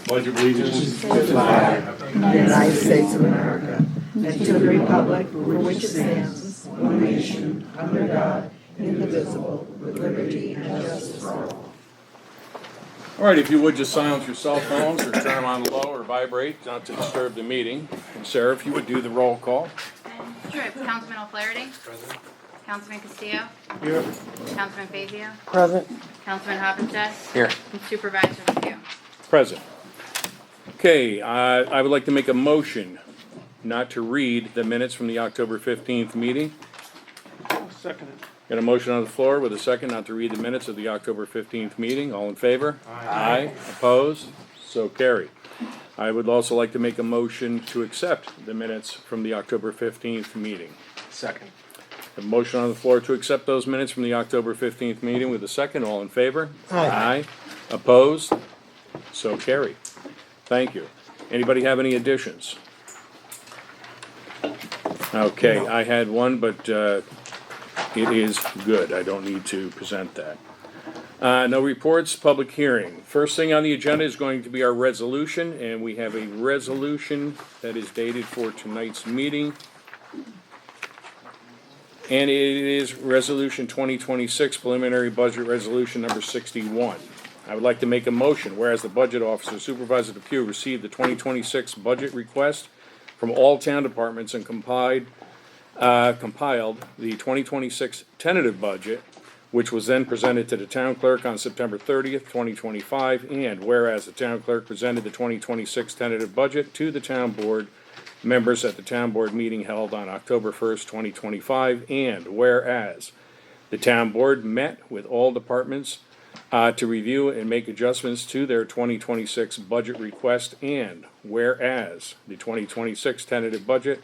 Pledge allegiance to the flag of the United States of America and to the republic for which it stands, one nation, under God, indivisible, with liberty and justice for all. All right, if you would just silence your cell phones or turn them on low or vibrate, not to disturb the meeting. And Sarah, if you would do the roll call. Sure, Councilman O'Flaherty. Present. Councilman Castillo. Here. Councilman Fazio. Present. Councilman Hoppenstedt. Here. And Supervisor Matthew. Present. Okay, I would like to make a motion not to read the minutes from the October 15th meeting. Second it. Got a motion on the floor with a second not to read the minutes of the October 15th meeting. All in favor? Aye. Opposed? So carried. I would also like to make a motion to accept the minutes from the October 15th meeting. Second. A motion on the floor to accept those minutes from the October 15th meeting with a second. All in favor? Aye. Opposed? So carried. Thank you. Anybody have any additions? Okay, I had one, but it is good. I don't need to present that. No reports, public hearing. First thing on the agenda is going to be our resolution, and we have a resolution that is dated for tonight's meeting. And it is Resolution 2026 Preliminary Budget Resolution Number 61. I would like to make a motion, whereas the Budget Officer Supervisor Depew received the 2026 budget request from all town departments and compiled the 2026 tentative budget, which was then presented to the town clerk on September 30th, 2025, and whereas the town clerk presented the 2026 tentative budget to the town board members at the town board meeting held on October 1st, 2025, and whereas the town board met with all departments to review and make adjustments to their 2026 budget request, and whereas the 2026 tentative budget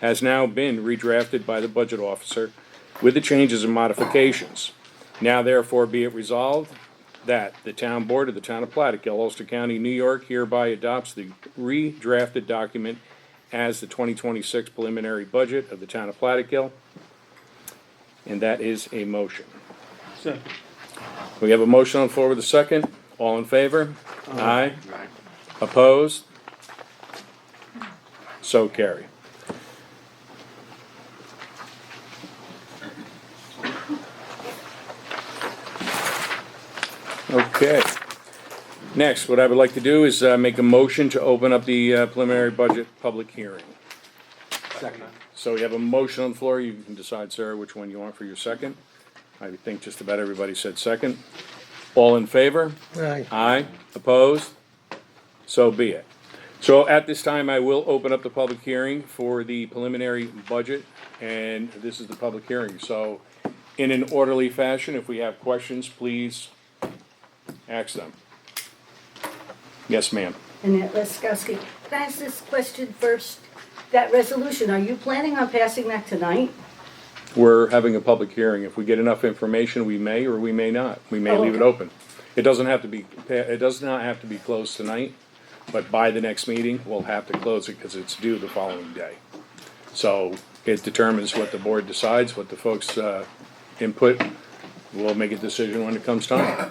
has now been redrafted by the budget officer with the changes and modifications. Now therefore be it resolved that the town board of the town of Plattekill, Ulster County, New York hereby adopts the redrafted document as the 2026 preliminary budget of the town of Plattekill. And that is a motion. Second. We have a motion on the floor with a second. All in favor? Aye. Opposed? So carry. Okay. Next, what I would like to do is make a motion to open up the preliminary budget public hearing. Second. So we have a motion on the floor. You can decide, Sarah, which one you want for your second. I think just about everybody said second. All in favor? Aye. Aye. Opposed? So be it. So at this time, I will open up the public hearing for the preliminary budget, and this is the public hearing. So in an orderly fashion, if we have questions, please ask them. Yes, ma'am. Annette Leskowski. Can I ask this question first? That resolution, are you planning on passing that tonight? We're having a public hearing. If we get enough information, we may or we may not. We may leave it open. It does not have to be closed tonight, but by the next meeting, we'll have to close it because it's due the following day. So it determines what the board decides, what the folks input. We'll make a decision when it comes time.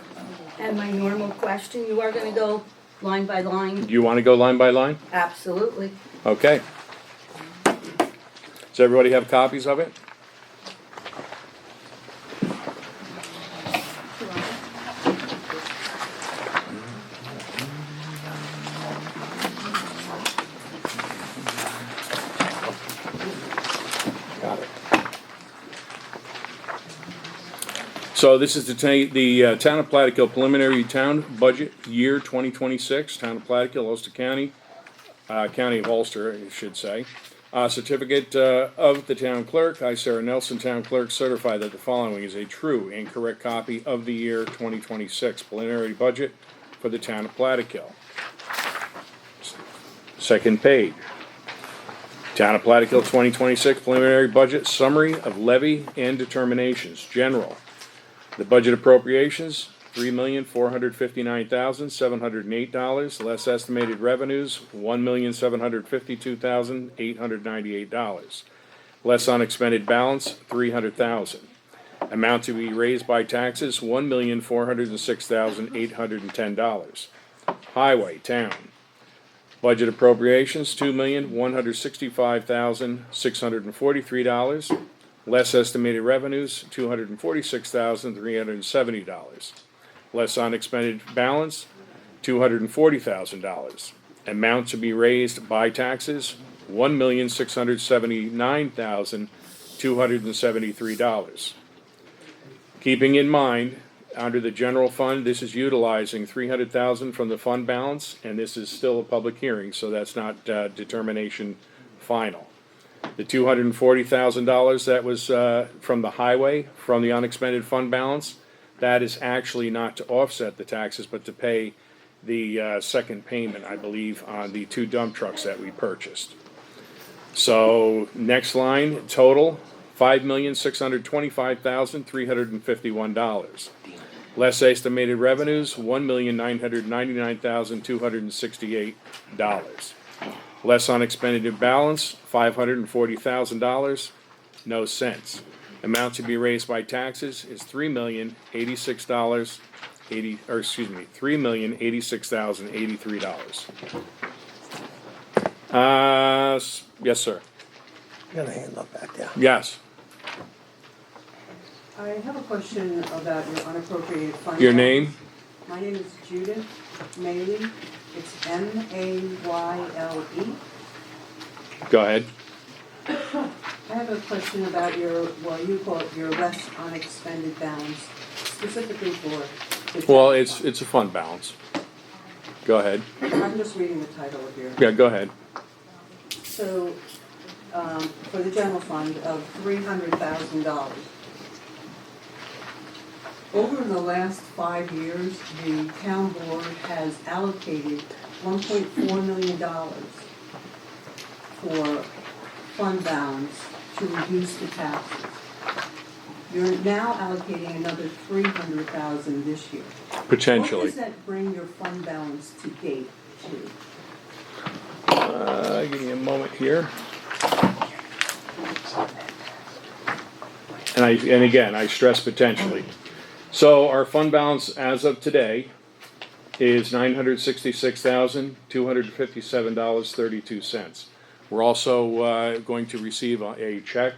And my normal question, you are going to go line by line? Do you want to go line by line? Absolutely. Okay. Does everybody have copies of it? Got it. So this is the Town of Plattekill preliminary town budget year 2026, Town of Plattekill, Ulster County, County of Ulster, I should say. Certificate of the town clerk. I, Sarah Nelson, town clerk, certify that the following is a true and correct copy of the year 2026 preliminary budget for the town of Plattekill. Second page. Town of Plattekill 2026 preliminary budget summary of levy and determinations. General. The budget appropriations, $3,459,708, less estimated revenues, $1,752,898, less unexpended balance, $300,000. Amount to be raised by taxes, $1,406,810. Highway, Town. Budget appropriations, $2,165,643. Less estimated revenues, $246,370. Less unexpended balance, $240,000. Amount to be raised by taxes, $1,679,273. Keeping in mind, under the general fund, this is utilizing $300,000 from the fund balance, and this is still a public hearing, so that's not determination final. The $240,000 that was from the highway, from the unexpended fund balance, that is actually not to offset the taxes, but to pay the second payment, I believe, on the 2 dump trucks that we purchased. So, next line, total, $5,625,351. Less estimated revenues, $1,999,268. Less unexpended balance, $540,000, no cents. Amount to be raised by taxes is $3,086,083. Yes, sir. You got a hand up back there. Yes. I have a question about your unappropriated fund. Your name? My name is Judith Mayle. It's Mayle. Go ahead. I have a question about your, well, you call it your less unexpended balance, specifically for the. Well, it's a fund balance. Go ahead. I'm just reading the title of your. Yeah, go ahead. So, for the general fund of $300,000. Over the last 5 years, the town board has allocated $1.4 million for fund balance to reduce the taxes. You're now allocating another $300,000 this year. Potentially. What does that bring your fund balance to date to? Give me a moment here. And again, I stress potentially. So our fund balance as of today is $966,257.32. We're also going to receive a check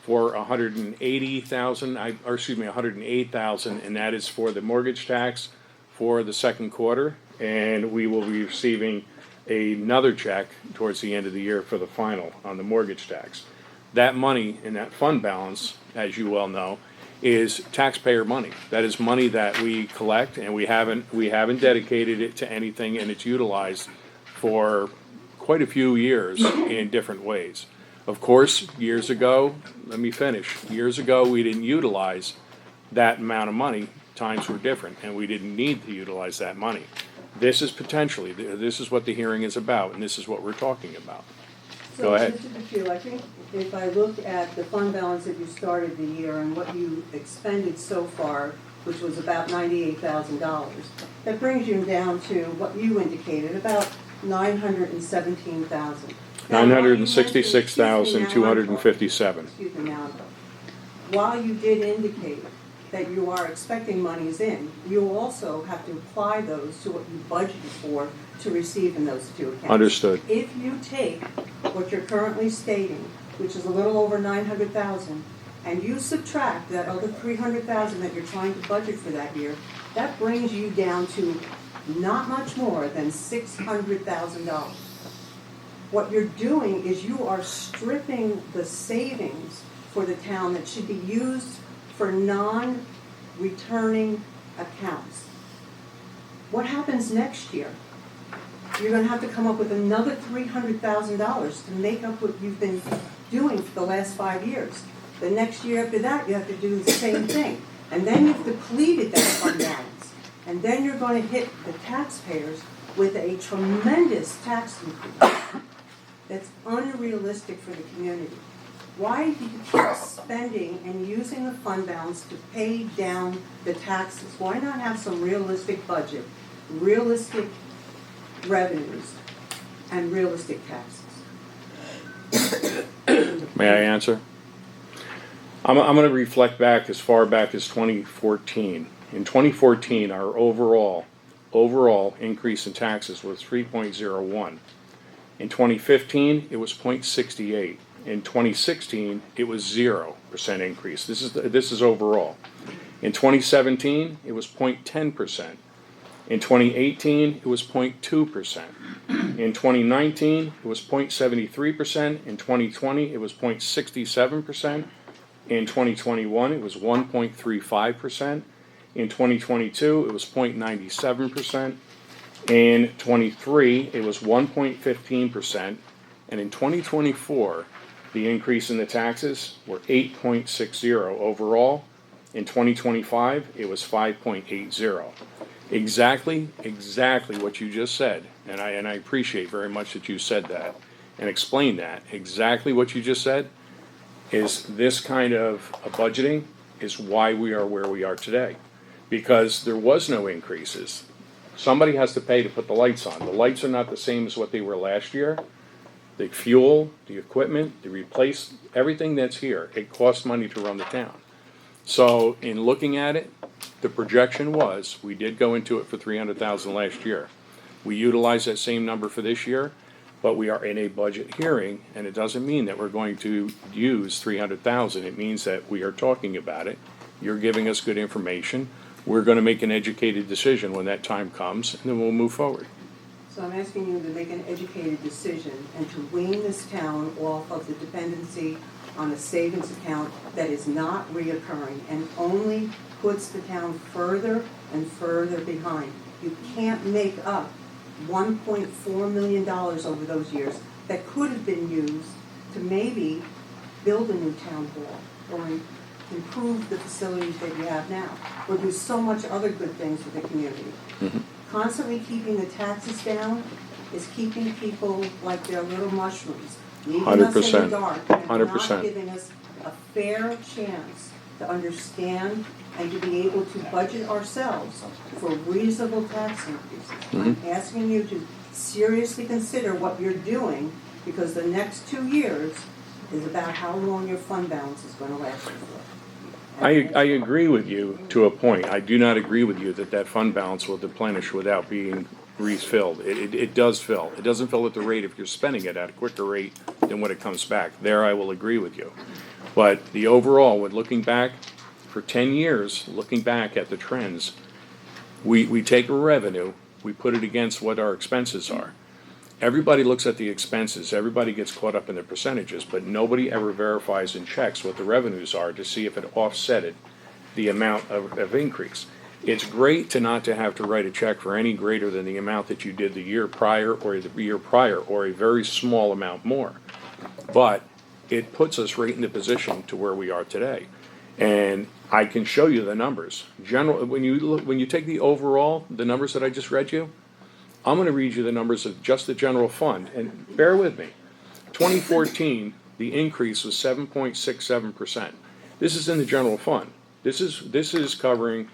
for $108,000, and that is for the mortgage tax for the second quarter, and we will be receiving another check towards the end of the year for the final on the mortgage tax. That money in that fund balance, as you well know, is taxpayer money. That is money that we collect, and we haven't dedicated it to anything, and it's utilized for quite a few years in different ways. Of course, years ago, years ago we didn't utilize that amount of money. Times were different, and we didn't need to utilize that money. This is what the hearing is about, and this is what we're talking about. Go ahead. So, Mr. DeFeo, I think if I look at the fund balance that you started the year and what you expended so far, which was about $98,000, that brings you down to what you indicated, about $917,000. $966,257. Excuse me now. While you did indicate that you are expecting monies in, you also have to apply those to what you budgeted for to receive in those two accounts. Understood. If you take what you're currently stating, which is a little over $900,000, and you subtract that other $300,000 that you're trying to budget for that year, that brings you down to not much more than $600,000. What you're doing is you are stripping the savings for the town that should be used for non-returning accounts. What happens next year? You're going to have to come up with another $300,000 to make up what you've been doing for the last 5 years. The next year after that, you have to do the same thing. And then you've depleted that fund balance. And then you're going to hit the taxpayers with a tremendous tax increase that's unrealistic for the community. Why do you keep spending and using the fund balance to pay down the taxes? Why not have some realistic budget, realistic revenues, and realistic taxes? May I answer? I'm going to reflect back as far back as 2014. In 2014, our overall overall increase in taxes was 3.01. In 2015, it was 0.68. In 2016, it was 0% increase. This is overall. In 2017, it was 0.10%. In 2018, it was 0.2%. In 2019, it was 0.73%. In 2020, it was 0.67%. In 2021, it was 1.35%. In 2022, it was 0.97%. In 23, it was 1.15%. And in 2024, the increase in the taxes were 8.60 overall. In 2025, it was 5.80. Exactly what you just said, and I appreciate very much that you said that and explained that. Exactly what you just said is this kind of budgeting is why we are where we are today, because there was no increases. Somebody has to pay to put the lights on. The lights are not the same as what they were last year. The fuel, the equipment, the replace, everything that's here, it costs money to run the town. So in looking at it, the projection was, we did go into it for 300,000 last year. We utilized that same number for this year, but we are in a budget hearing, and it doesn't mean that we're going to use 300,000. It means that we are talking about it. You're giving us good information. We're gonna make an educated decision when that time comes, and then we'll move forward. So I'm asking you to make an educated decision and to wean this town off of the dependency on a savings account that is not reoccurring and only puts the town further and further behind. You can't make up $1.4 million over those years that could have been used to maybe build a new town hall or improve the facilities that you have now, or do so much other good things for the community. Constantly keeping the taxes down is keeping people like they're little mushrooms, leaving us in the 100%. dark, and 100%. not giving us a fair chance to understand and to be able to budget ourselves for reasonable tax increases. I'm asking you to seriously consider what you're doing, because the next 2 years is about how long your fund balance is going to last you for. I agree with you to a point. I do not agree with you that that fund balance will deplenish without being refilled. It does fill. It doesn't fill at the rate if you're spending it at a quicker rate than when it comes back. There I will agree with you. But the overall, when looking back for 10 years, looking back at the trends, we take a revenue, we put it against what our expenses are. Everybody looks at the expenses, everybody gets caught up in the percentages, but nobody ever verifies and checks what the revenues are to see if it offsetted the amount of increase. It's great to not to have to write a check for any greater than the amount that you did the year prior or the year prior, or a very small amount more. But it puts us right in the position to where we are today. And I can show you the numbers. When you take the overall, the numbers that I just read you, I'm going to read you the numbers of just the general fund, and bear with me. 2014, the increase was 7.67%. This is in the general fund. This is covering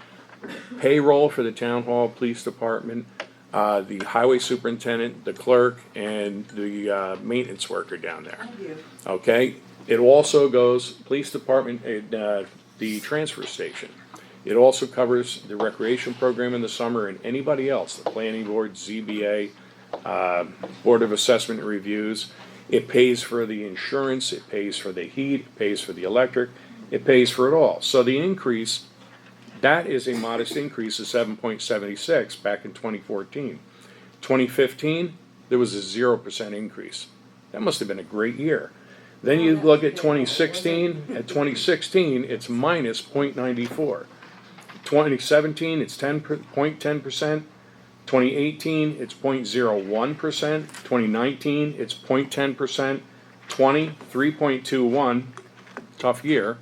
payroll for the town hall, police department, the highway superintendent, the clerk, and the maintenance worker down there. Thank you. Okay? It also goes police department, the transfer station. It also covers the recreation program in the summer and anybody else, the planning board, ZBA, Board of Assessment Reviews. It pays for the insurance, it pays for the heat, it pays for the electric, it pays for it all. So the increase, that is a modest increase of 7.76 back in 2014. 2015, there was a 0% increase. That must have been a great year. Then you look at 2016, it's minus 0.94. 2017, it's 0.10%. 2018, it's 0.01%. 2019, it's 0.10%. 3.21, tough year.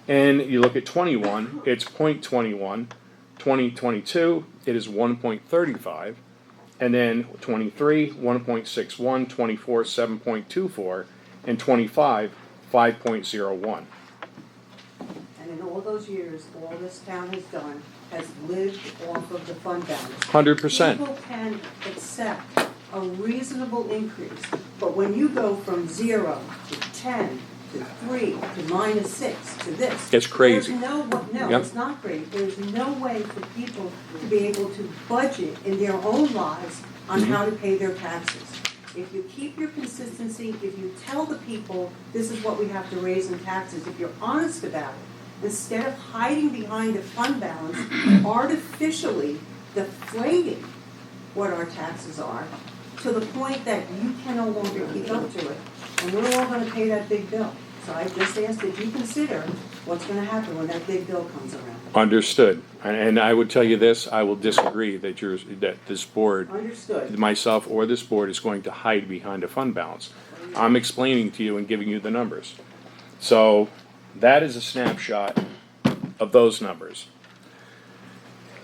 And you look at 21, it's 0.21. 2022, it is 1.35. And then 23, 1.61. 24, 7.24. And 25, 5.01. And in all those years, all this town has done has lived off of the fund balance. 100%. People can accept a reasonable increase, but when you go from 0 to 10 to 3, to -6, to this. It's crazy. There's no, Yep. it's not great. There's no way for people to be able to budget in their own lives on Mm-hmm. how to pay their taxes. If you keep your consistency, if you tell the people, this is what we have to raise in taxes, if you're honest about it, instead of hiding behind a fund balance, artificially deflating what our taxes are, to the point that you can no longer keep up to it, and we're all gonna pay that big bill. So I just ask that you consider what's gonna happen when that big bill comes around. Understood. And I would tell you this, I will disagree that this board, Understood? myself or this board, is going to hide behind a fund balance. I'm explaining to you and giving you the numbers. So that is a snapshot of those numbers.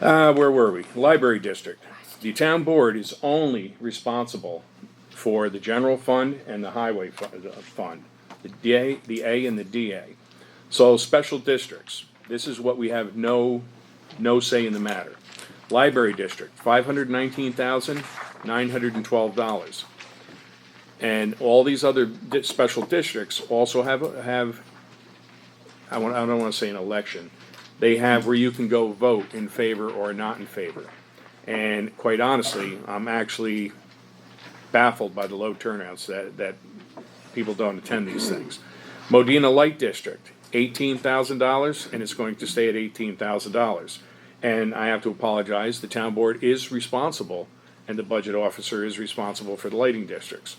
Where were we? Library district. The town board is only responsible for the general fund and the highway fund, the A and the DA. So special districts, this is what we have no say in the matter. Library district, $519,912. And all these other special districts also have, I don't wanna say an election. They have where you can go vote in favor or not in favor. And quite honestly, I'm actually baffled by the low turnouts that people don't attend these things. Modena Light District, $18,000, and it's going to stay at $18,000. And I have to apologize, the town board is responsible, and the budget officer is responsible for the lighting districts.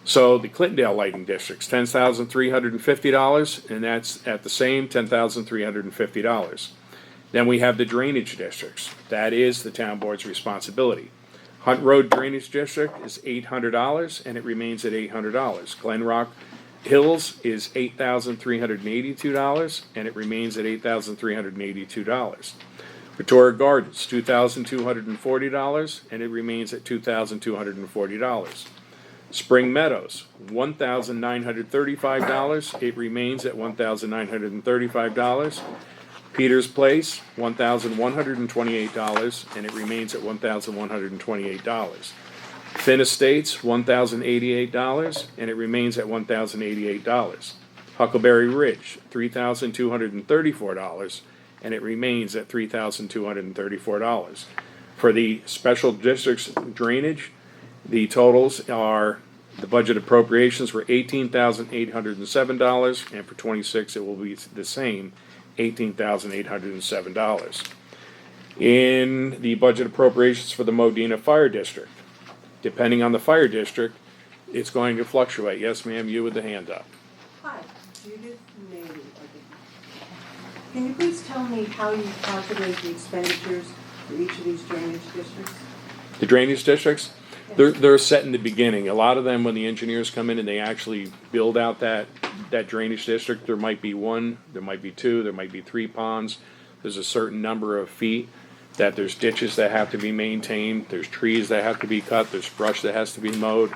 So the Clintondale Lighting District's $10,350, and that's at the same $10,350. Then we have the drainage districts. That is the town board's responsibility. Hunt Road Drainage District is $800, and it remains at $800. Glen Rock Hills is $8,382, and it remains at $8,382. Victoria Gardens, $2,240, and it remains at $2,240. Spring Meadows, $1,935, it remains at $1,935. Peters Place, $1,128, and it remains at $1,128. Finn Estates, $1,088, and it remains at $1,088. Huckleberry Ridge, $3,234, and it remains at $3,234. For the special districts drainage, the totals are, the budget appropriations were $18,807, and for 26 it will be the same, $18,807. In the budget appropriations for the Modena Fire District, depending on the fire district, it's going to fluctuate. Yes, ma'am, you with the hand up. Hi, Judith Nady. Can you please tell me how you calculate the expenditures for each of these drainage districts? The drainage districts, they're set in the beginning. A lot of them, when the engineers come in and they actually build out that drainage district, there might be one, there might be two, there might be three ponds. There's a certain number of feet that there's ditches that have to be maintained, there's trees that have to be cut, there's brush that has to be mowed.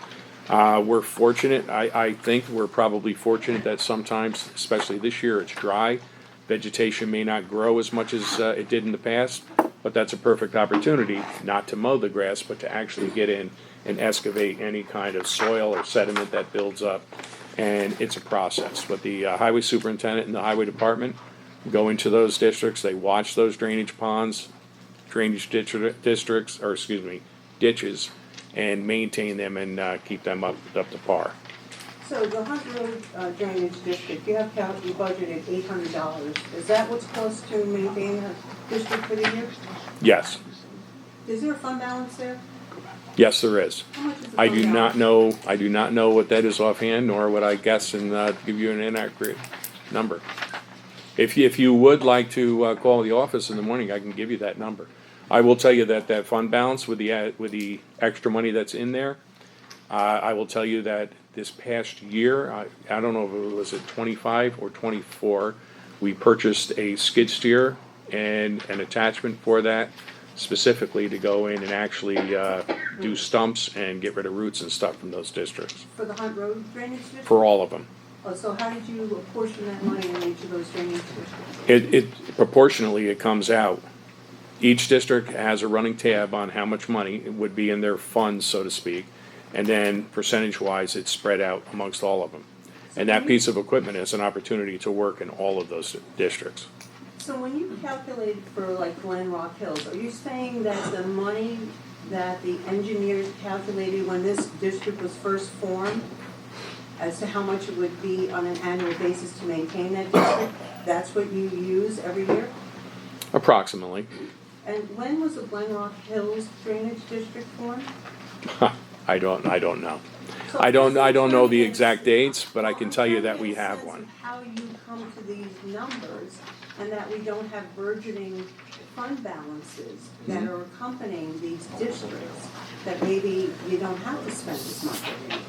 We're fortunate, I think we're probably fortunate that sometimes, especially this year, it's dry. Vegetation may not grow as much as it did in the past, but that's a perfect opportunity not to mow the grass, but to actually get in and excavate any kind of soil or sediment that builds up. And it's a process. But the highway superintendent and the highway department go into those districts, they watch those drainage ponds, drainage ditches, and maintain them and keep them up to par. So the Hunt Road Drainage District, you have you budgeted $800. Is that what's cost to maintain the district for the year? Yes, Is there a fund balance there? yes, there is. How much is the I fund do balance? not know what that is offhand, nor would I guess and give you an inaccurate number. If you would like to call the office in the morning, I can give you that number. I will tell you that fund balance with the extra money that's in there, I will tell you that this past year, I don't know if it was at 25 or 24, we purchased a skid steer and an attachment for that specifically to go in and actually do stumps and get rid of roots and stuff from those districts, For the Hunt Road Drainage District? for all of them. Oh, so how did you apportion that money in each of those drainage districts? It proportionally, it comes out. Each district has a running tab on how much money would be in their funds, so to speak, and then percentage-wise, it's spread out amongst all of them. And that piece of equipment has an opportunity to work in all of those districts. So when you calculate for like Glen Rock Hills, are you saying that the money that the engineers calculated when this district was first formed, as to how much it would be on an annual basis to maintain that district, that's what you use every year? Approximately. And when was the Glen Rock Hills Drainage District formed? I don't know. So I don't know the this is- exact dates, but I Well, can I'm tell you trying to that get we a have sense one. of how you come to these numbers and that we don't have burgeoning fund balances that Mm-hmm. are accompanying these districts, that maybe you don't have to spend as much every year.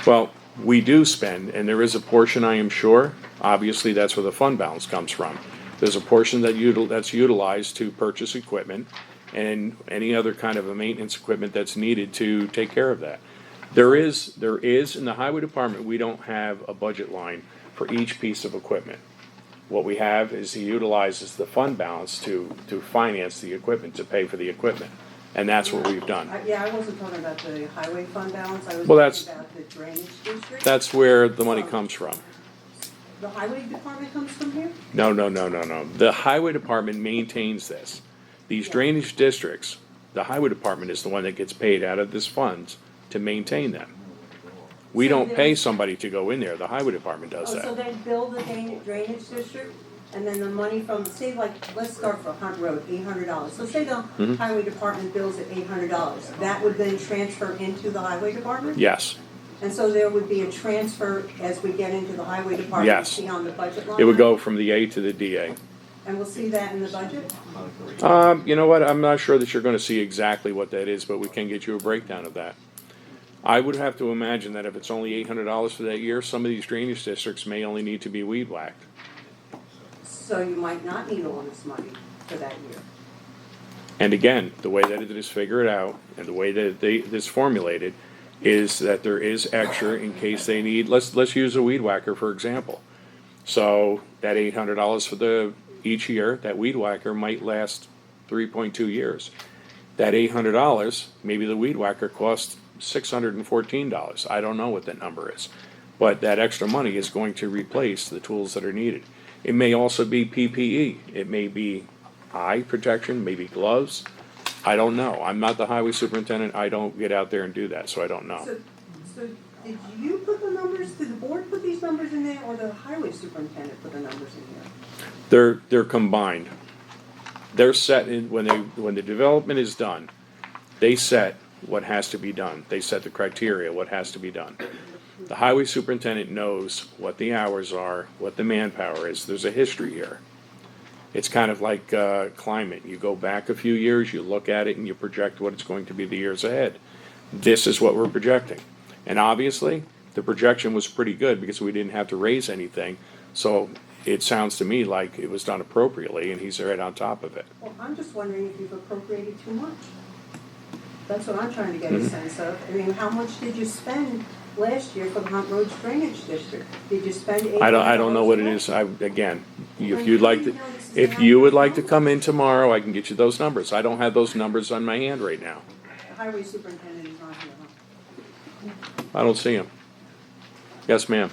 Well, we do spend, and there is a portion, I am sure, obviously that's where the fund balance comes from. There's a portion that's utilized to purchase equipment and any other kind of a maintenance equipment that's needed to take care of that. There is, in the highway department, we don't have a budget line for each piece of equipment. What we have is he utilizes the fund balance to finance the equipment, to pay for the equipment. And that's what we've done. Yeah, I wasn't talking about the highway fund balance, I was Well, talking about the drainage district. That's where the money comes from. The highway department comes from here? No. The highway department maintains this. These drainage districts, the highway department is the one that gets paid out of this funds to maintain them. We So don't pay there's- somebody to go in there, the highway department does Oh, so that. they build the drainage district, and then the money from, say like, let's start for Hunt Road, $800. So say the Mm-hmm. highway department bills at $800, that would then transfer into the highway department? Yes, And so there would be a transfer as we get into the highway department, Yes. see on the budget line? it would go from the A to the DA. And we'll see that in the budget? You know what, I'm not sure that you're gonna see exactly what that is, but we can get you a breakdown of that. I would have to imagine that if it's only $800 for that year, some of these drainage districts may only need to be weed whacked. So you might not need all this money for that year. And again, the way that it is figured out and the way that it's formulated is that there is extra in case they need, let's use a weed whacker for example. So that $800 for each year, that weed whacker might last 3.2 years. That $800, maybe the weed whacker costs $614. I don't know what that number is. But that extra money is going to replace the tools that are needed. It may also be PPE. It may be eye protection, maybe gloves. I don't know. I'm not the highway superintendent. I don't get out there and do that, so I don't know. So did you put the numbers, did the board put these numbers in there, or the highway superintendent put the numbers in here? They're combined. They're set in, when the development is done, they set what has to be done. They set the criteria, what has to be done. The highway superintendent knows what the hours are, what the manpower is. There's a history here. It's kind of like climate. You go back a few years, you look at it, and you project what it's going to be the years ahead. This is what we're projecting. And obviously, the projection was pretty good because we didn't have to raise anything. So it sounds to me like it was done appropriately, and he's right on top of it. Well, I'm just wondering if you've appropriated too much. That's what I'm trying to get a sense of. I mean, how much did you spend last year for the Hunt Roads Drainage District? Did you spend $800? I don't know what it is. Again, if you'd like to, if you would like to come in tomorrow, I can get you those numbers. I don't have those numbers on my hand right now. The highway superintendent is not here, huh? I don't see them. Yes, ma'am.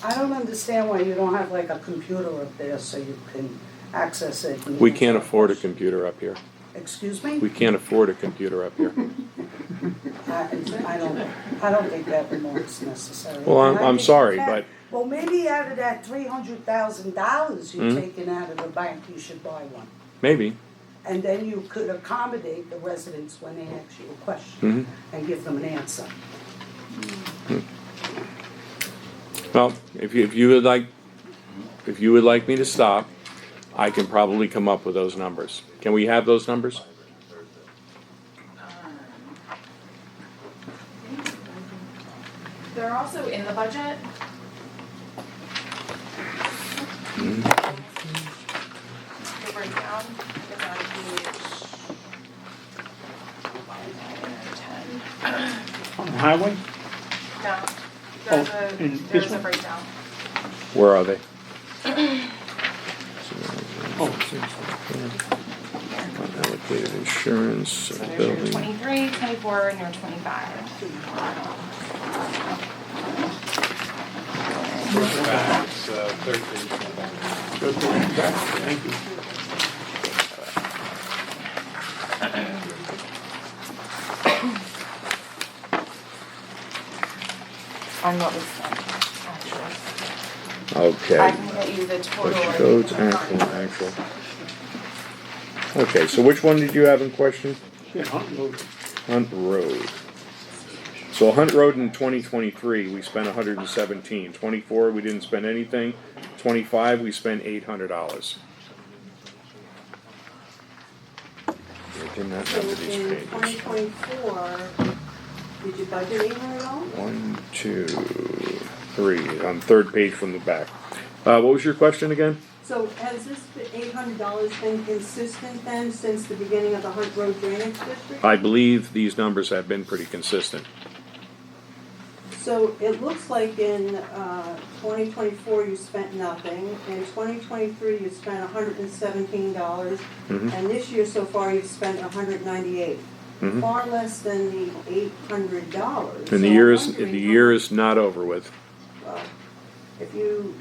I don't understand why you don't have like a computer up there so you can access it. and We can't answer afford a questions. computer up here. Excuse me? We can't afford a computer up here. I don't think that remark's necessary. Well, And I I'm think sorry, you can- but- Well, maybe out of that $300,000 you're Mhm. taking out of the bank, you should buy one. Maybe. And then you could accommodate the residents when they ask you a Mhm. question and give them an answer. Well, if you would like me to stop, I can probably come up with those numbers. Can we have those numbers? They're also in the budget. The breakdown is on page 10. On the highway? No, Oh, in this there's a one? breakdown. Where are they? Unallocated insurance, So there's your building. 23, 24, and your 25. It's, third page. Go to the back. Thank you. On what was sent, actually. I Okay. can get you the total. Budget codes, actual. Okay, so which one did you have in question? Yeah, Hunt Road. Hunt Road. So Hunt Road in 2023, we spent 117. 24, we didn't spend anything. 25, we spent $800. Did not So number these in pages. 2024, did you budget $800? 1, 2, 3, on third page from the back. What was your question again? So has this $800 been consistent then since the beginning of the Hunt Road Drainage District? I believe these numbers have been pretty consistent. So it looks like in 2024 you spent nothing, in 2023 you spent $117, and this year so far you've spent $198. Far less than the $800. And So I'm wondering the year is not over with. Well, if you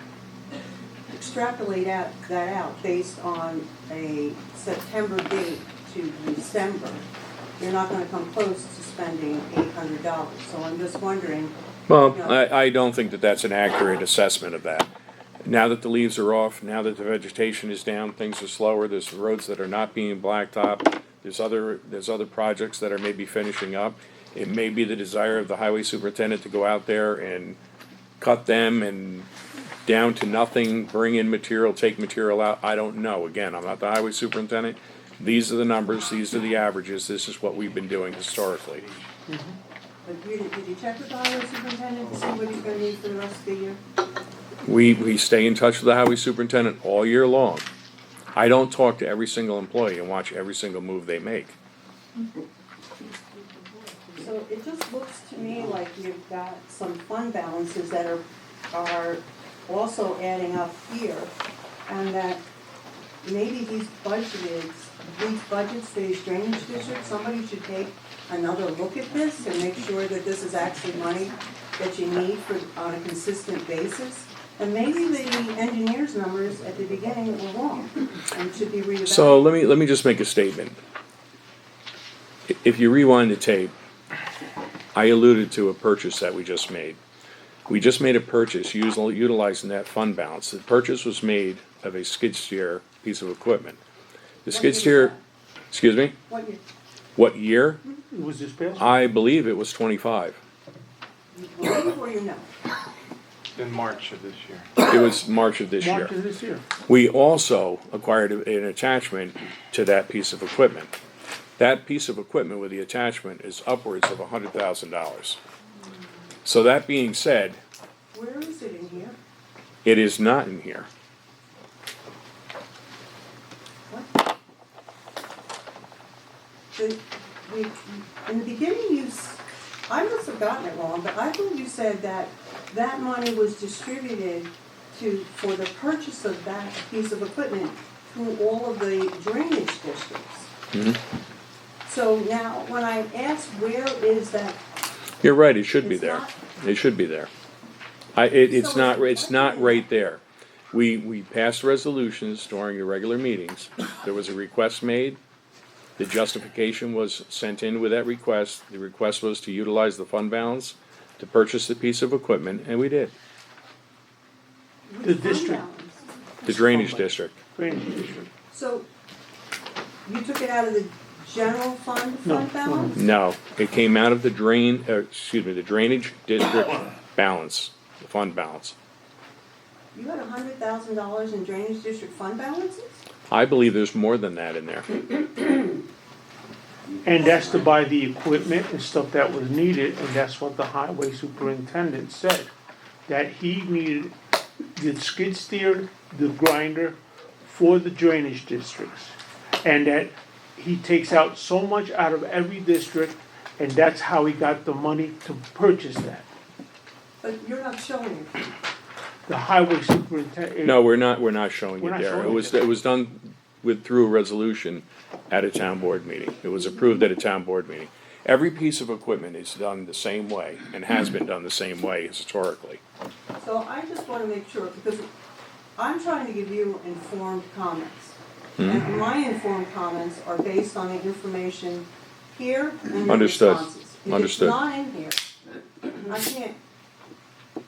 extrapolate that out based on a September date to December, you're not gonna come close to spending $800. So I'm just wondering, Well, Yeah. I don't think that that's an accurate assessment of that. Now that the leaves are off, now that the vegetation is down, things are slower, there's roads that are not being blacktop, there's other projects that are maybe finishing up. It may be the desire of the highway superintendent to go out there and cut them and down to nothing, bring in material, take material out, I don't know. Again, I'm not the highway superintendent. These are the numbers, these are the averages, this is what we've been doing historically. but did you check with the highway superintendent to see what he's gonna need for the rest of the year? We stay in touch with the highway superintendent all year long. I don't talk to every single employee and watch every single move they make. So it just looks to me like you've got some fund balances that are also adding up here, and that maybe these budgets, these drainage districts, somebody should take another look at this and make sure that this is actually money that you need on a consistent basis. And maybe the engineer's numbers at the beginning were wrong and should be reevaluated. So let me just make a statement. If you rewind the tape, I alluded to a purchase that we just made. We just made a purchase utilizing that fund balance. The purchase was made of a skid steer piece of equipment. The skid steer, excuse me, What year? what year? It was this past? I believe it was 25. You believe or you know? In March of this year. It was March of this year. March of this year. We also acquired an attachment to that piece of equipment. That piece of equipment with the attachment is upwards of $100,000. So that being said, Where is it in here? it is not in here. What? In the beginning, I must have gotten it wrong, but I thought you said that money was distributed for the purchase of that piece of equipment through all of the drainage districts. So now, when I asked where is that, You're right, it should be It's there. not- It should be there. It's So not, it's- it's not right there. We passed resolutions during the regular meetings. There was a request made. The justification was sent in with that request. The request was to utilize the fund balance to purchase the piece of equipment, and we did. The district. fund balance? The drainage district. Drainage district. So, you took it out of the general fund No, balance? No, it came out of the the drainage district balance, the fund balance. You had $100,000 in drainage district fund balances? I believe there's more than that in there. And that's to buy the equipment and stuff that was needed, and that's what the highway superintendent said. That he needed the skid steer, the grinder for the drainage districts. And that he takes out so much out of every district, and that's how he got the money to purchase that. But you're not showing it. The highway superintendent. No, we're not showing We're it not there. showing It was done through a resolution at a town board meeting. It was approved at a town board meeting. Every piece of equipment is done the same way and has been done the same way historically. So I just wanna make sure, because I'm trying to give you informed comments. And my informed comments are based on the information here and the Understood. responses. Understood. If it's not in here, I can't,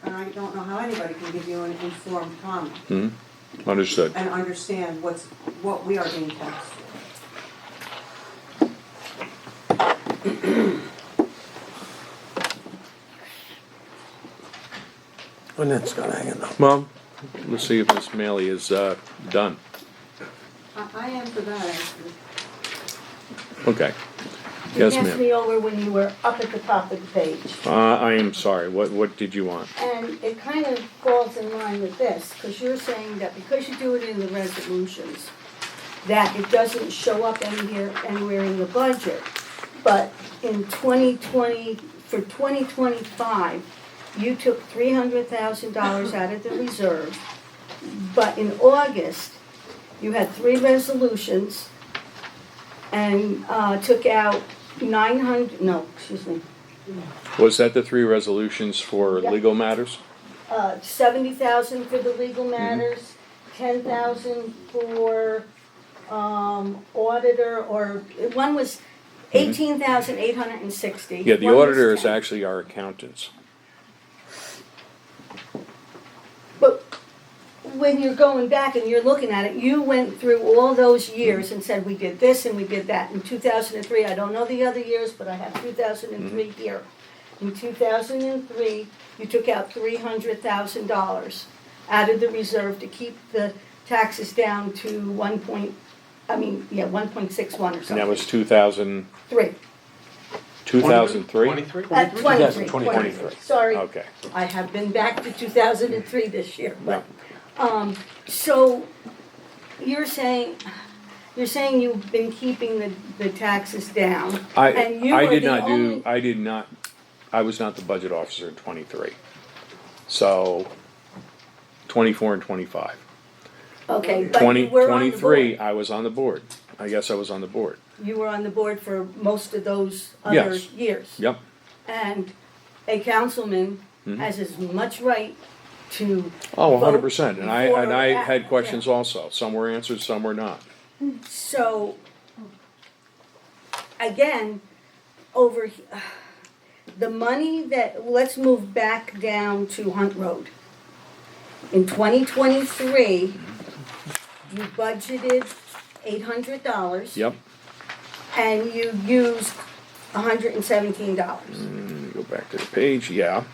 and I don't know how anybody can give you an informed comment Understood. and understand what we are being taxed for. Lynette's got to hang it up. Well, let's see if Miss Maley is, done. I am for that, actually. Okay. You Yes, passed ma'am. me over when you were up at the top of the page. I am sorry, what did you want? And it kind of falls in line with this, because you're saying that because you do it in the resolutions, that it doesn't show up anywhere in the budget. But in 2020, for 2025, you took $300,000 out of the reserve. But in August, you had 3 resolutions and took out 900, no, excuse me, Was that the 3 resolutions for Yep. legal matters? 70,000 for the legal matters, 10,000 for auditor, or one was 18,860. Yeah, the one was auditor is 10. actually our accountants. But when you're going back and you're looking at it, you went through all those years and said, we did this and we did that. In 2003, I don't know the other years, but I have 2003 here. In 2003, you took out $300,000 out of the reserve to keep the taxes down to 1.61 or And that something. was 2000, 3. 2003? 23? 23. 23. Sorry. Okay. I have been back to 2003 this year, but, so you're saying you've been keeping the taxes down, and you I are did the not only. I was not the budget officer in 23. So, 24 and 25. Okay, but 20, you were on the 23, board. I was on the board. I guess I was on the board. You were on the board for most of those other Yes. years. Yep. And a councilman has as much right to. Oh, vote 100%. And I for that, had questions yeah. also. Some were answered, some were not. So, again, the money that, let's move back down to Hunt Road. In 2023, you budgeted $800. Yep. And you used $117. Let me go back to the page. Yeah.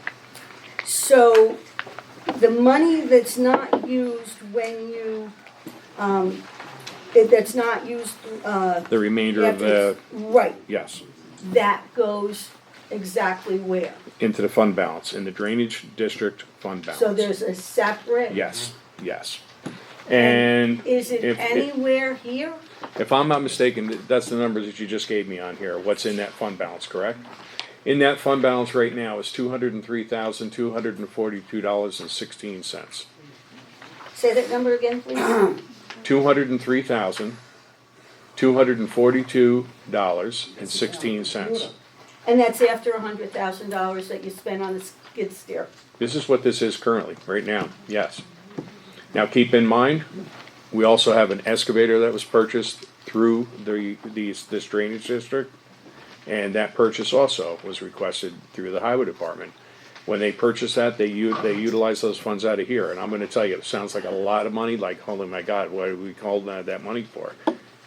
So, the money that's not used when you, that's not used, The remainder of the, right, yes, that goes exactly where? into the fund balance, in the drainage district fund balance. So there's a separate. Yes, yes. And Is it if- anywhere here? if I'm not mistaken, that's the numbers that you just gave me on here, what's in that fund balance, correct? In that fund balance right now is $203,242.16. Say that number again, please. $203,242.16. And that's after $100,000 that you spent on the skid steer. This is what this is currently, right now, yes. Now, keep in mind, we also have an excavator that was purchased through this drainage district, and that purchase also was requested through the highway department. When they purchased that, they utilized those funds out of here, and I'm gonna tell you, it sounds like a lot of money, like, holy my God, what do we call that money for?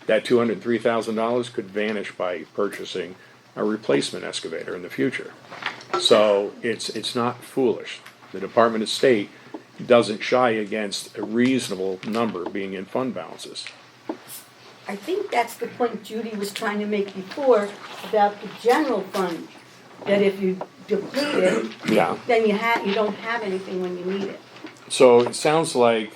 That $203,000 could vanish by purchasing a replacement excavator in the future. So, it's not foolish. The Department of State doesn't shy against a reasonable number being in fund balances. I think that's the point Judy was trying to make before about the general fund. That if you deplete it, Yeah. then you don't have anything when you need it. So it sounds like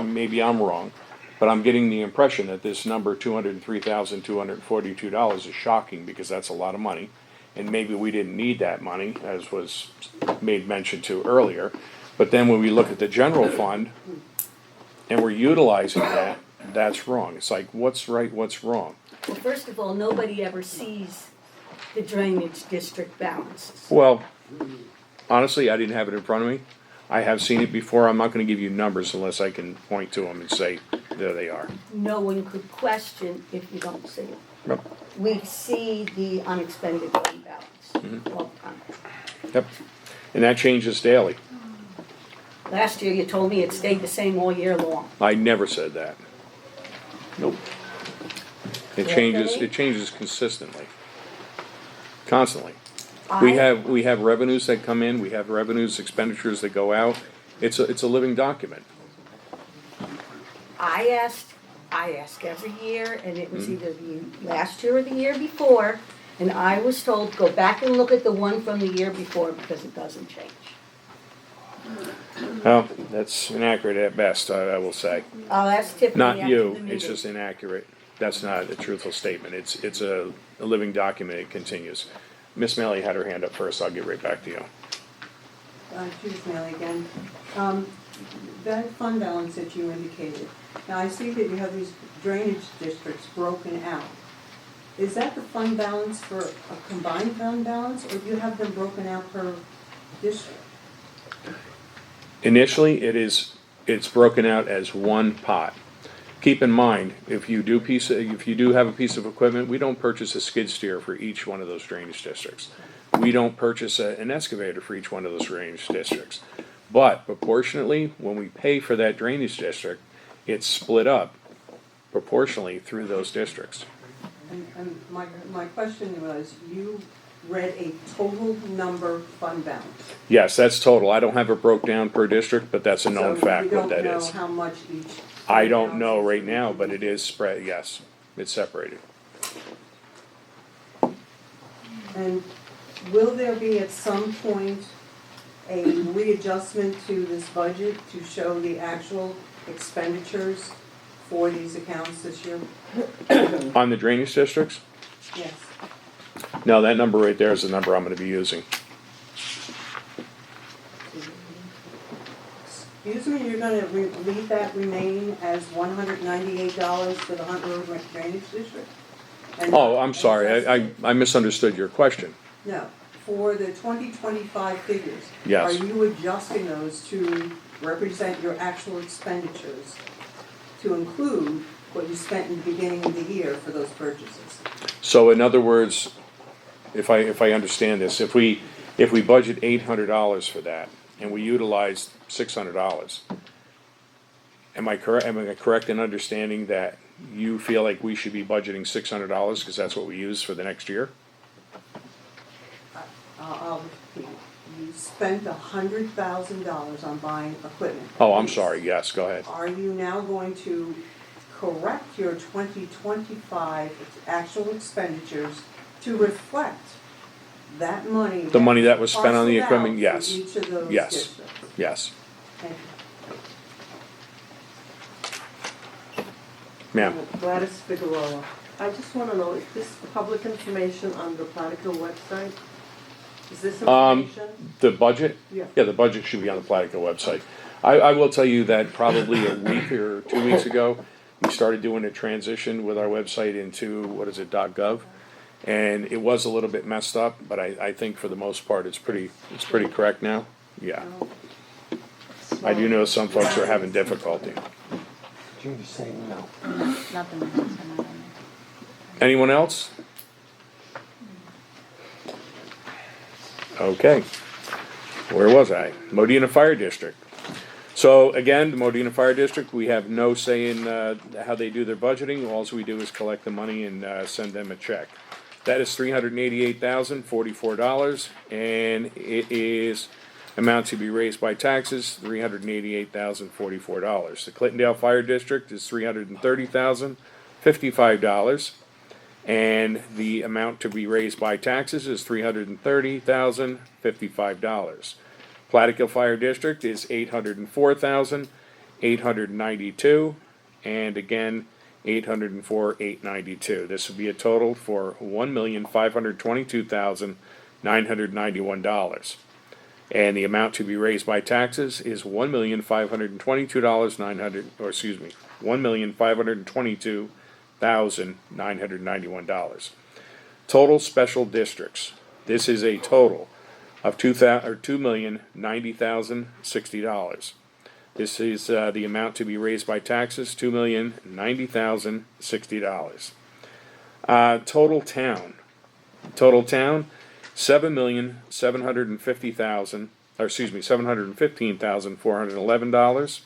maybe I'm wrong, but I'm getting the impression that this number, $203,242, is shocking because that's a lot of money. And maybe we didn't need that money, as was made mention to earlier. But then when we look at the general fund and we're utilizing that, that's wrong. It's like, what's right, what's wrong? Well, first of all, nobody ever sees the drainage district balances. Well, honestly, I didn't have it in front of me, I have seen it before. I'm not gonna give you numbers unless I can point to them and say, there they are. No one could question if you don't see it. Yep. We see the unexpended fund Mm-hmm. balance all the time. Yep. And that changes daily. Last year, you told me it stayed the same all year long. I never said that. Nope. It changes consistently. Constantly. We have revenues that come in, we have revenues, expenditures that go out. It's a living document. I ask every year, and it was either the last year or the year before, and I was told, go back and look at the one from the year before because it doesn't change. Well, that's inaccurate at best, I will say. I'll ask Tiffany Not after you, the meeting. it's just inaccurate. That's not a truthful statement. It's a living document, it continues. Miss Melly had her hand up first, I'll get right back to you. Judith Maley again. That fund balance that you indicated, now I see that you have these drainage districts broken out. Is that the fund balance for a combined fund balance, or do you have them broken out per district? Initially, it's broken out as one pot. Keep in mind, if you do have a piece of equipment, we don't purchase a skid steer for each one of those drainage districts. We don't purchase an excavator for each one of those drainage districts. But proportionately, when we pay for that drainage district, it's split up proportionally through those districts. And my question was, you read a total number fund balance. Yes, that's total. I don't have it broke down per district, but that's a known fact what that So you is. don't know how much each. I don't know right now, but it is spread, yes, it's separated. And will there be at some point a readjustment to this budget to show the actual expenditures for these accounts this year? On the drainage districts? Yes. No, that number right there is the number I'm gonna be using. Excuse me, you're gonna leave that remain as $198 for the Hunt Road Drainage District? And Oh, I'm not sorry, adjusting- I misunderstood your question. No, for the 2025 figures. Yes. Are you adjusting those to represent your actual expenditures, to include what you spent in the beginning of the year for those purchases? So in other words, if I understand this, if we budget $800 for that, and we utilize $600, am I correct in understanding that you feel like we should be budgeting $600 because that's what we use for the next year? I'll repeat. You spent $100,000 on buying equipment. Oh, I'm sorry, yes, go ahead. Are you now going to correct your 2025 actual expenditures to reflect that money? The money that was spent on the parceled equipment, out yes. for each of those Yes. districts? Yes, Thank you. ma'am. Gladys Figueroa. I just want to know, is this public information on the Platico website? Is this information? The budget? Yeah. Yeah, the budget should be on the Platico website. I will tell you that probably a week or 2 weeks ago, we started doing a transition with our website into, .gov? And it was a little bit messed up, but I think for the most part, it's pretty correct now. Yeah. I do know some folks are having difficulty. Judy's saying no. Nothing else, I'm not on Anyone else? Okay. Where was I? Modena Fire District. So again, the Modena Fire District, we have no say in how they do their budgeting. All we do is collect the money and send them a check. That is $388,044, and it is amount to be raised by taxes, $388,044. The Clintondale Fire District is $330,055, and the amount to be raised by taxes is $330,055. Platico Fire District is $804,892, and again, $804,892. This would be a total for $1,522,991. And the amount to be raised by taxes is $1,522,991. Total special districts. This is a total of $2,090,060. This is the amount to be raised by taxes, $2,090,060. Total town, $715,411.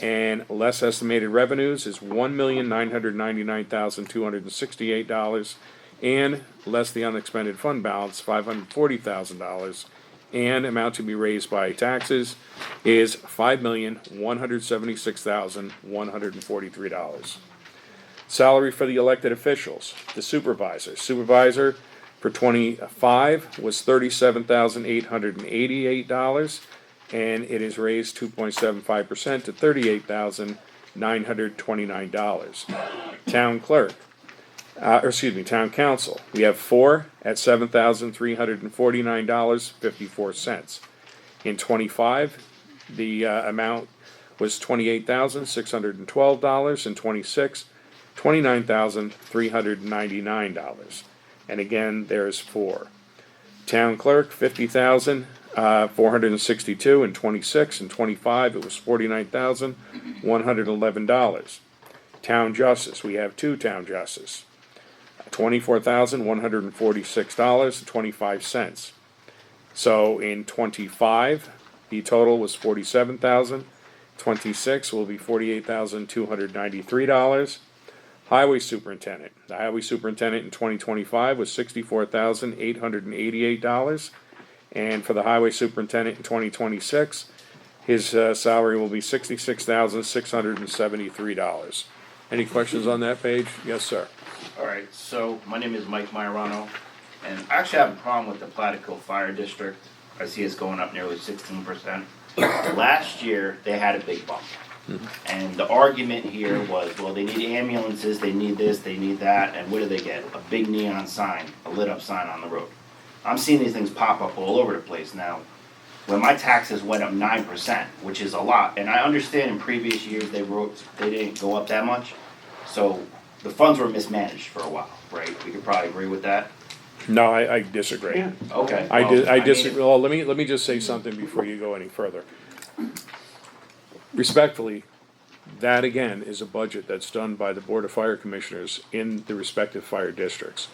And less estimated revenues is $1,999,268, and less the unexpended fund balance, $540,000, and amount to be raised by taxes is $5,176,143. Salary for the elected officials, the supervisor for 25 was $37,888. And it is raised 2.75% to $38,929. Town clerk, town council, we have 4 at $7,349.54. In 25, the amount was $28,612. In 26, $29,399. And again, there's 4. Town clerk, $50,462 in 26, and 25 it was $49,111. Town justice, we have 2 town justice, $24,146.25. So in 25, the total was $47,000. 26 will be $48,293. Highway superintendent, the highway superintendent in 2025 was $64,888. And for the highway superintendent in 2026, his salary will be $66,673. Any questions on that page? Yes, sir. All right, so my name is Mike Majorano, and I actually have a problem with the Platico Fire District. I see it's going up nearly 16%. Last year, they had a big bump. And the argument here was, well, they need ambulances, they need this, they need that, and what do they get? A big neon sign, a lit up sign on the road. I'm seeing these things pop up all over the place now. When my taxes went up 9%, which is a lot, and I understand in previous years they didn't go up that much, so the funds were mismanaged for a while, right? We could probably agree with that. No, I disagree. Yeah. Okay. I disagree. Well, let me just say something before you go any further. Respectfully, that again is a budget that's done by the Board of Fire Commissioners in the respective fire districts.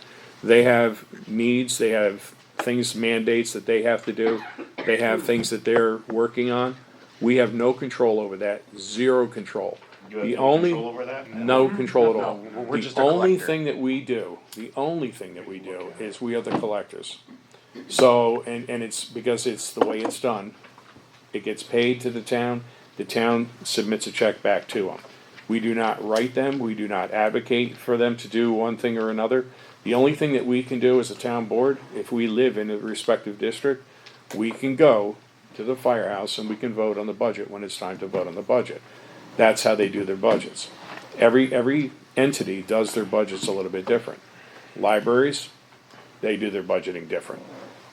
They have needs, they have things, mandates that they have to do, they have things that they're working on. We have no control over that, zero control. You have The no only, control over that? no control at all. No, we're just The a only collector. thing that we do, is we are the collectors. So, and it's because it's the way it's done, it gets paid to the town submits a check back to them. We do not write them, we do not advocate for them to do one thing or another. The only thing that we can do as a town board, if we live in a respective district, we can go to the firehouse and we can vote on the budget when it's time to vote on the budget. That's how they do their budgets. Every entity does their budgets a little bit different. Libraries, they do their budgeting different.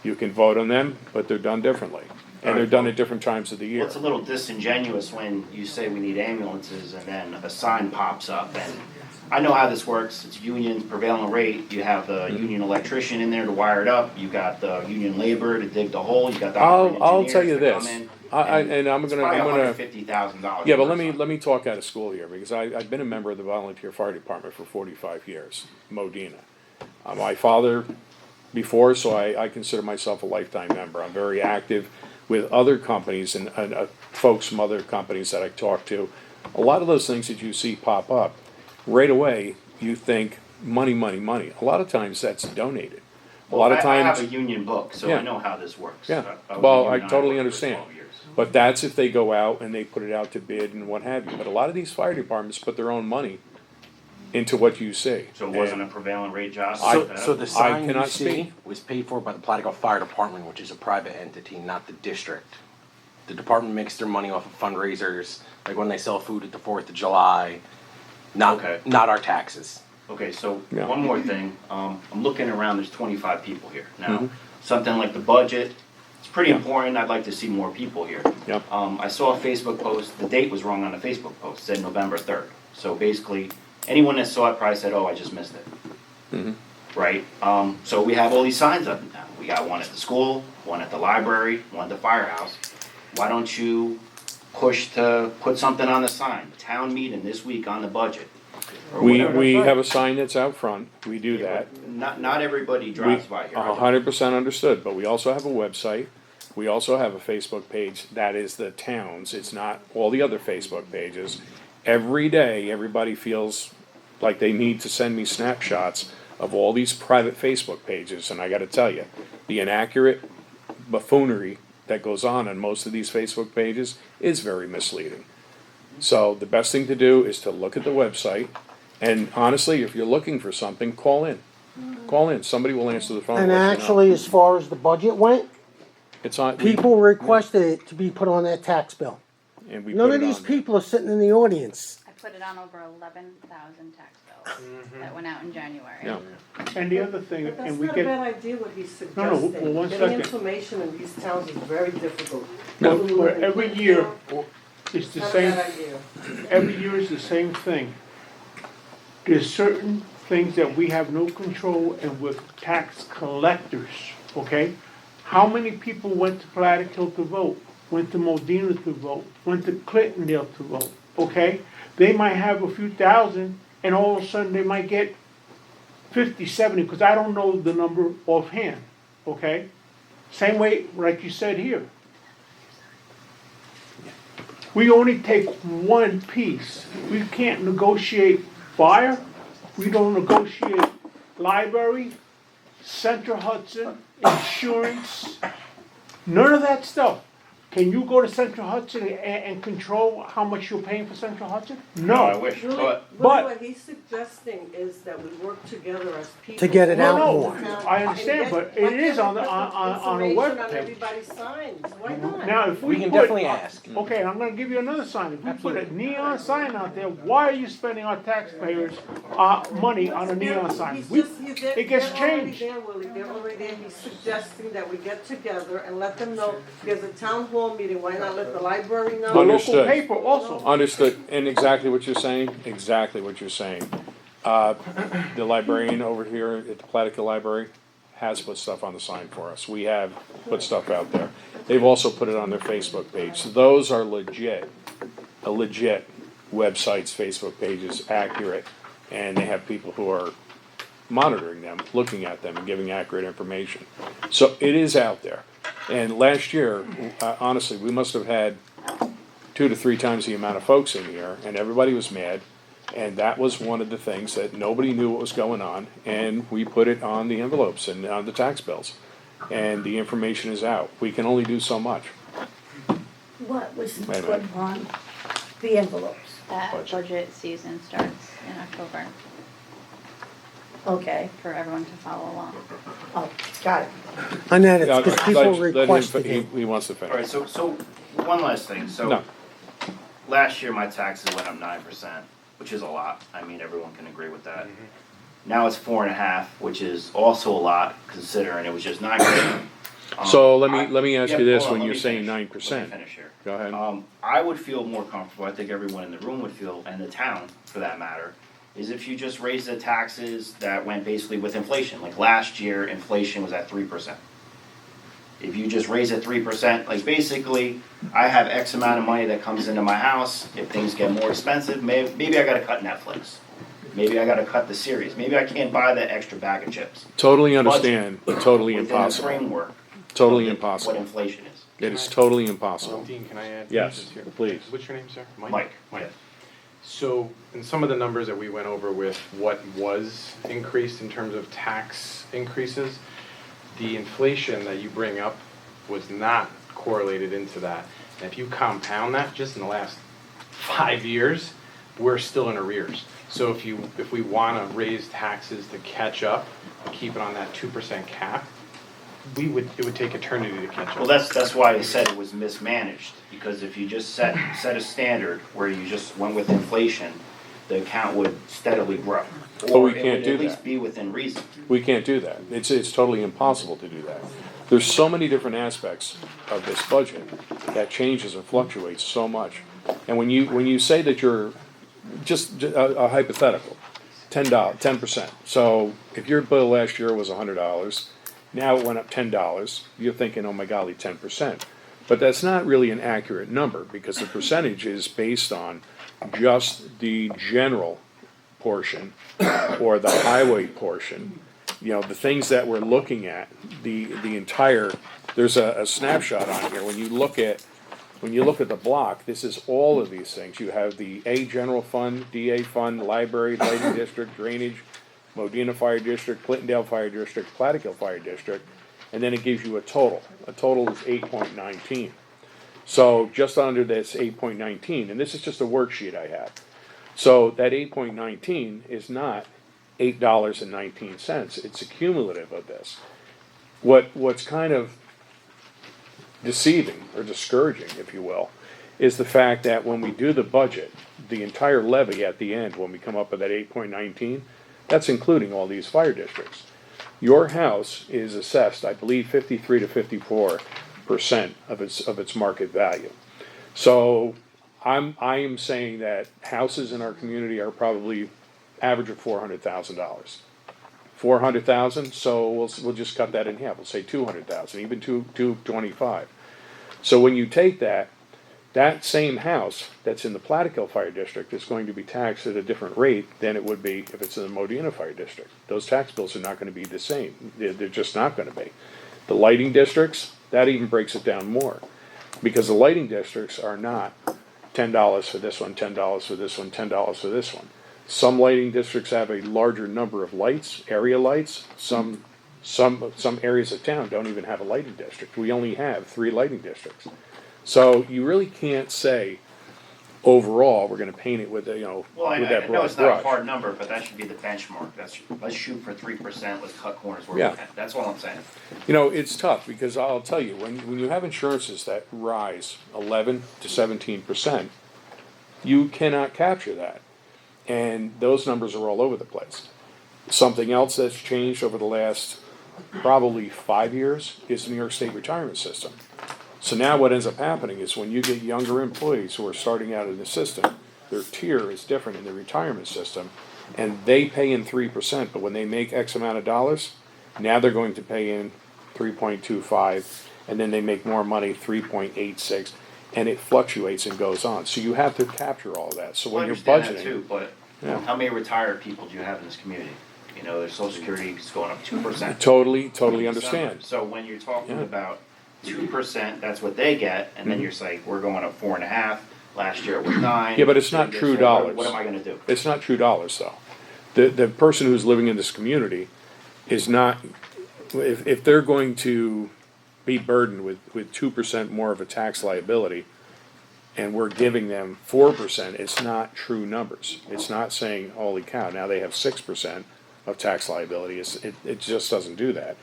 You can vote on them, but they're done differently. And they're done at different times of the year. Well, it's a little disingenuous when you say we need ambulances and then a sign pops up, and I know how this works, it's union prevailing rate, you have the union electrician in there to wire it up, you got the union labor to dig the hole, you got the operating I'll tell you engineers to this, come in, and I'm it's gonna, probably $150,000. yeah, but let me talk out of school here, because I've been a member of the volunteer fire department for 45 years, Modena. My father before, so I consider myself a lifetime member. I'm very active with other companies and folks from other companies that I talk to. A lot of those things that you see pop up, right away, you think money, money, money. A lot of times that's donated. A lot of I times. have a union book, so Yeah. I know how this works. Yeah, I was well, a I union totally worker for understand. 12 years. But that's if they go out and they put it out to bid and what have you. But a lot of these fire departments put their own money into what you see. So it wasn't a And prevailing rate job? So the sign you cannot see speak. was paid for by the Platico Fire Department, which is a private entity, not the district. The department makes their money off of fundraisers, like when they sell food at the 4th of July, Okay. not our taxes. Okay, so Yeah. one more thing, I'm looking around, there's 25 people here. Now, something like the budget, it's pretty important, I'd like to see more people here. Yeah. I saw a Facebook post, the date was wrong on the Facebook post, it said November 3rd. So basically, anyone that saw it probably said, oh, I just missed it. Right? So we have all these signs up now. We got one at the school, one at the library, one at the firehouse. Why don't you push to put something on the sign, town meeting this week on the budget? Or whatever. We have a sign that's out front, we do that. Not everybody drives by here. 100% understood, but we also have a website, we also have a Facebook page, that is the town's, it's not all the other Facebook pages. Every day, everybody feels like they need to send me snapshots of all these private Facebook pages, and I gotta tell you, the inaccurate buffoonery that goes on most of these Facebook pages is very misleading. So the best thing to do is to look at the website, and honestly, if you're looking for something, call in. Call in, somebody will answer the phone. And let you know. actually, as far as the budget went, It's on. people requested it to be put on their tax bill. And we None put of it these on. people are sitting in the audience. I put it on over 11,000 tax bills that went out in January. Yeah. And the other thing, But that's and we not a bad get, idea what he's No, no, suggesting. one Getting second. information in these towns is very difficult. No. People where live in every Quincy, year, it's the Not a same, bad idea. every year is the same thing. There's certain things that we have no control and we're tax collectors, okay? How many people went to Plattekill to vote, went to Modena to vote, went to Clintondale to vote, okay? They might have a few thousand and all of a sudden they might get 50, 70, because I don't know the number offhand, okay? Same way, like you said here. We only take one piece. We can't negotiate fire, we don't negotiate library, Central Hudson, insurance, none of that stuff. Can you go to Central Hudson and control how much you're paying for Central Hudson? No, I No. wish, Really, but But- what he's suggesting is that we work together as people. To get it out No, more. I understand, but it is on the, on a Information on webpage. everybody's signs, why not? Now, if We we can put, definitely ask. okay, I'm gonna give you another sign. If we put a neon sign out there, why are you spending our taxpayers, money on a neon sign? He's We- just, they're it gets already changed. there, Willie, they're already there, he's suggesting that we get together and let them know, there's a town hall meeting, why not let the library The know? local Understood. paper also. Understood, and exactly what you're saying, exactly what you're saying. The librarian over here at the Plattekill Library has put stuff on the sign for us. We have put stuff out there. They've also put it on their Facebook page. So those are legit, a legit websites, Facebook pages, accurate, and they have people who are monitoring them, looking at them, and giving accurate information. So it is out there. And last year, honestly, we must have had 2 to 3 times the amount of folks in here, and everybody was mad. And that was one of the things that nobody knew what was going on, and we put it on the envelopes and on the tax bills. And the information is out. We can only do so much. What was Wait a put minute. on the envelopes? That budget season starts in October Okay, for everyone to follow along. oh, got it. Annette, it's Uh, because let- people let him- requested it. He wants to alright, finish. so one last thing, No. so last year my taxes went up 9%, which is a lot. I mean, everyone can agree with that. Now it's 4.5, which is also a lot considering it was just 9%. So let me ask you this, hold on, when let you're me saying finish. 9%. Let me finish here. Go ahead. I would feel more comfortable, I think everyone in the room would feel, and the town for that matter, is if you just raise the taxes that went basically with inflation. Like last year, inflation was at 3%. If you just raise it 3%, like basically, I have X amount of money that comes into my house. If things get more expensive, maybe I gotta cut Netflix. Maybe I gotta cut the series. Maybe I can't buy the extra bag of chips. Totally understand, but totally Within the impossible. framework. Totally of impossible. What inflation is. It is totally impossible. Dean, can I add? Yes, this here? please. What's your name, sir? Mike. Mike. So, in some of the numbers that we went over with what was increased in terms of tax increases, the inflation that you bring up was not correlated into that. And if you compound that just in the last 5 years, we're still in arrears. So if we wanna raise taxes to catch up, keep it on that 2% cap, it would take eternity to catch up. Well, that's why I said it was mismanaged, because if you just set a standard where you just went with inflation, the account would steadily grow. But we Or it can't would do at least that. be within reason. We can't do that. It's totally impossible to do that. There's so many different aspects of this budget that changes and fluctuates so much. And when you say that you're, just a hypothetical, $10, 10%. So if your bill last year was $100, Now it went up $10. You're thinking, oh my golly, 10%. But that's not really an accurate number because the percentage is based on just the general portion or the highway portion. You know, the things that we're looking at, the entire, there's a snapshot on here. When you look at the block, this is all of these things. You have the A general fund, DA fund, library, lighting district, drainage, Modena Fire District, Clintondale Fire District, Plattekill Fire District, and then it gives you a total. A total is 8.19. So just under this 8.19, and this is just a worksheet I have. So that 8.19 is not $8.19. It's a cumulative of this. What's kind of deceiving or discouraging, if you will, is the fact that when we do the budget, the entire levy at the end, when we come up with that 8.19, that's including all these fire districts. Your house is assessed, I believe, 53 to 54% of its market value. So I am saying that houses in our community are probably average of $400,000. 400,000, so we'll just cut that in half. We'll say 200,000, even 225. So when you take that same house that's in the Plattekill Fire District is going to be taxed at a different rate than it would be if it's in the Modena Fire District. Those tax bills are not going to be the same. They're just not going to be. The lighting districts, that even breaks it down more. Because the lighting districts are not $10 for this one, $10 for this one, $10 for this one. Some lighting districts have a larger number of lights, area lights. Some areas of town don't even have a lighting district. We only have 3 lighting districts. So you really can't say overall we're going to paint it with Well, I with that know broad it's not a brush. hard number, but that should be the benchmark. Let's shoot for 3%. Let's cut corners where Yeah. we can. That's all I'm saying. It's tough because I'll tell you when you have insurances that rise 11 to 17%, you cannot capture that, and those numbers are all over the place. Something else that's changed over the last probably 5 years is the New York State retirement system. So now what ends up happening is when you get younger employees who are starting out in the system, their tier is different in the retirement system, and they pay in 3%, but when they make X amount of dollars, now they're going to pay in 3.25, and then they make more money, 3.86, and it fluctuates and goes on. So you have to capture all of that. So when I you're understand that budgeting, too, but Yeah. how many retired people do you have in this community? Their Social Security is going up 2%. totally understand. So when you're talking Yeah. about 2%, that's what they get, and then you're saying, we're going up 4.5. Last year it was 9. Yeah, but it's not true dollars. What am I gonna do? It's not true dollars, though. The person who's living in this community is not, if they're going to be burdened with 2% more of a tax liability, and we're giving them 4%, it's not true numbers. It's not saying, holy cow, now they have 6% of tax liability. It just doesn't do that.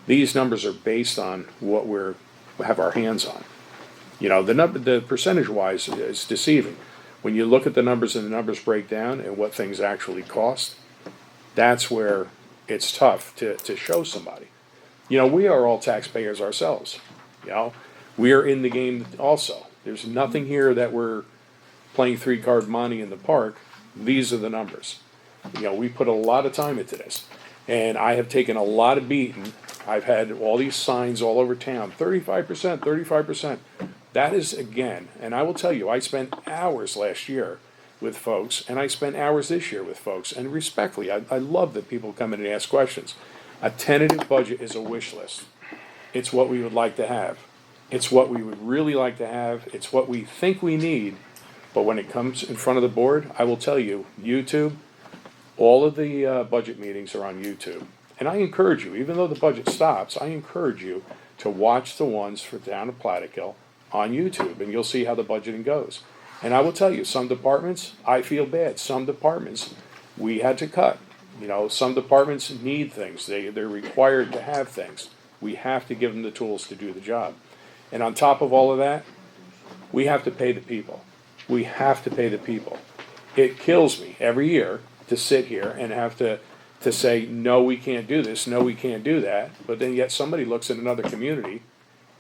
These numbers are based on what we have our hands on. The percentage-wise is deceiving. When you look at the numbers and the numbers break down and what things actually cost, that's where it's tough to show somebody. We are all taxpayers ourselves. We are in the game also. There's nothing here that we're playing 3-card money in the park. These are the numbers. We put a lot of time into this, and I have taken a lot of beating. I've had all these signs all over town, 35%, 35%. That is, again, and I will tell you, I spent hours last year with folks, and I spent hours this year with folks, and respectfully, I love that people come in and ask questions. A tentative budget is a wish list. It's what we would like to have. It's what we would really like to have. It's what we think we need. But when it comes in front of the board, I will tell you, YouTube, all of the budget meetings are on YouTube. And I encourage you, even though the budget stops, I encourage you to watch the ones for down at Plattekill on YouTube, and you'll see how the budgeting goes. And I will tell you, some departments, I feel bad. Some departments, we had to cut. Some departments need things. They're required to have things. We have to give them the tools to do the job. And on top of all of that, we have to pay the people. We have to pay the people. It kills me every year to sit here and have to say, no, we can't do this, no, we can't do that. But then yet somebody looks at another community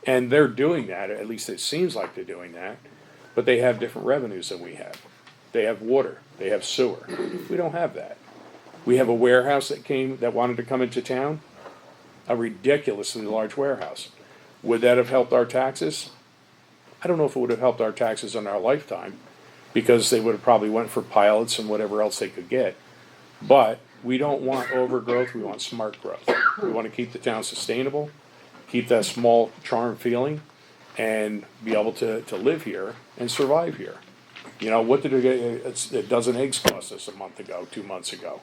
and they're doing that, or at least it seems like they're doing that, but they have different revenues than we have. They have water, they have sewer. We don't have that. We have a warehouse that wanted to come into town. a ridiculously large warehouse. Would that have helped our taxes? I don't know if it would have helped our taxes in our lifetime, because they would have probably went for pilots and whatever else they could get. But we don't want overgrowth, we want smart growth. We want to keep the town sustainable, keep that small charm feeling, and be able to live here and survive here. You know, what did a dozen eggs cost us a month ago, 2 months ago?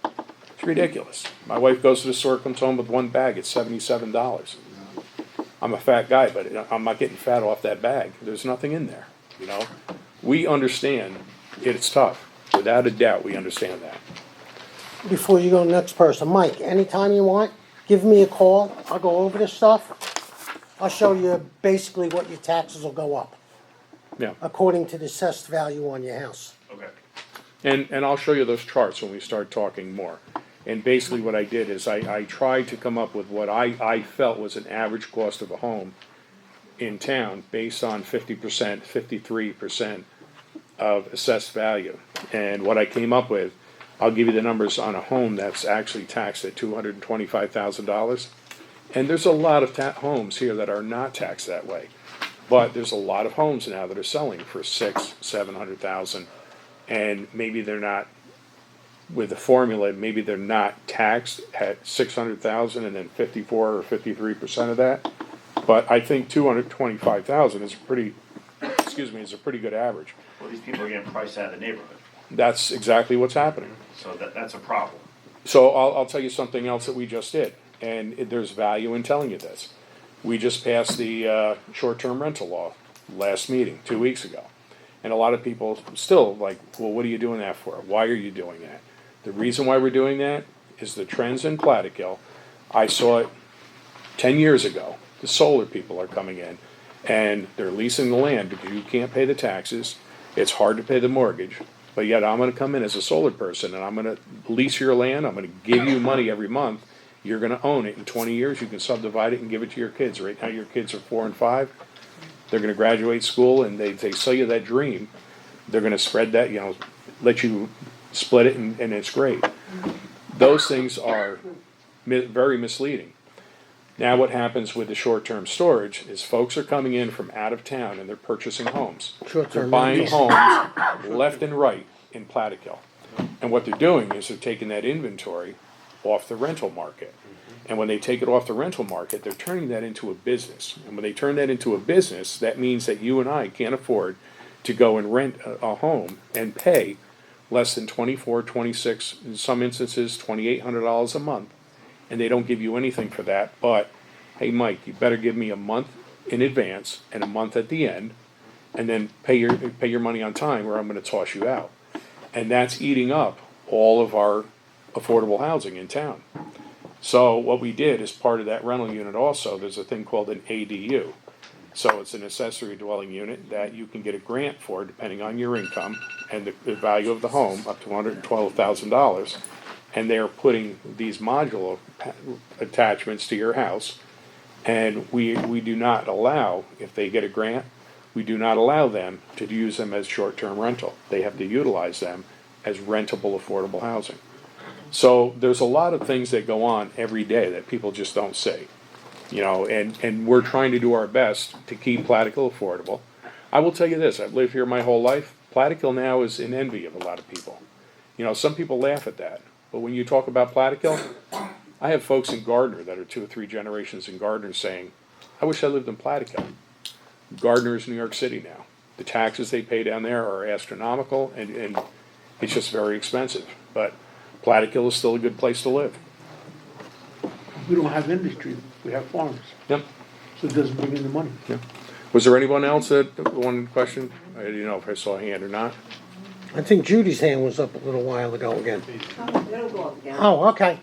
It's ridiculous. My wife goes to the store, comes home with one bag, it's $77. I'm a fat guy, but I'm not getting fat off that bag. There's nothing in there, you know? We understand it's tough. Without a doubt, we understand that. Before you go to the next person, Mike, anytime you want, give me a call. I'll go over this stuff. I'll show you basically what your taxes will go up Yeah. according to the assessed value on your house. Okay. And I'll show you those charts when we start talking more. And basically what I did is I tried to come up with what I felt was an average cost of a home in town based on 50%, 53% of assessed value. And what I came up with, I'll give you the numbers on a home that's actually taxed at $225,000. And there's a lot of homes here that are not taxed that way. But there's a lot of homes now that are selling for $600,000-$700,000. And maybe they're not, with the formula, maybe they're not taxed at $600,000 and then 54 or 53% of that. But I think $225,000 is is a pretty good average. Well, these people are getting priced out of the neighborhood, That's exactly what's happening. so that's a problem. So I'll tell you something else that we just did, and there's value in telling you this. We just passed the short-term rental law last meeting, 2 weeks ago. And a lot of people still like, well, what are you doing that for? Why are you doing that? The reason why we're doing that is the trends in Plattekill. I saw it 10 years ago. The solar people are coming in, and they're leasing the land because you can't pay the taxes. It's hard to pay the mortgage. But yet I'm going to come in as a solar person, and I'm going to lease your land. I'm going to give you money every month. You're going to own it. In 20 years, you can subdivide it and give it to your kids. Right now, your kids are 4 and 5. They're going to graduate school, and they sell you that dream. They're going to spread that, let you split it, and it's great. Those things are very misleading. Now what happens with the short-term storage is folks are coming in from out of town and they're purchasing homes. They're buying homes left and right in Plattekill. And what they're doing is they're taking that inventory off the rental market. And when they take it off the rental market, they're turning that into a business. And when they turn that into a business, that means that you and I can't afford to go and rent a home and pay less than $24, $26, in some instances $2,800 a month. And they don't give you anything for that, but, hey, Mike, you better give me a month in advance and a month at the end, and then pay your money on time, or I'm gonna toss you out. And that's eating up all of our affordable housing in town. So what we did as part of that rental unit also, there's a thing called an ADU. So it's an accessory dwelling unit that you can get a grant for depending on your income and the value of the home, up to $112,000. And they're putting these modular attachments to your house. And we do not allow, if they get a grant, we do not allow them to use them as short-term rental. They have to utilize them as rentable, affordable housing. So there's a lot of things that go on every day that people just don't see. And we're trying to do our best to keep Plattekill affordable. I will tell you this, I've lived here my whole life. Plattekill now is in envy of a lot of people. Some people laugh at that. But when you talk about Plattekill, I have folks in Gardner that are 2 or 3 generations in Gardner saying, I wish I lived in Plattekill. Gardner is New York City now. The taxes they pay down there are astronomical, and it's just very expensive. But Plattekill is still a good place to live. We don't have industry, we have farms, Yep. so it doesn't bring in the money. Yep. Was there anyone else that one question? I didn't know if I saw a hand or not. I think Judy's hand was up a little while ago again. It'll go up again. Oh, okay.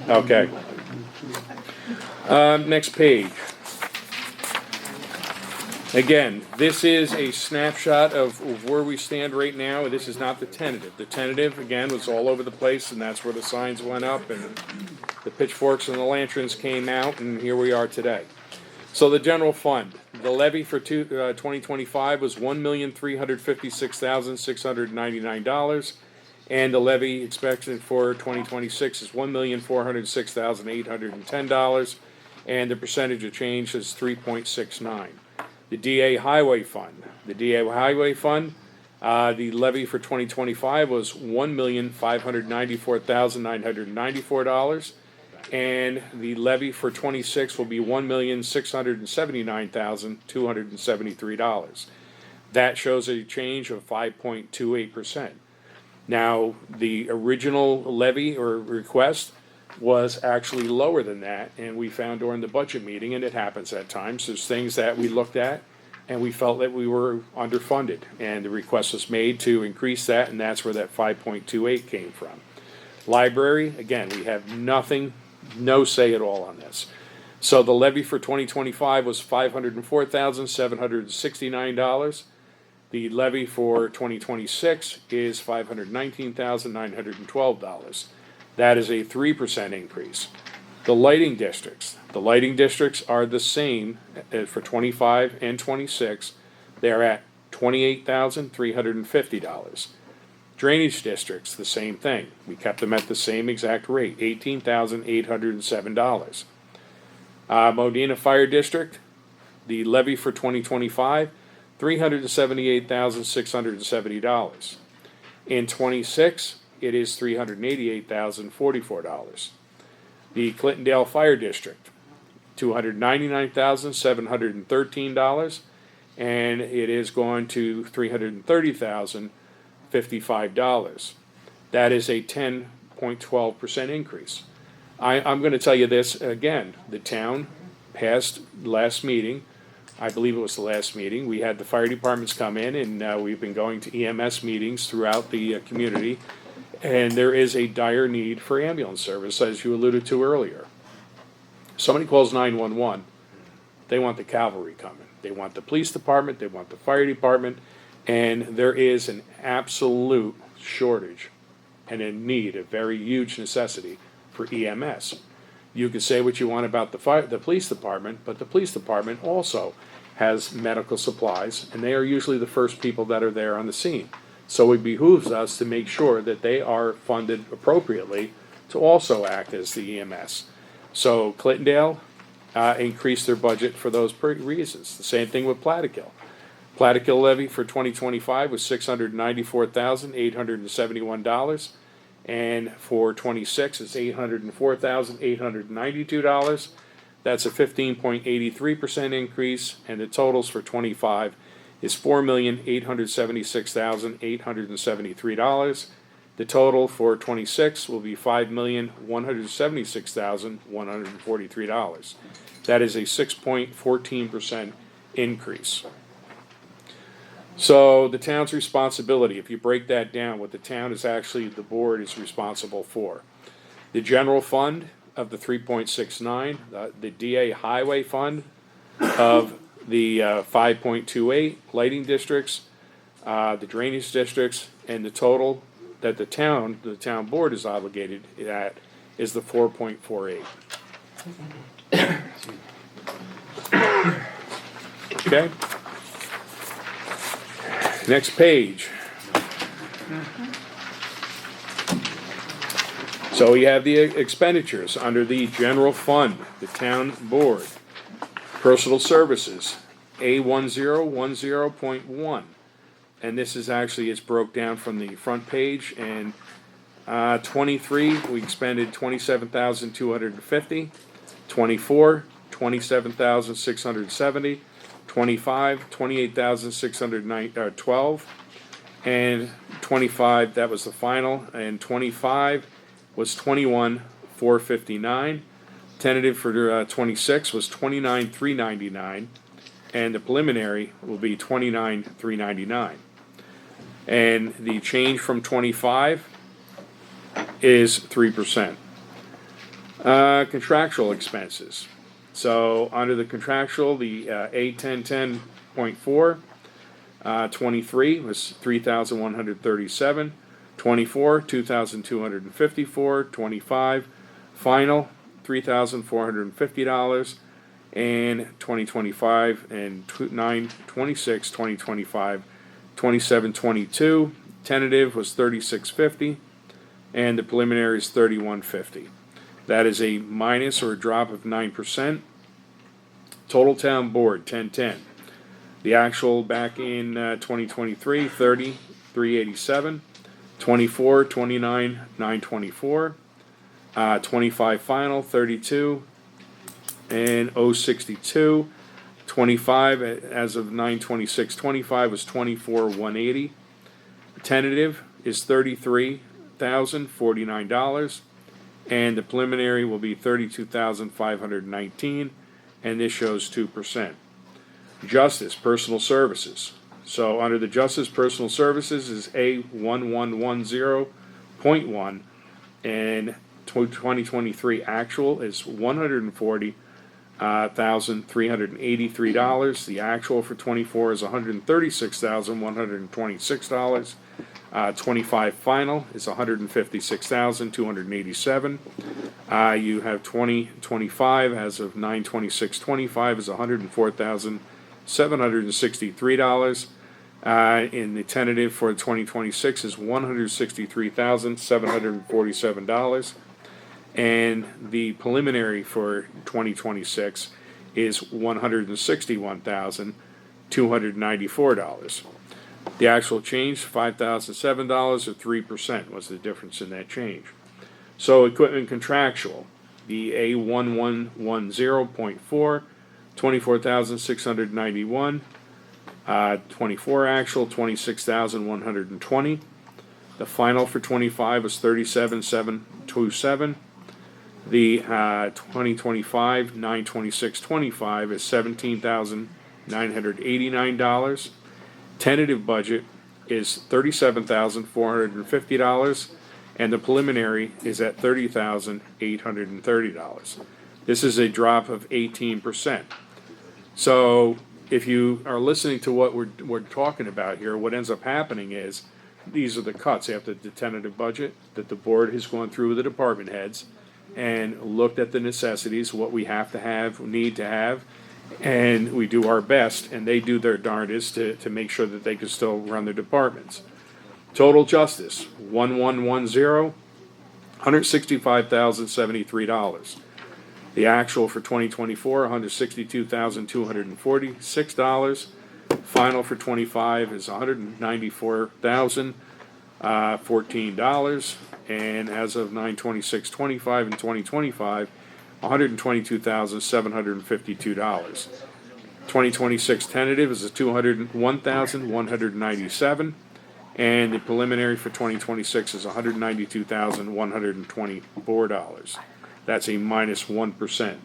Okay. Next page. Again, this is a snapshot of where we stand right now. This is not the tentative. The tentative, again, was all over the place, and that's where the signs went up, and the pitchforks and the lanterns came out, and here we are today. So the general fund, the levy for 2025 was $1,356,699. And the levy expected for 2026 is $1,406,810, and the percentage of change is 3.69. The DA Highway Fund. The DA Highway Fund, the levy for 2025 was $1,594,994, and the levy for 26 will be $1,679,273. That shows a change of 5.28%. Now, the original levy or request was actually lower than that, and we found during the budget meeting, and it happens at times, there's things that we looked at and we felt that we were underfunded, and the request was made to increase that, and that's where that 5.28 came from. Library, again, we have nothing, no say at all on this. So the levy for 2025 was $504,769. The levy for 2026 is $519,912. That is a 3% increase. The lighting districts are the same for 25 and 26. They're at $28,350. Drainage districts, the same thing. We kept them at the same exact rate, $18,807. Modena Fire District, the levy for 2025, $378,670. In 26, it is $388,044. The Clintondale Fire District, $299,713, and it is going to $330,055. That is a 10.12% increase. I'm going to tell you this again. The town passed last meeting. I believe it was the last meeting. We had the fire departments come in, and we've been going to EMS meetings throughout the community. And there is a dire need for ambulance service, as you alluded to earlier. Somebody calls 911, they want the cavalry coming. They want the police department, they want the fire department, and there is an absolute shortage and a need, a very huge necessity for EMS. You can say what you want about the police department, but the police department also has medical supplies, and they are usually the first people that are there on the scene. So it behooves us to make sure that they are funded appropriately to also act as the EMS. So Clintondale increased their budget for those reasons. The same thing with Plattekill. Plattekill levy for 2025 was $694,871, and for 26 it's $804,892. That's a 15.83% increase, and the totals for 25 is $4,876,873. The total for 26 will be $5,176,143. That is a 6.14% increase. So the town's responsibility, if you break that down, what the town is actually, the board is responsible for. The general fund of the 3.69, the DA highway fund of the 5.28, lighting districts, the drainage districts, and the total that the town board is obligated at is the 4.48. Okay? Next page. So we have the expenditures under the general fund, the town board. Personal services, A1010.1. And this is actually, it's broke down from the front page, and 23, we expended $27,250, 24, $27,670, 25, $28,612, and 25, that was the final, and 25 was $21,459. Tentative for 26 was $29,399, and the preliminary will be $29,399. And the change from 25 is 3%. Contractual expenses. So under the contractual, the A1010.4, 23 was $3,137, 24 $2,254, 25 final $3,450, and 2025 and 9/26 2025 $2722, tentative was 3650, and the preliminary is 3150. That is a minus or a drop of 9%. Total town board 1010. The actual back in 2023 30 387, 24 29 924, 25 final 32 and 062. 25 as of 9/26/25 was 24,180. Tentative is $33,049, and the preliminary will be 32,519, and this shows 2%. Justice Personal Services. So under the Justice Personal Services is A1110.1, and 2023 actual is $140,383. The actual for 24 is $136,126. 25 final is $156,287. You have 2025 as of 9/26/25 is $104,763. In the tentative for 2026 is $163,747. And the preliminary for 2026 is $161,294. The actual change, $5,007 or 3% was the difference in that change. So equipment contractual, the A1110.4, 24,691. 24 actual, 26,120. The final for 25 was 37,727. The 2025 9/26/25 is $17,989. Tentative budget is $37,450, and the preliminary is at $30,830. This is a drop of 18%. So if you are listening to what we're talking about here, what ends up happening is these are the cuts after the tentative budget that the board has gone through with the department heads and looked at the necessities, what we have to have, need to have, and we do our best, and they do their darndest to make sure that they can still run their departments. Total justice, 1110, $165,073. The actual for 2024, $162,246. Final for 25 is $194,014, and as of 9/26/25 and 2025, $122,752. 2026 tentative is a $201,197, and the preliminary for 2026 is $192,124. That's a minus 1%.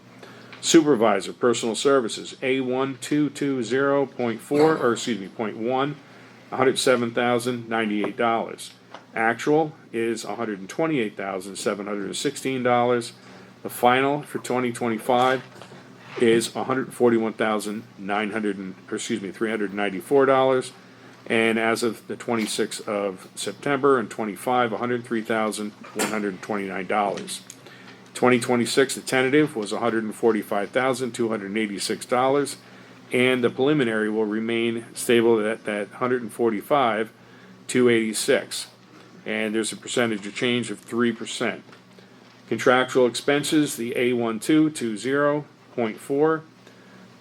Supervisor Personal Services A1220.4 or excuse me 0.1, $107,098. Actual is $128,716. The final for 2025 is $394, and as of the 26th of September and 25, $103,129. 2026, the tentative was $145,286, and the preliminary will remain stable at that $145,286, and there's a percentage of change of 3%. Contractual expenses, the A1220.4,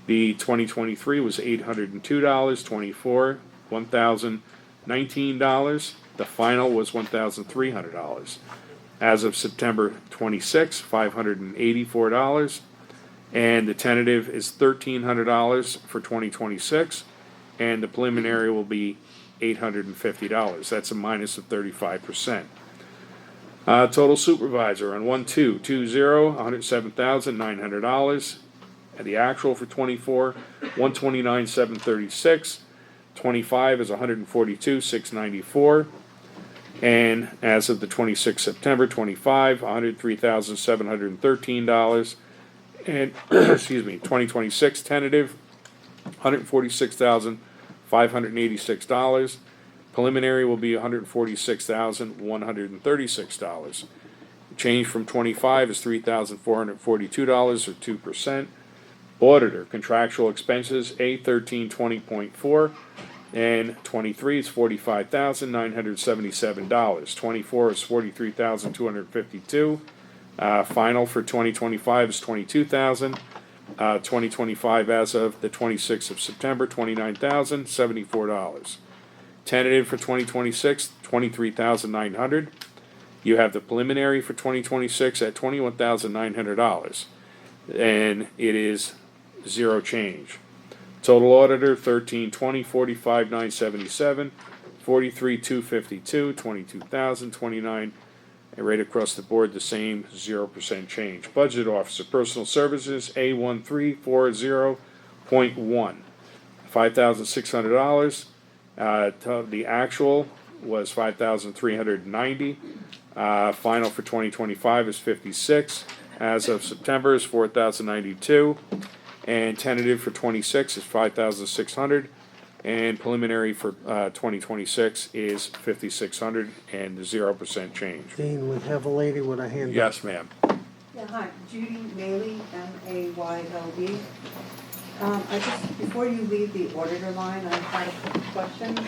the 2023 was $802, 24, $1,019, the final was $1,300. As of September 26, $584, and the tentative is $1,300 for 2026, and the preliminary will be $850. That's a minus of 35%. Total supervisor on 1220, $107,900, and the actual for 24, $129,736. 25 is $142,694. And as of the 26th September 25, $103,713, and excuse me, 2026 tentative, $146,586. Preliminary will be $146,136. Change from 25 is $3,442 or 2%. Auditor contractual expenses A1320.4, And 23 is $45,977. 24 is $43,252. Final for 2025 is 22,000. 2025 as of the 26th of September, $29,074. Tentative for 2026, $23,900. You have the preliminary for 2026 at $21,900, and it is zero change. Total auditor 1320, 45,977, 43,252, 22,029, and right across the board the same 0% change. Budget officer personal services A1340.1, $5,600. The actual was $5,390. Final for 2025 is 56. As of September is 4,092. And tentative for 26 is 5,600. And preliminary for 2026 is 5,600 and 0% change. Dean, we have a lady with a hand up. Yes, ma'am. Yeah, hi, Judy Maley, M-A-Y-L-E. I just, before you leave the auditor line, I had a couple questions.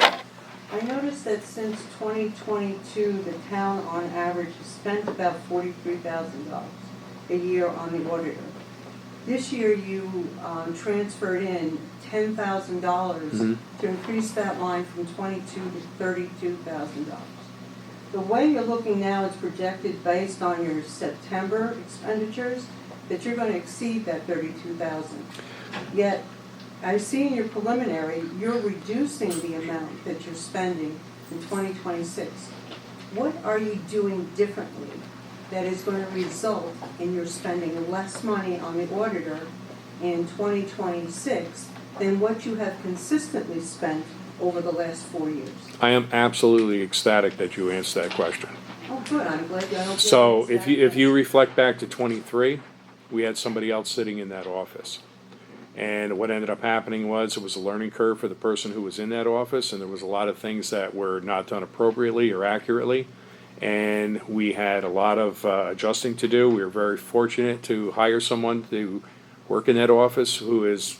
I noticed that since 2022, the town on average has spent about $43,000 a year on the auditor. This year you transferred in $10,000 to increase that line from $22,000 to $32,000. The way you're looking now is projected based on your September expenditures that you're going to exceed that $32,000. Yet, I see in your preliminary, you're reducing the amount that you're spending in 2026. What are you doing differently that is going to result in your spending less money on the auditor in 2026 than what you have consistently spent over the last 4 years? I am absolutely ecstatic that you answered that question. Oh, good, I'm glad you don't. So if you reflect back to 23, we had somebody else sitting in that office. And what ended up happening was it was a learning curve for the person who was in that office, and there was a lot of things that were not done appropriately or accurately. And we had a lot of adjusting to do. We were very fortunate to hire someone to work in that office who is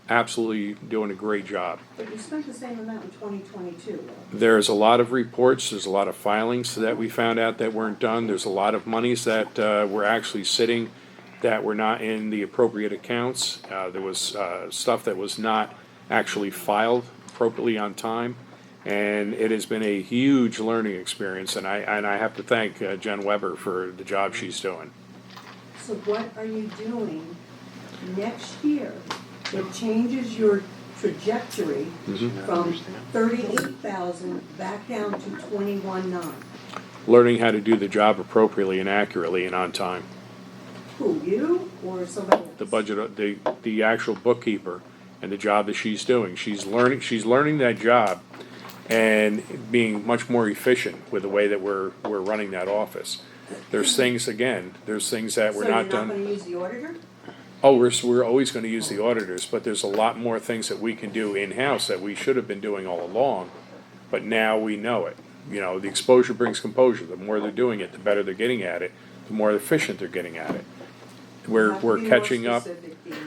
absolutely doing a great job. But you spent the same amount in 2022. There's a lot of reports, there's a lot of filings that we found out that weren't done. There's a lot of monies that were actually sitting that were not in the appropriate accounts. There was stuff that was not actually filed appropriately on time. And it has been a huge learning experience, and I have to thank Jen Weber for the job she's doing. So what are you doing next year that changes your trajectory from 38,000 back down to 21,900? Learning how to do the job appropriately and accurately and on time. Who, you or somebody else? The budget, the actual bookkeeper, and the job that she's doing. She's learning that job and being much more efficient with the way that we're running that office. There's things that we're not done. So you're not going to use the auditor? Oh, we're always going to use the auditors, but there's a lot more things that we can do in-house that we should have been doing all along, but now we know it. You know, the exposure brings composure. The more they're doing it, the better they're getting at it, the more efficient they're getting at it. We're catching up.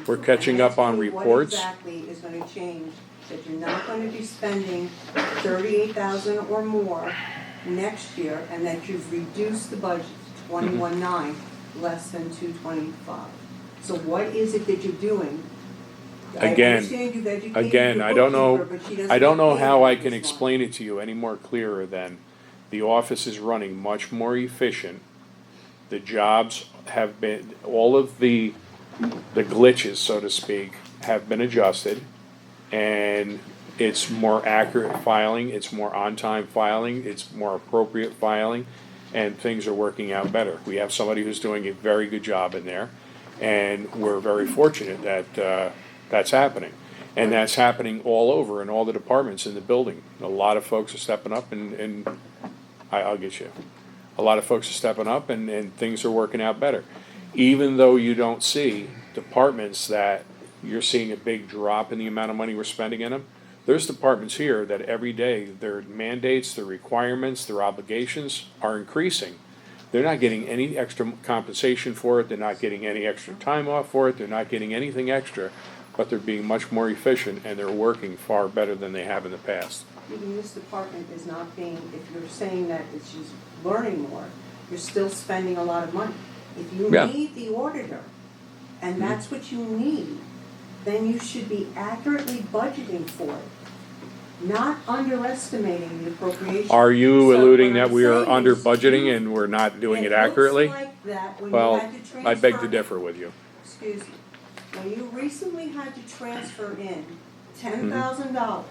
We're catching up on reports. What exactly is going to change that you're not going to be spending $38,000 or more next year, and that you've reduced the budget to 21,900, less than 225? So what is it that you're doing? Again, I don't know how I can explain explain it to you any more clearer than the office is running much more efficient. The jobs have been, all of the glitches, so to speak, have been adjusted, and it's more accurate filing, it's more on-time filing, it's more appropriate filing, and things are working out better. We have somebody who's doing a very good job in there, and we're very fortunate that that's happening. And that's happening all over in all the departments in the building. A lot of folks are stepping up, and I'll get you. A lot of folks are stepping up, and things are working out better. Even though you don't see departments that you're seeing a big drop in the amount of money we're spending in them, there's departments here that every day their mandates, their requirements, their obligations are increasing. They're not getting any extra compensation for it. They're not getting any extra time off for it. They're not getting anything extra but they're being much more efficient and they're working far better than they have in the past. Even this department is not being, if you're saying that she's learning more, you're still spending a lot of money. If you Yeah. need the auditor, and that's what you need, then you should be accurately budgeting for it, not underestimating the appropriation. Are you So alluding what that I'm we are saying under is budgeting you- and we're not doing it accurately? It looks like that when you Well, had to transfer. I beg to differ with you. Excuse me, when you recently had to transfer in $10,000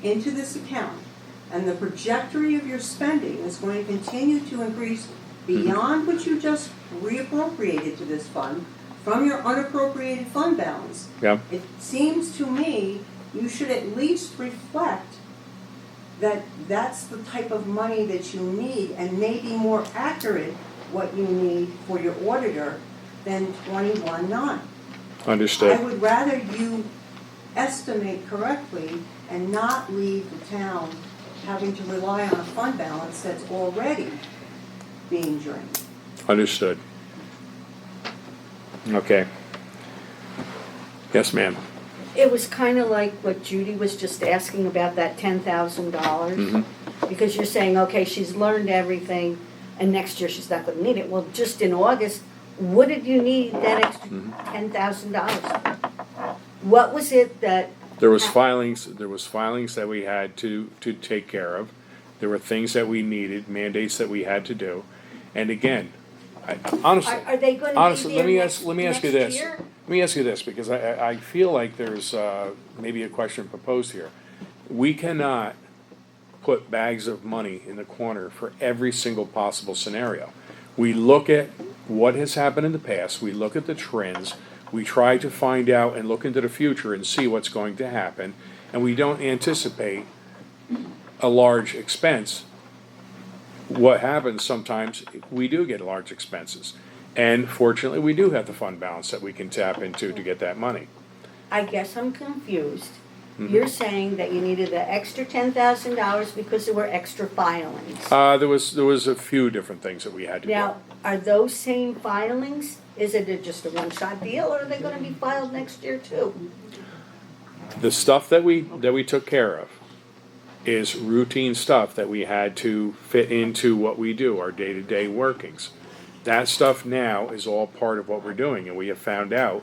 into this account, and the trajectory of your spending is going to continue to increase beyond what you just reappropriated to this fund from your unappropriated fund balance, Yeah, it seems to me you should at least reflect that that's the type of money that you need, and maybe more accurate what you need for your auditor than 21.9. I understood. would rather you estimate correctly and not leave the town having to rely on a fund balance that's already being drained. Understood. Okay. Yes, ma'am. It was kind of like what Judy was just asking about that $10,000. Mhm. Because you're saying, okay, she's learned everything, and next year she's not gonna need it. Well, just in August, what did you need that extra $10,000? What was it that, There was filings that we had to take care of. There were things that we needed, mandates that we had to do. And again, honestly, are they gonna be honestly, there let me next ask you this. year? Let me ask you this, because I feel like there's maybe a question proposed here. We cannot put bags of money in the corner for every single possible scenario. We look at what has happened in the past, we look at the trends, we try to find out and look into the future and see what's going to happen, and we don't anticipate a large expense. What happens sometimes, we do get large expenses. And fortunately, we do have the fund balance that we can tap into to get that money. I guess I'm confused. Mhm. You're saying that you needed the extra $10,000 because there were extra filings. There was a few different things that we had to do. Now, are those same filings? Is it just a one-shot deal, or are they gonna be filed next year too? The stuff that we took care of is routine stuff that we had to fit into what we do, our day-to-day workings. That stuff now is all part of what we're doing, and we have found out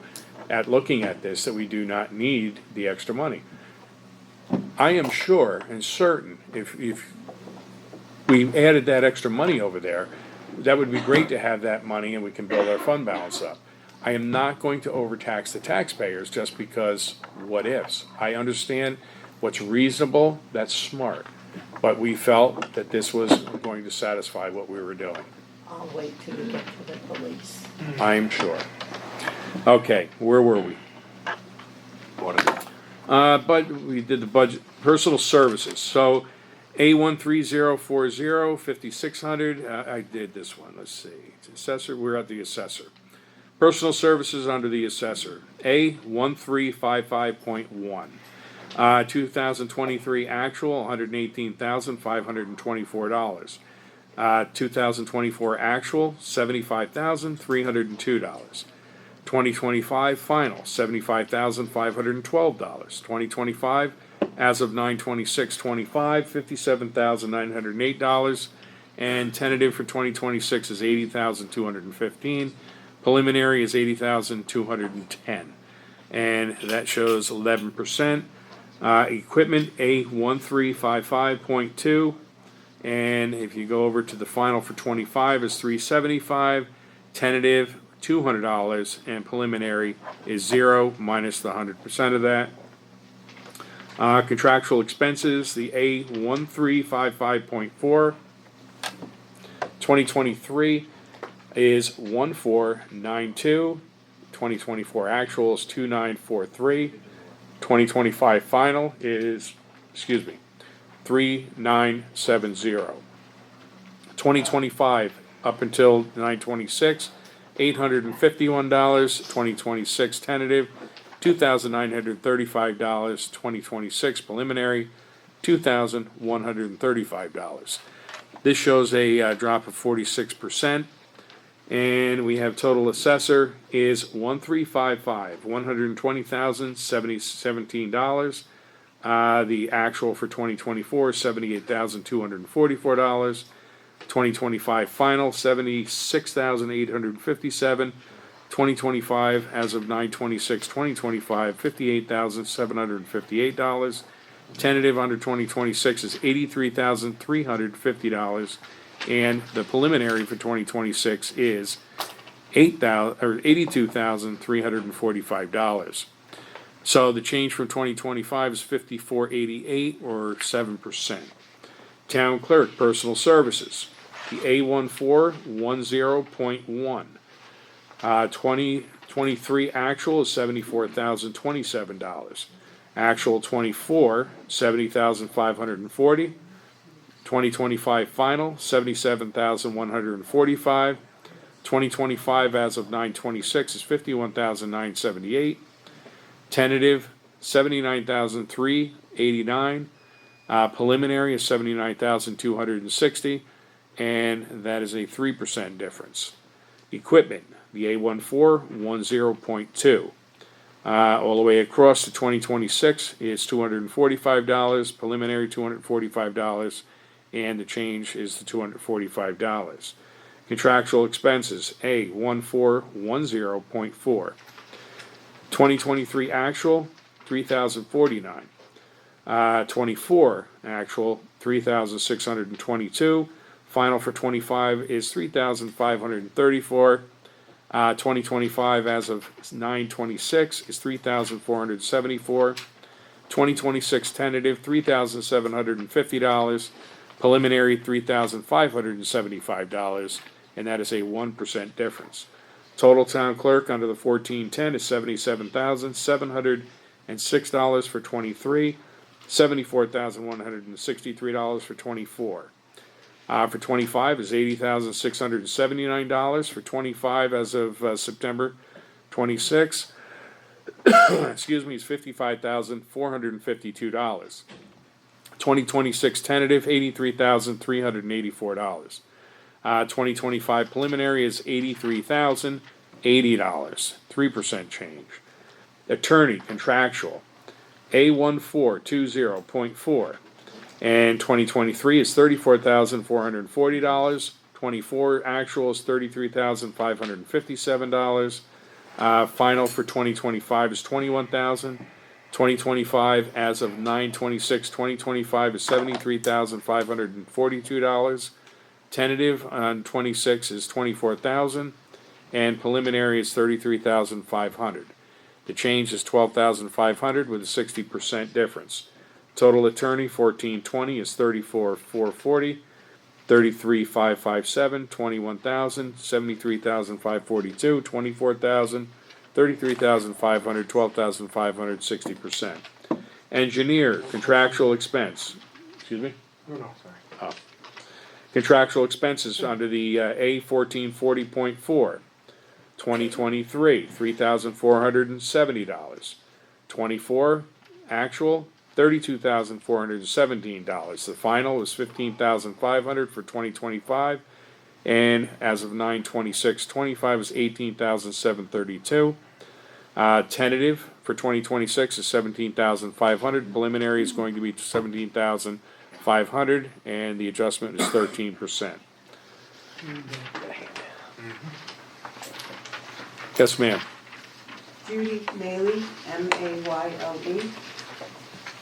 at looking at this that we do not need the extra money. I am sure and certain if we added that extra money over there, that would be great to have that money and we can build our fund balance up. I am not going to overtax the taxpayers just because what ifs. I understand what's reasonable, that's smart, but we felt that this was going to satisfy what we were doing. I'll wait till you get to the police. I'm sure. Okay, where were we? But we did the budget, personal services, so A13040, 5600, I did this one, let's see, assessor, we're at the assessor. Personal services under the assessor, A1355.1. 2023 actual, $118,524. 2024 actual, $75,302. 2025 final, $75,512. 2025 as of 9/26/25, $57,908. And tentative for 2026 is $80,215. Preliminary is $80,210. And that shows 11%. Equipment A1355.2. And if you go over to the final for 25 is $375, tentative $200, and preliminary is 0 minus the 100% of that. Contractual expenses, the A1355.4, 2023 is 1492, 2024 actual is 2943, 2025 final is, 3970. 2025 up until 9/26, $851, 2026 tentative, $2,935, 2026 preliminary, $2,135. This shows a drop of 46%. And we have total assessor is 1355, $120,017. The actual for 2024 is $78,244. 2025 final, $76,857. 2025 as of 9/26/2025, $58,758. Tentative under 2026 is $83,350. And the preliminary for 2026 is $82,345. So the change from 2025 is $54.88 or 7%. Town clerk, personal services, the A1410.1. 2023 actual is $74,027. Actual 24, $70,540. 2025 final, $77,145. 2025 as of 9/26 is $51,978. Tentative, $79,389. Preliminary is $79,260, and that is a 3% difference. Equipment, the A1410.2. All the way across to 2026 is $245, preliminary $245, and the change is the $245. Contractual expenses, A1410.4. 2023 actual, $3,049. 24 actual, $3,622. Final for 25 is $3,534. 2025 as of 9/26 is $3,474. 2026 tentative, $3,750. Preliminary, $3,575, and that is a 1% difference. Total town clerk under the 1410 is $77,706 for 23, $74,163 for 24. For 25 is $80,679 for 25 as of September 26. Excuse me, is $55,452. 2026 tentative, $83,384. 2025 preliminary is $83,080, 3% change. Attorney contractual, A1420.4, and 2023 is $34,440. 24 actual is $33,557. Final for 2025 is $21,000. 2025 as of 9/26/2025 is $73,542. Tentative on 26 is $24,000, and preliminary is $33,500. The change is $12,500 with a 60% difference. Total attorney 1420 is $34,440, $33,557, $21,000, $73,542, $24,000, $33,500, $12,500, 60%. Engineer contractual expense. Excuse me? No, sorry. Oh. Contractual expenses under the A1440.4. 2023, $3,470. 24 actual, $32,417. The final is $15,500 for 2025, and as of 9/26/25 is $18,732. Tentative for 2026 is $17,500. Preliminary is going to be $17,500, and the adjustment is 13%. Yes, ma'am. Judy Maley, M-A-Y-L-E.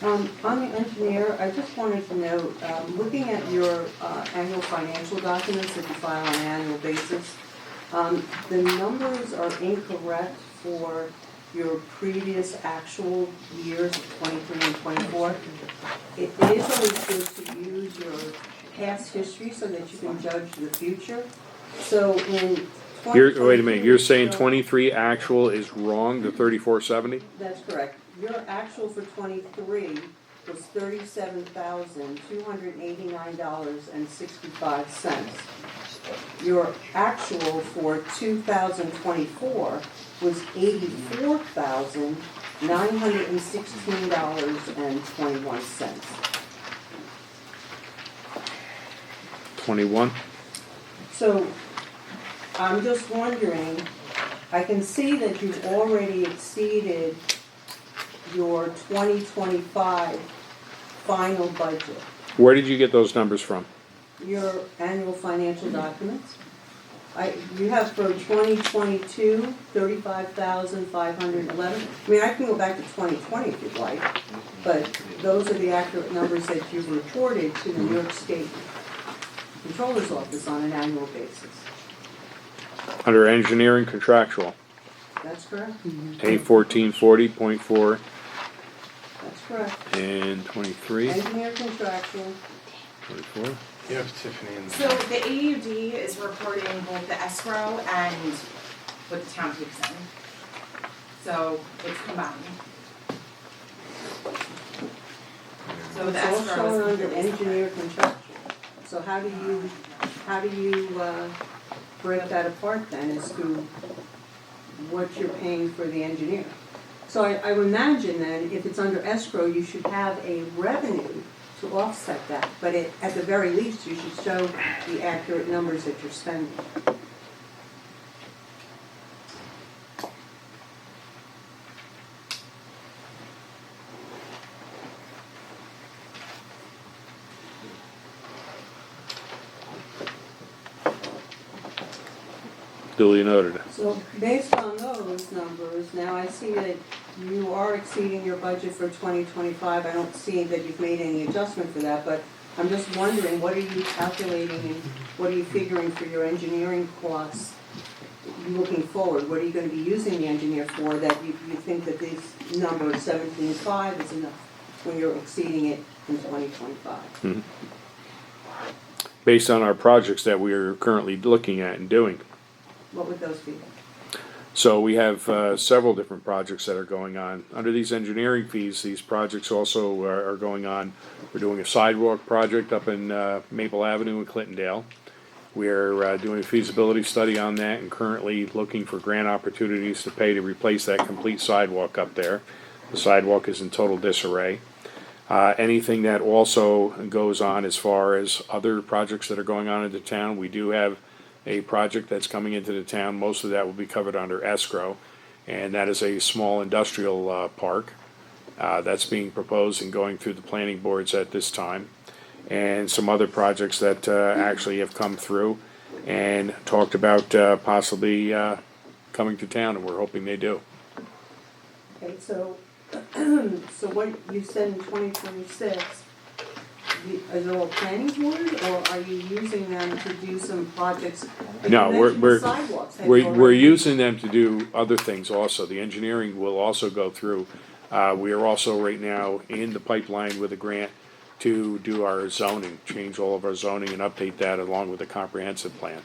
On the engineer, I just wanted to know, looking at your annual financial documents that you file on an annual basis, the numbers are incorrect for your previous actual years of 23 and 24. It is always good to use your past history so that you can judge the future. So in Wait a minute, you're saying 23 actual is wrong, the 3470? That's correct. Your actual for 23 was $37,289.65. Your actual for 2024 was $84,916.21. 21? So I'm just wondering, I can see that you've already exceeded your 2025 final budget, Where did you get those numbers from? your annual financial documents. You have for 2022, 35,511. I mean, I can go back to 2020 if you'd like, but those are the accurate numbers that you've reported to the New York State Controller's Office on an annual basis. Under engineering contractual, That's correct? A1440.4 That's correct. and 23, Engineer contractual, 24. You have Tiffany in So the AUD is reporting both the escrow and what the town takes in. So it's combined. So the it's all escrow shown is under completely engineer contractual. So how do you break that apart then as to what you're paying for the engineer? So I would imagine then, if it's under escrow, you should have a revenue to offset that, but at the very least, you should show the accurate numbers that you're spending. Duly noted. So based on those numbers, now I see that you are exceeding your budget for 2025. I don't see that you've made any adjustment for that, but I'm just wondering, what are you calculating and what are you figuring for your engineering costs looking forward? What are you going to be using the engineer for that you think that this number of 17.5 is enough when you're exceeding it in 2025? Based on our projects that we are currently looking at and doing. What would those be? So we have several different projects that are going on. Under these engineering fees, these projects also are going on. We're doing a sidewalk project up in Maple Avenue in Clintondale. We're doing a feasibility study on that and currently looking for grant opportunities to pay to replace that complete sidewalk up there. The sidewalk is in total disarray. Anything that also goes on as far as other projects that are going on in the town, we do have a project that's coming into the town. Most of that will be covered under escrow, and that is a small industrial park that's being proposed and going through the planning boards at this time, and some other projects that actually have come through and talked about possibly coming to town, and we're hoping they do. Okay, so, so what you said in 2026, is it all planning board, or are you using them to do some projects? Like No, you mentioned the sidewalks. Have you we're already- using them to do other things also. The engineering will also go through. We are also right now in the pipeline with a grant to do our zoning, change all of our zoning and update that along with a comprehensive plan.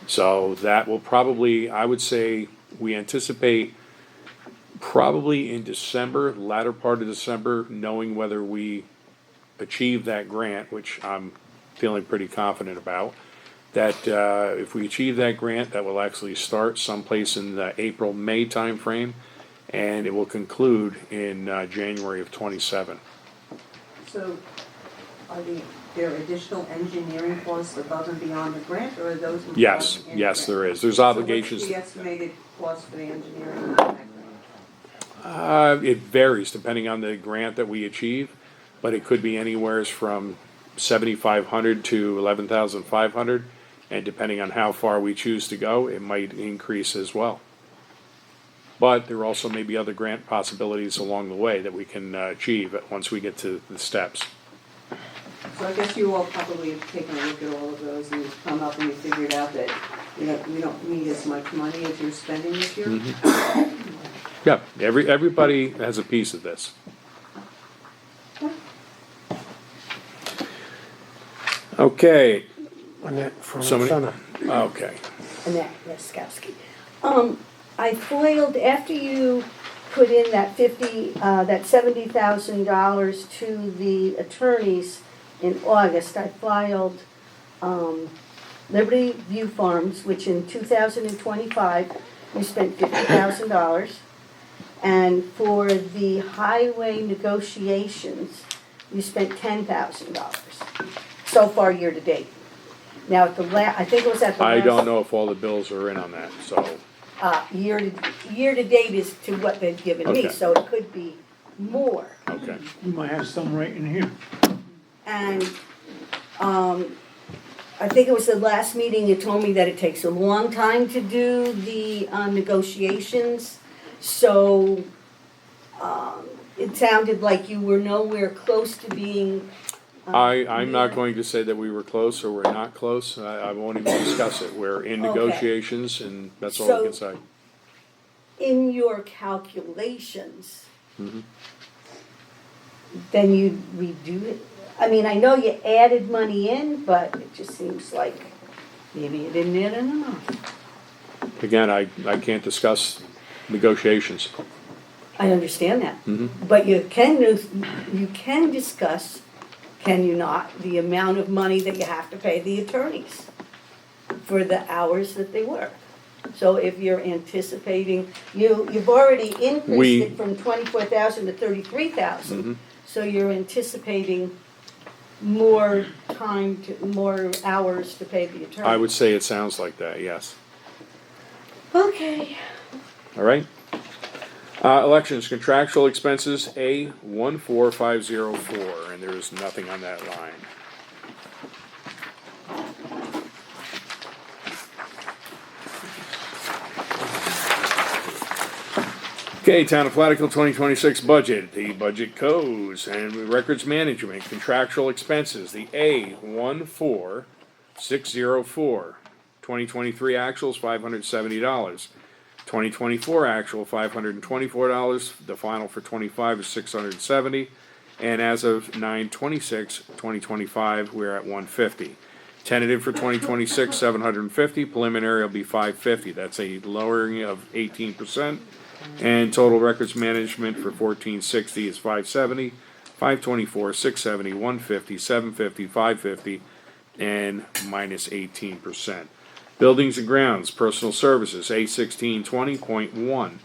So that will probably, I would say, we anticipate probably in December, latter part of December, knowing whether we achieve that grant, which I'm feeling pretty confident about, that if we achieve that grant, that will actually start someplace in the April-May timeframe, and it will conclude in January of '27. So are there additional engineering costs above and beyond the grant, or are those? included Yes, in the yes, grant? there is. There's So obligations. what's the estimated cost for the engineering on that grant? It varies depending on the grant that we achieve, but it could be anywhere from 7,500 to 11,500, and depending on how far we choose to go, it might increase as well. But there also may be other grant possibilities along the way that we can achieve once we get to the steps. So I guess you all probably have taken a look at all of those and you've come up and you figured out that we don't need as much money as you're spending this year? Yeah, everybody has a piece of this. Okay, Annette from somebody, Center. okay. Annette Laskowski. I foiled, after you put in that that $70,000 to the attorneys in August, I filed, Liberty View Farms, which in 2025, we spent $50,000. And for the highway negotiations, we spent $10,000 so far year to date. Now, at the I think it was at the last. I don't know if all the bills are in on that, so, Year to date is to what they've given me, Okay. so it could be more. okay. We might have some right in here. And, I think it was the last meeting, you told me that it takes a long time to do the, negotiations. So, it sounded like you were nowhere close to being. I'm not going to say that we were close or we're not close. I won't even discuss it. We're in Okay. negotiations and that's all I can say. In your calculations, Mhm. then you redo it. I mean, I know you added money in, but it just seems like maybe you didn't add in enough. Again, I can't discuss negotiations. I understand that. Mhm. But you can discuss, can you not, the amount of money that you have to pay the attorneys for the hours that they work. So if you're anticipating, you've already increased it from 24,000 to 33,000. Mhm. So you're anticipating more more hours to pay the attorney. I would say it sounds like that, yes. Okay. All right? Elections, contractual expenses, A14504, and there is nothing on that line. Okay, Town of Plattsville 2026 budget, the budget codes and records management, contractual expenses, the A14604. 2023 actuals, $570. 2024 actual, $524. The final for 25 is $670. And as of 9/26/2025, we're at $150. Tentative for 2026, $750. Preliminary will be $550. That's a lowering of 18%. And total records management for 1460 is $570, $524, $670, $150, $750, $550, and minus 18%. Buildings and grounds, personal services, A1620.1.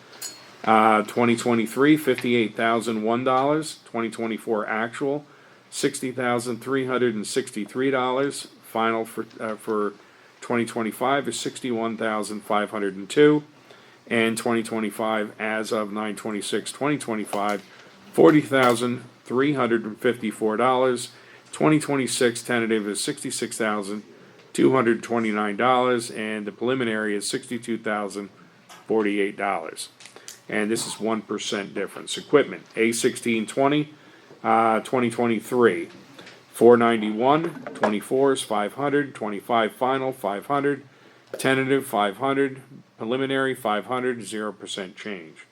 2023, $58,001. 2024 actual, $60,363. Final for 2025 is $61,502. And 2025, as of 9/26/2025, $40,354. 2026 tentative is $66,229, and the preliminary is $62,048. And this is 1% difference. Equipment, A1620, 2023, $491, 24 is $500, 25 final, $500, tentative $500, preliminary $500, 0% change.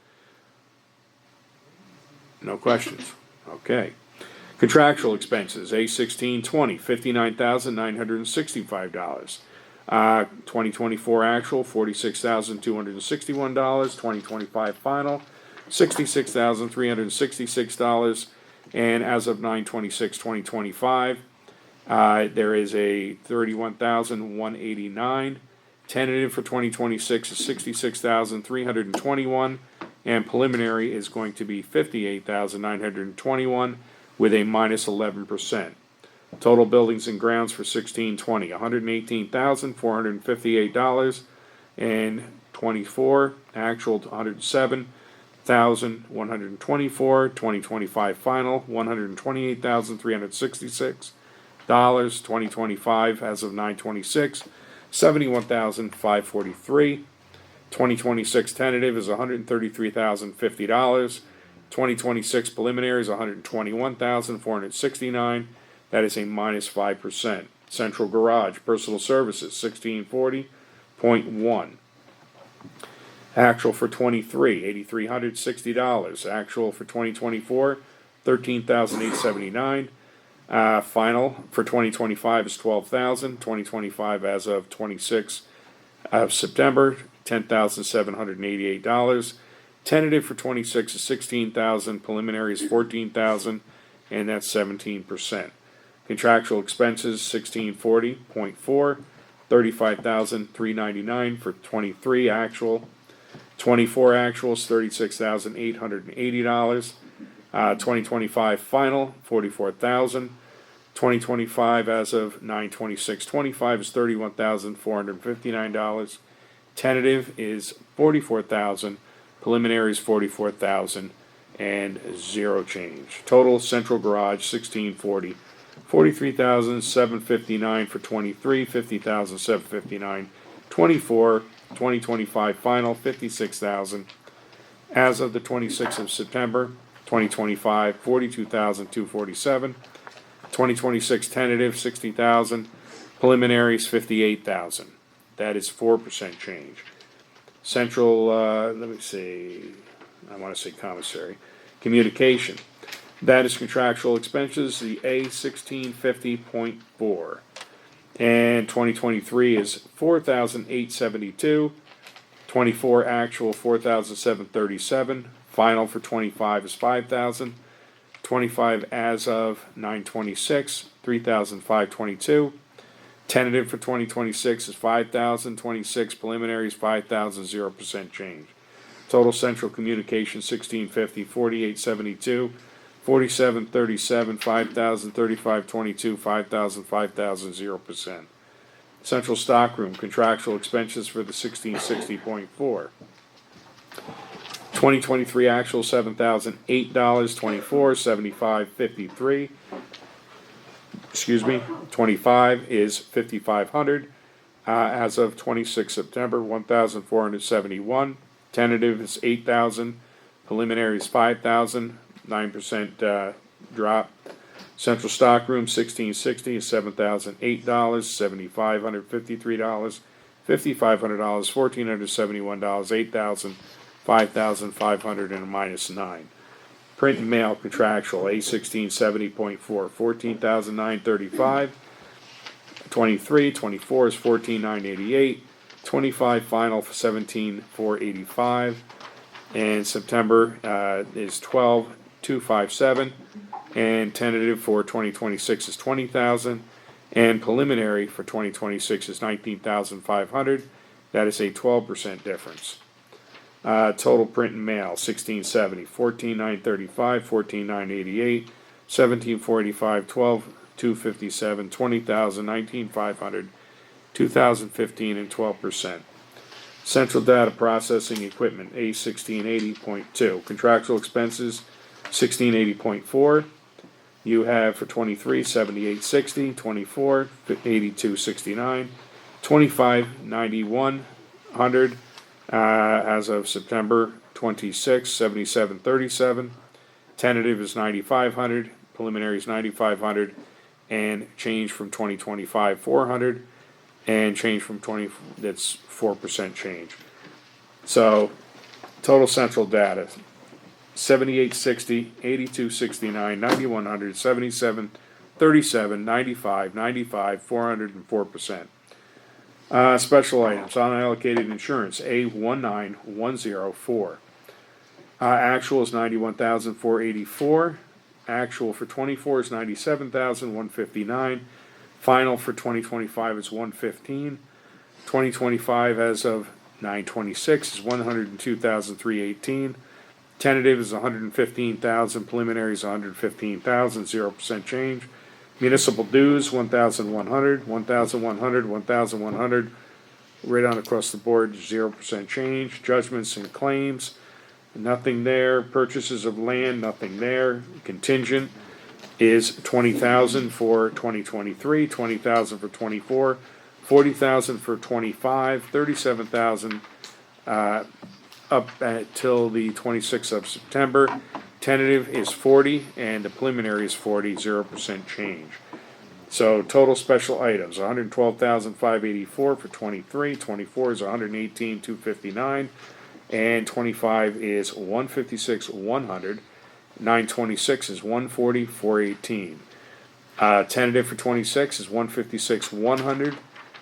No questions. Okay. Contractual expenses, A1620, $59,965. 2024 actual, $46,261. 2025 final, $66,366. And as of 9/26/2025, there is a $31,189. Tentative for 2026 is $66,321, and preliminary is going to be $58,921 with a minus 11%. Total buildings and grounds for 1620, $118,458, and 24 actual $107,124. 2025 final $128,366. 2025 as of 9/26. $71,543. 2026 tentative is $133,050. 2026 preliminary is $121,469. That is a minus 5%. Central garage, personal services, 1640.1. Actual for 23, $8,360. Actual for 2024, $13,879. Final for 2025 is $12,000. 2025 as of 26 of September, $10,788. Tentative for 26 is $16,000. Preliminary is $14,000, and that's 17%. Contractual expenses 1640.4, $35,399 for 23 actual. 24 actual is $36,880. 2025 final $44,000. 2025 as of 9/26/25 is $31,459. Tentative is 44,000, preliminary is 44,000, and zero change. Total central garage 1640, 43,759 for 23, 50,759, 24, 2025 final 56,000. As of the 26th of September, 2025, 42,247. 2026 tentative 60,000, preliminaries 58,000. That is 4% change. Central, let me see, I want to say commissary. Communication. That is contractual expenses, the A 1650.4. And 2023 is 4,872. 24 actual 4,737. Final for 25 is 5,000. 25 as of 9/26, 3,522. Tentative for 2026 is 5,000. 26 preliminary is 5,000, 0% change. Total central communication 1650, 4872, 4737, 5,000, 3522, 5,000, 5,000, 0%. Central stockroom contractual expenses for the 1660.4. 2023 actual $7,008, 24, 75.53. Excuse me, 25 is 5,500. As of 26 September, 1,471. Tentative is 8,000. Preliminary is 5,000. 9% drop. Central stockroom 1660 is $7,008, $7,553, $5,500, $1,471, 8,000. 5,500 and a -9. Print and mail contractual A 1670.4, 14,935. 23, 24 is 14,988. 25 final for 17,485. And September is 12,257. And tentative for 2026 is 20,000. And preliminary for 2026 is 19,500. That is a 12% difference. Total print and mail 1670, 14,935, 14,988, 17,485, 12,257, 20,000, 19,500, 2,015, and 12%. Central data processing equipment A 1680.2. Contractual expenses 1680.4. You have for 23 7860, 24 8269, 25 9100. As of September 26, 7737. Tentative is 9,500. Preliminary is 9,500. And change from 2025 400. And change from 20, that's 4% change. So, total central data 7860, 8269, 9100, 7737, 95, 95, 404%. Special items, unallocated insurance, A 19104. Actual is 91,484. Actual for 24 is 97,159. Final for 2025 is 115. 2025 as of 9/26 is 102,318. Tentative is 115,000. Preliminary is 115,000. 0% change. Municipal dues, 1,100, 1,100, 1,100, right on across the board, 0% change. Judgments and claims, nothing there. Purchases of land, nothing there. Contingent is 20,000 for 2023, 20,000 for 24, 40,000 for 25, 37,000 up till the 26th of September. Tentative is 40 and the preliminary is 40, 0% change. So total special items, 112,584 for 23, 24 is 118,259, and 25 is 156,100, 926 is 140,418. Tentative for 26 is 156,100.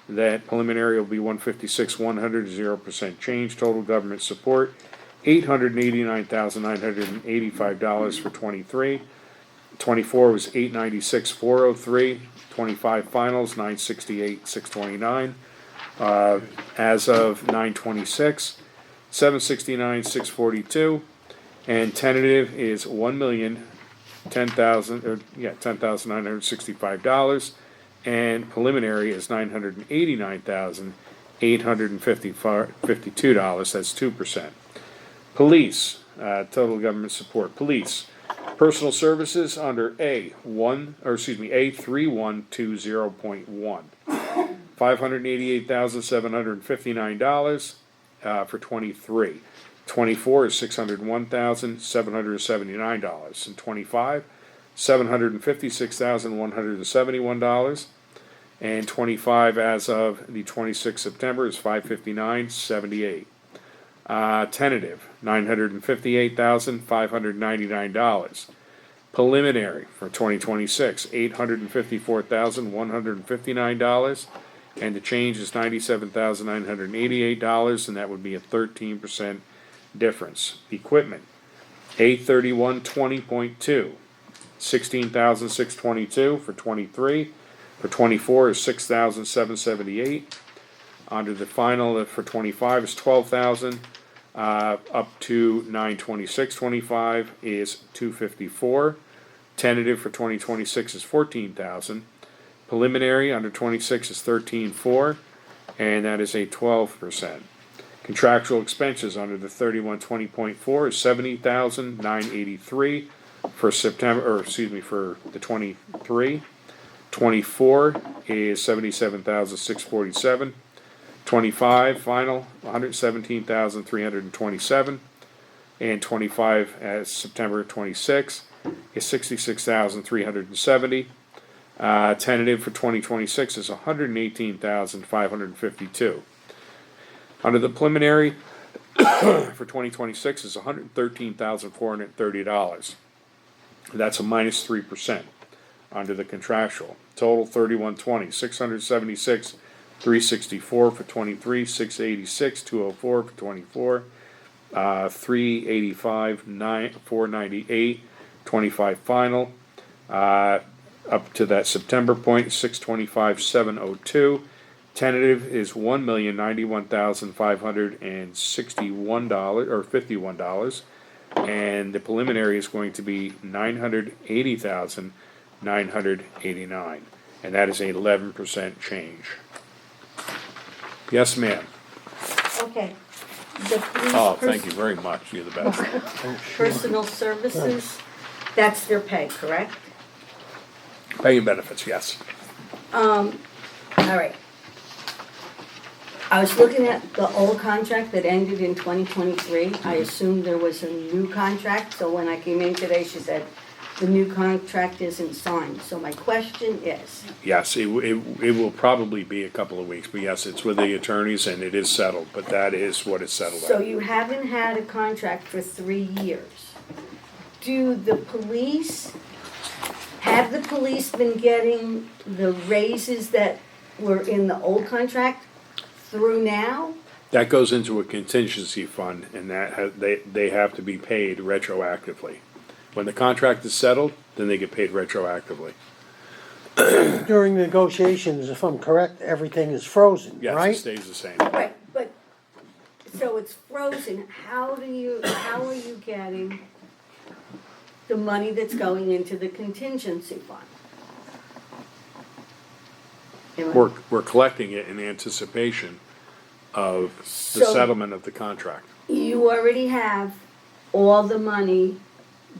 That preliminary will be 156,100, 0% change. Total government support $889,985 for 23. 24 was $896,403. 25 finals, $968,629. As of 9/26, $769,642. And tentative is $10,965, and preliminary is $989,852, that's 2%. Police, total government support, police, personal services under A3120.1. $588,759 for 23. 24 is $601,779. And 25, $756,171. And 25 as of the 26th September is $559,78. Tentative, $958,599. Preliminary for 2026, $854,159. And the change is $97,988, and that would be a 13% difference. Equipment, A3120.2, $16,622 for 23. For 24 is $6,778. Under the final for 25 is $12,000. Up to 9/26/25 is $254. Tentative for 2026 is $14,000. Preliminary under 26 is $13,400, and that is a 12%. Contractual expenses under the 3120.4 is $70,983 for for the 23. 24 is $77,647. 25 final $117,327, and 25 as September 26 is $66,370. Tentative for 2026 is $118,552. Under the preliminary for 2026 is $113,430. That's a minus 3%. Under the contractual, total 3120, 676, 364 for 23, 686, 204 for 24, 385, 498, 25 final. Up to that September point, 625, 702. Tentative is $1,091,561 or $51, and the preliminary is going to be $980,989, and that is an 11% change. Yes, ma'am. Okay. The police. Oh, thank you very much. You're the best. Personal services, that's their pay, correct? Pay and benefits, yes. All right. I was looking at the old contract that ended in 2023. I assumed there was a new contract, so when I came in today, she said the new contract isn't signed. So my question is, Yes, it will probably be a couple of weeks, but yes, it's with the attorneys and it is settled, but that is what it's settled so at. you haven't had a contract for 3 years. Have the police been getting the raises that were in the old contract through now? That goes into a contingency fund, and they have to be paid retroactively. When the contract is settled, then they get paid retroactively. During negotiations, if I'm correct, everything is frozen, Yes, right? it stays the same. Right, but, so it's frozen, how are you getting the money that's going into the contingency fund? We're collecting it in anticipation of the So- settlement of the contract. You already have all the money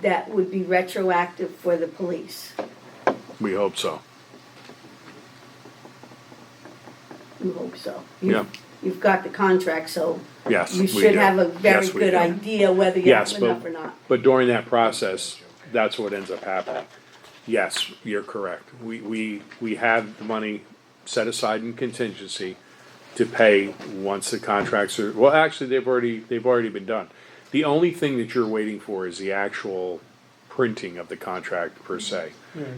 that would be retroactive for the police. We hope so. You hope so. Yeah. You've got the contract, so Yes, you we should do. have a very Yes, we good do. idea whether you Yes, have enough or not. but during that process, that's what ends up happening. Yes, you're correct. We have the money set aside in contingency to pay once the contracts are, well, actually, they've already been done. The only thing that you're waiting for is the actual printing of the contract per se.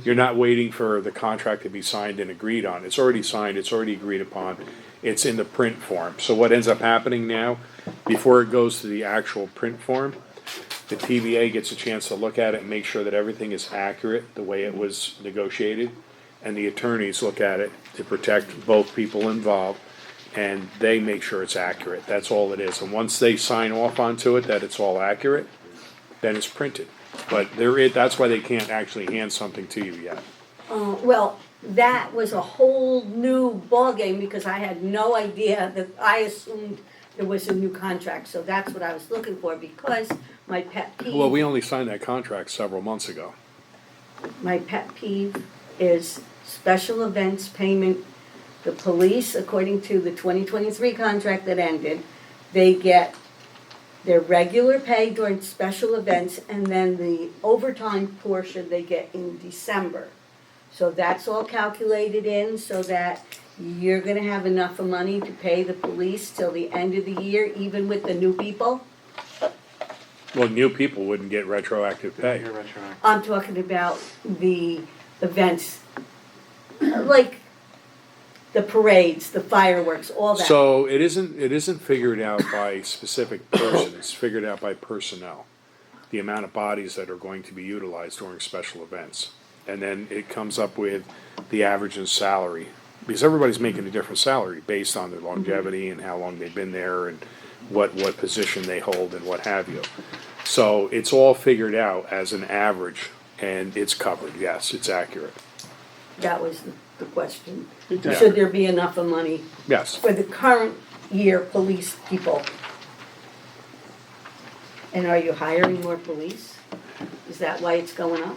You're not waiting for the contract to be signed and agreed on. It's already signed, it's already agreed upon, it's in the print form. So what ends up happening now, before it goes to the actual print form, the TVA gets a chance to look at it and make sure that everything is accurate the way it was negotiated. And the attorneys look at it to protect both people involved, and they make sure it's accurate. That's all it is. And once they sign off onto it, that it's all accurate, then it's printed. but that's why they can't actually hand something to you yet. Well, that was a whole new ballgame because I had no idea that, I assumed there was a new contract, so that's what I was looking for because my pet peeve. Well, we only signed that contract several months ago. My pet peeve is special events payment. The police, according to the 2023 contract that ended, they get their regular pay during special events and then the overtime portion they get in December. So that's all calculated in so that you're gonna have enough of money to pay the police till the end of the year, even with the new people? Well, new people wouldn't get retroactive pay. You're retroactive. I'm talking about the events, like the parades, the fireworks, all that. So it isn't figured out by specific person, it's figured out by personnel. The amount of bodies that are going to be utilized during special events. And then it comes up with the average in salary. Because everybody's making a different salary based on their longevity and how long they've been there and what position they hold and what have you. So it's all figured out as an average and it's covered, yes, it's accurate. That was the question. Yeah. Should there be enough of money Yes. for the current year police people? And are you hiring more police? Is that why it's going up?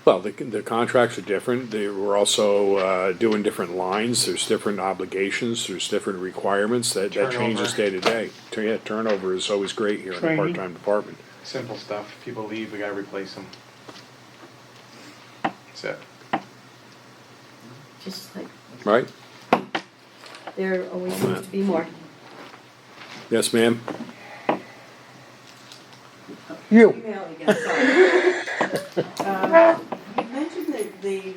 Well, the contracts are different. We're also doing different lines. There's different obligations. There's different requirements that changes day to day. Yeah, turnover is always great here in the Training. part-time department. Simple stuff. People leave, we gotta replace them. That's it. Just like, Right? there always needs to be more. Yes, ma'am? You, Email again, sorry. You mentioned that the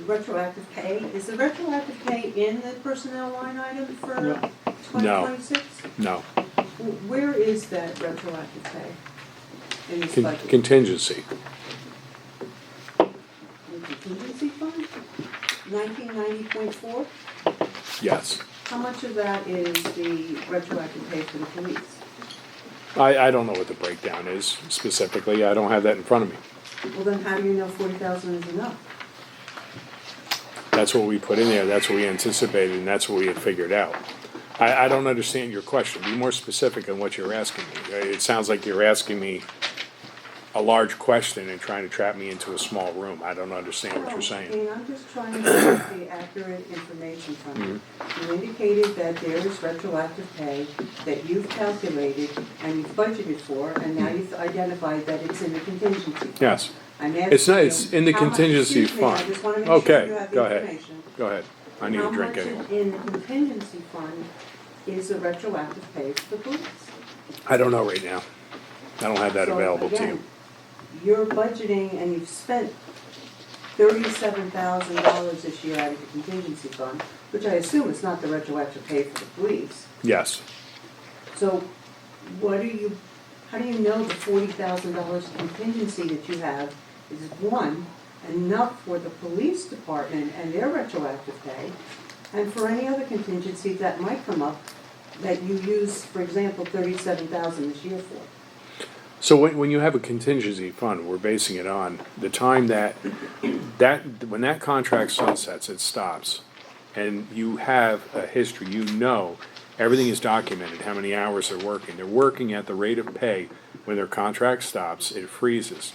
retroactive pay, is the retroactive pay in the personnel line item for No. 2026? No. Where is that retroactive pay in this budget? Contingency. The contingency fund? 1990.4? Yes. How much of that is the retroactive pay for the police? I don't know what the breakdown is specifically. I don't have that in front of me. Well, then how do you know 40,000 is enough? That's what we put in there. That's what we anticipated and that's what we had figured out. I don't understand your question. Be more specific on what you're asking me. It sounds like you're asking me a large question and trying to trap me into a small room. I don't understand what you're saying. And I'm just trying to get the accurate information from you. You indicated that there is retroactive pay that you've calculated and you've budgeted for, and now you've identified that it's in the contingency fund. Yes. I'm asking It's not, you it's in the how much- contingency excuse me, I fund. just wanna make sure you Okay, have go the ahead. information. Go ahead. I need a drink anyway. How much in the contingency fund is the retroactive pay for the police? I don't know right now. I don't have that So, available to again, you. You're budgeting and you've spent $37,000 this year out of the contingency fund, which I assume is not the retroactive pay for the police. Yes. So how do you know the $40,000 contingency that you have is, one, enough for the police department and their retroactive pay, and for any other contingency that might come up that you use, for example, $37,000 this year for? So when you have a contingency fund, we're basing it on the time that when that contract sunsets, it stops. And you have a history, you know, everything is documented, how many hours they're working. They're working at the rate of pay. When their contract stops, it freezes.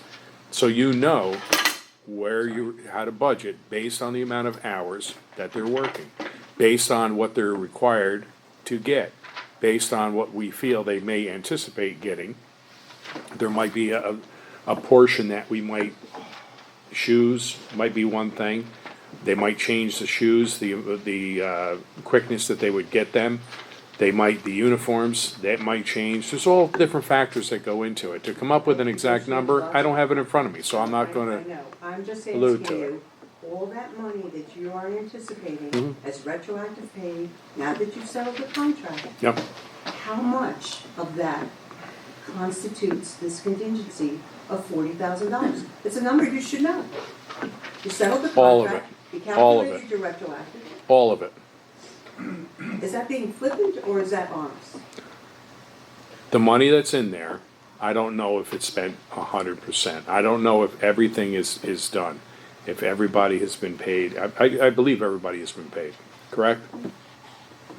So you know how to budget based on the amount of hours that they're working, based on what they're required to get, based on what we feel they may anticipate getting. There might be a portion that we might, shoes might be one thing. They might change the shoes, the quickness that they would get them. The uniforms, that might change. There's all different factors that go into it. To come up with an exact number, I don't have it in front of me, so I'm not I gonna, know, I'm just allude asking to you, all that money that you are anticipating Mm-hmm. as retroactive pay, now that you've settled the contract, yep. how much of that constitutes this contingency of $40,000? It's a number you should know. You settled the All of contract, you All of calculated your retroactive. All of it. Is that being flippant or is that honest? The money that's in there, I don't know if it's spent 100%. I don't know if everything is done, if everybody has been paid. I believe everybody has been paid, correct?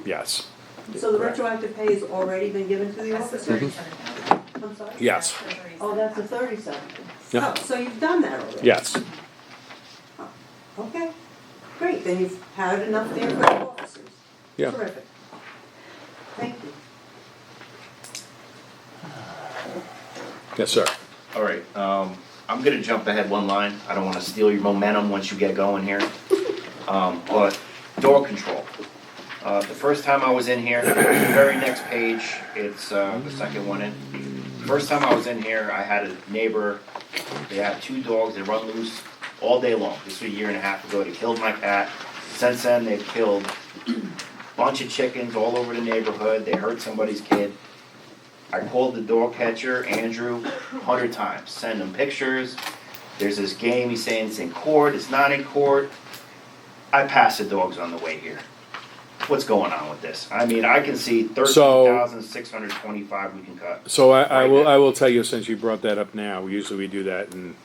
Yes, So the retroactive pay has already been given to the That's the officers? 37,000. I'm sorry? yes, Oh, that's the 37. Yeah. Oh, so you've done that already? yes. Okay, great, then you've had enough there for the officers. Yeah. Terrific. Thank you. Yes, sir. All right, I'm gonna jump ahead one line. I don't wanna steal your momentum once you get going here. But door control. The first time I was in here, the very next page, it's, the second one in. First time I was in here, I had a neighbor, they had 2 dogs, they run loose all day long. This was a year and a half ago, they killed my cat. Since then, they've killed a bunch of chickens all over the neighborhood, they hurt somebody's kid. I called the dog catcher, Andrew, 100 times, send him pictures. There's this game, he's saying it's in court, it's not in court. I passed the dogs on the way here. What's going on with this? I mean, I can see 13,625 we can cut. So I Right will, now. I will tell you, since you brought that up now, usually we do that in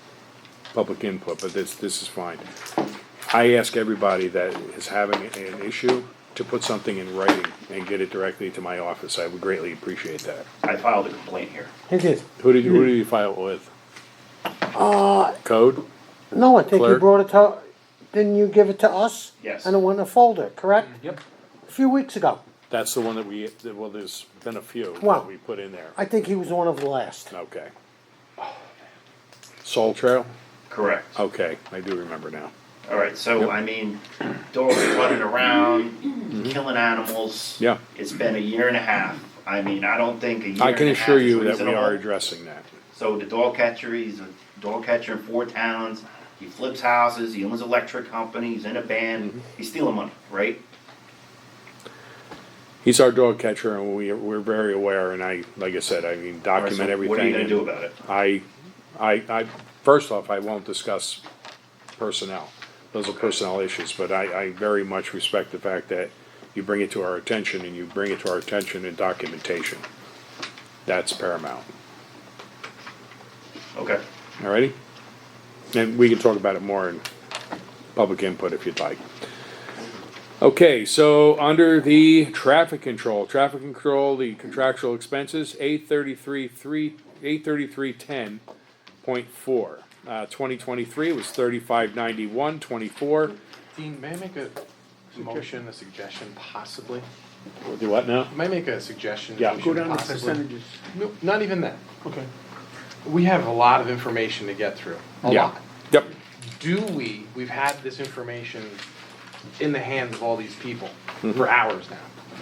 public input, but this is fine. I ask everybody that is having an issue to put something in writing and get it directly to my office. I would greatly appreciate that. I filed a complaint here. He did. Who did you file it with? Code? No, I think you Clerk? brought it to, didn't you give it to us? Yes. And it went in a folder, correct? Yep. A few weeks ago. That's the one that well, there's been a few Wow. that we put in there. I think he was one of the last. Okay. Soul Trail? Correct. Okay, I do remember now. All right, so Yep. I mean, dogs running around, killing animals. Yeah. It's been a year and a half. I mean, I don't think a year I can and a half assure is you that we reasonable. are addressing that. So the dog catcher, he's a dog catcher in 4 towns. He flips houses. He owns an electric company. He's in a band. He's stealing money, right? He's our dog catcher, and we're very aware, and like I said, I mean, All right, document so everything. what are you gonna and do about it? I, first off, I won't discuss personnel. Those are personnel issues, but I very much respect the fact that you bring it to our attention, and you bring it to our attention in documentation. That's paramount. Okay. Alrighty? And we can talk about it more in public input if you'd like. Okay, so under the traffic control, the contractual expenses, 833.10.4. 2023 was 3591.24. Dean, may I make a motion, a suggestion, possibly? We'll do what now? May I make a suggestion? Yeah. We Go should down to possibly- percentages. No, not even that. Okay. We have a lot of information to get through, a Yeah. lot. Yep. We've had this information in the hands of all these people for hours now.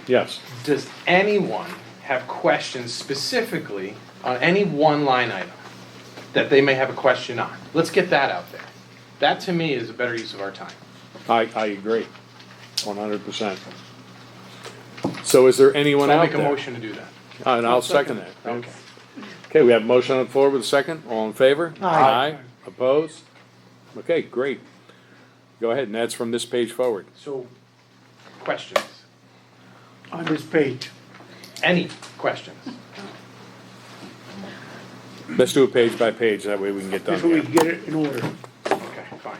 Yes. Does anyone have questions specifically on any one line item that they may have a question on? Let's get that out there. That to me is a better use of our time. I agree. 100%. So is there anyone So I'll out make a there? motion to do that. And I'll second that. Okay. Okay, we have a motion on the floor with a second. All in favor? Aye. Opposed? Okay, great. Go ahead, and that's from this page forward. So, questions? On this page. Any questions? Let's do it page by page, that way we can get done This way we here. can get it in order. Okay, fine.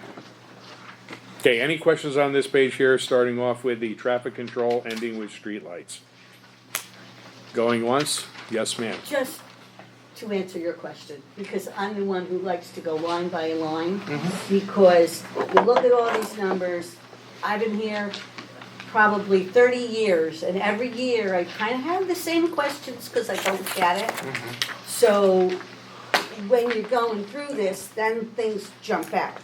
Okay, any questions on this page here, starting off with the traffic control, ending with streetlights? Going once? Yes, ma'am. Just to answer your question, because I'm the one who likes to go line by line, because you look at all these numbers, I've been here probably 30 years, and every year I kind of have the same questions because I don't get it. So when you're going through this, then things jump out.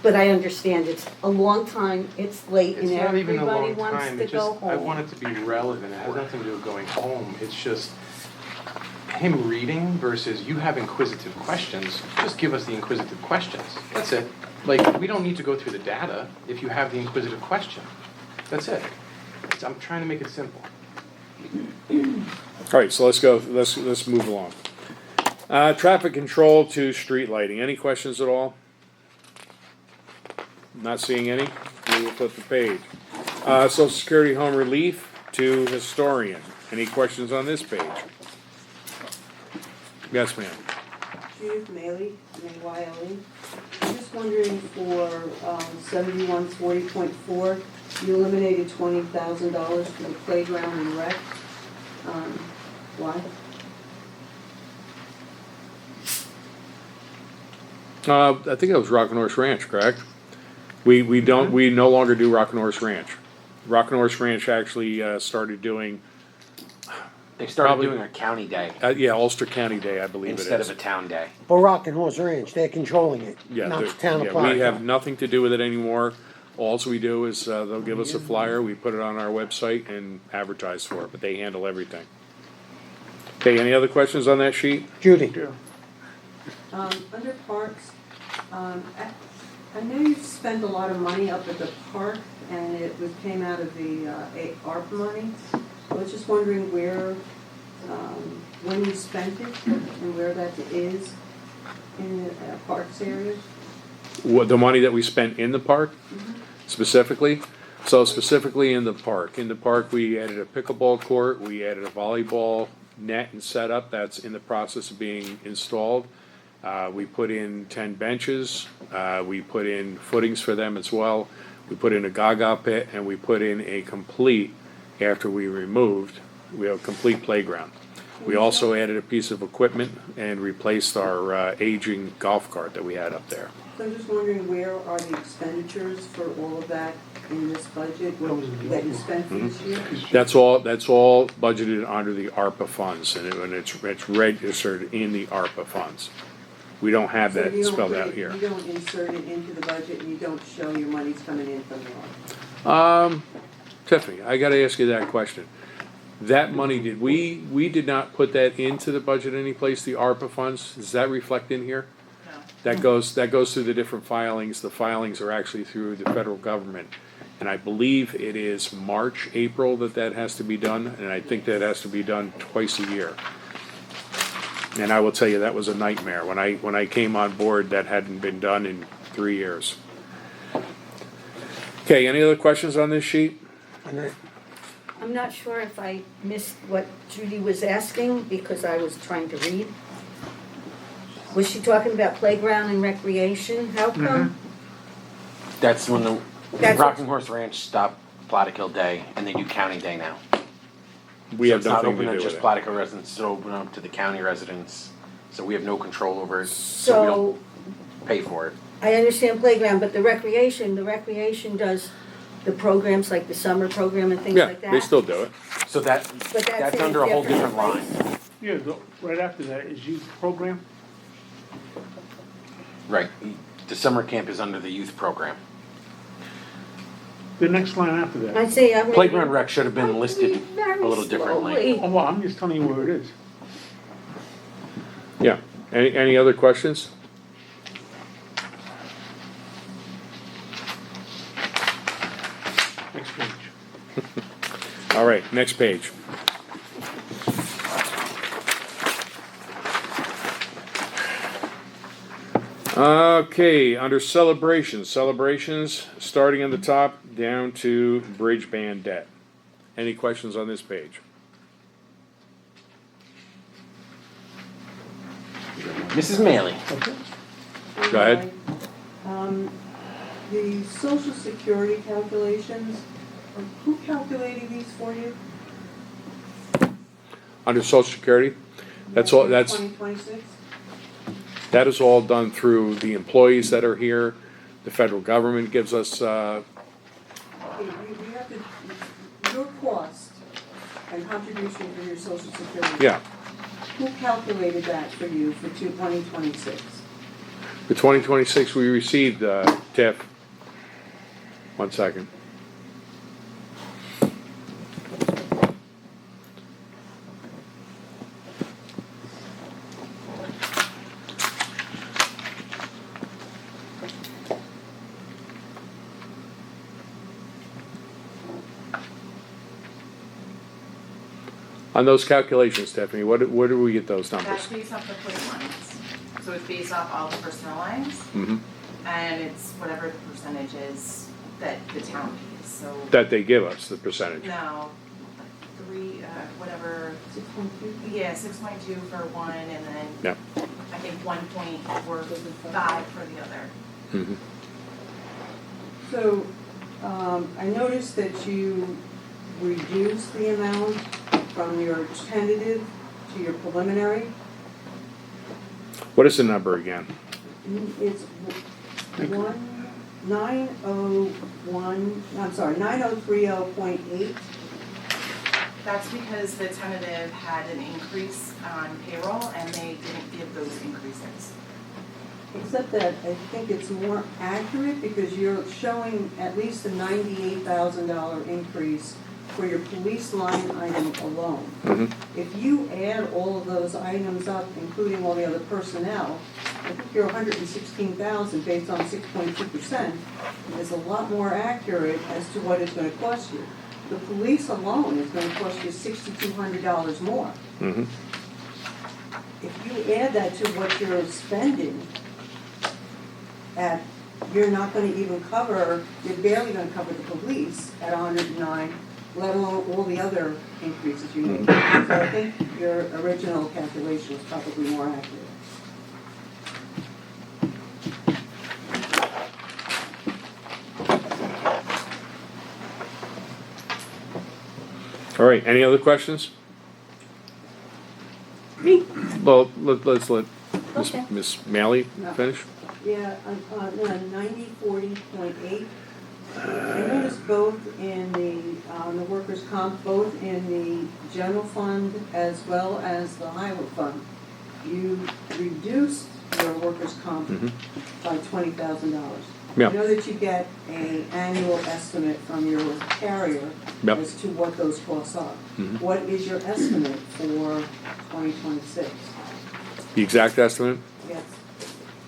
But I understand it's a long time, it's late, It's and not even a everybody long wants time, to it go just, I home. want it to be relevant, it has nothing to do with going home, it's just him reading versus you have inquisitive questions, just give us the inquisitive questions, that's it. Like, we don't need to go through the data if you have the inquisitive question, that's it. I'm trying to make it simple. All right, so let's move along. Traffic control to street lighting. Any questions at all? Not seeing any? We will flip the page. Social Security Home Relief to historian. Any questions on this page? Yes, ma'am. Judith Maley, M-A-Y-L-E. I'm just wondering for 7140.4, you eliminated $20,000 for the playground and rec. Why? I think that was Rock and Horse Ranch, correct? We no longer do Rock and Horse Ranch. Rock and Horse Ranch actually started doing, They started Probably- doing a county day yeah, Ulster County Day, I believe it is. instead of a town day. But Rock and Horse Ranch, they're controlling it, Yeah, not they're- the town of yeah, we have Platica. nothing to do with it anymore. Alls we do is, they'll give us a flyer, we put it on our website and advertise for it, but they handle everything. Okay, any other questions on that sheet? Judy, Yeah. Under parks, I know you've spent a lot of money up at the park, and came out of the ARP money. I was just wondering where, when you spent it, and where that is in the parks area. What, the money that we spent in the park specifically? So specifically in the park, we added a pickleball court, we added a volleyball net and setup, that's in the process of being installed. We put in 10 benches, we put in footings for them as well. We put in a gaga pit, and we put in a complete, after we removed, we have a complete playground. We also added a piece of equipment and replaced our aging golf cart that we had up there. So I'm just wondering, where are the expenditures for all of that in this budget that you spent for this year? That's all budgeted under the ARPA funds, and it's registered in the ARPA funds. We don't have So that you don't spelled put out it- here. You don't insert it into the budget, and you don't show your money's coming in from the ARPA? Tiffany, I gotta ask you that question. That money, we did not put that into the budget anyplace, the ARPA funds, does that reflect in here? No. That goes through the different filings, the filings are actually through the federal government. And I believe it is March, April that has to be done, and I think that has to be done twice a year. And I will tell you, that was a nightmare. When I came on board, that hadn't been done in 3 years. Okay, any other questions on this sheet? I'm not sure if I missed what Judy was asking because I was trying to read. Was she talking about playground and recreation? How come? That's when the That's- Rock and Horse Ranch stopped Platica Day, and they do county day now. We So have it's not nothing open to to do just with it. Platica residents, it's open up to the county residents, so we have no control over it, so we So don't pay for it. I understand playground, but the recreation does the programs like the summer program and things Yeah, like that? they still do it. So that, But that's in under a whole different line. place. Yeah, right after that is youth program. Right, the summer camp is under the youth program. The next line after that. I'd say I'm reading. Playground rec should have been I'm listed reading very a little differently. slowly. Oh, well, I'm just telling you where it is. Yeah. Any other questions? Next page. All right, next page. Okay, under celebrations, starting on the top, down to bridge band debt. Any questions on this page? Mrs. Maley, Go ahead. The social security calculations, who calculated these for you? Under social security, that is all done through the employees that are here. The federal government gives us, You have to, your cost and contribution for your social security. yeah, Who calculated that for you for 2026? for 2026, we received, TIF. 1 second. On those calculations, Stephanie, where do we get those numbers? That's based off the plate lines. So it's based off all the personnel lines, Mm-hmm. and it's whatever the percentage is that the town pays, so. That they give us, the percentage. No, whatever. 6.2? Yeah, 6.2 for one, and then Yeah. I think 1.45 for the other. Mhm. So, I noticed that you reduced the amount from your tentative to your preliminary. What is the number again? It's 9030.8. That's because the tentative had an increase on payroll and they didn't give those increases. Except that I think it's more accurate because you're showing at least a $98,000 increase for your police line item alone. Mhm. If you add all of those items up, including all the other personnel, I think you're 116,000 based on 6.2%. Is a lot more accurate as to what it's gonna cost you. The police alone is gonna cost you $6,200 more. Mhm. If you add that to what you're spending, you're not gonna even cover, you're barely gonna cover the police at 109, let alone all the other increases you made. So I think your original calculation was probably more accurate. All right, any other questions? Me? Well, let's let Okay. Miss Malley No. finish. Yeah, 9040.8. I noticed both in the workers' comp, both in the general fund as well as the highway fund. You reduced your workers' comp Mhm. by $20,000. Yeah. I know that you get an annual estimate from your carrier Yep. as to what those costs are. Mhm. What is your estimate for 2026? The exact estimate? Yes.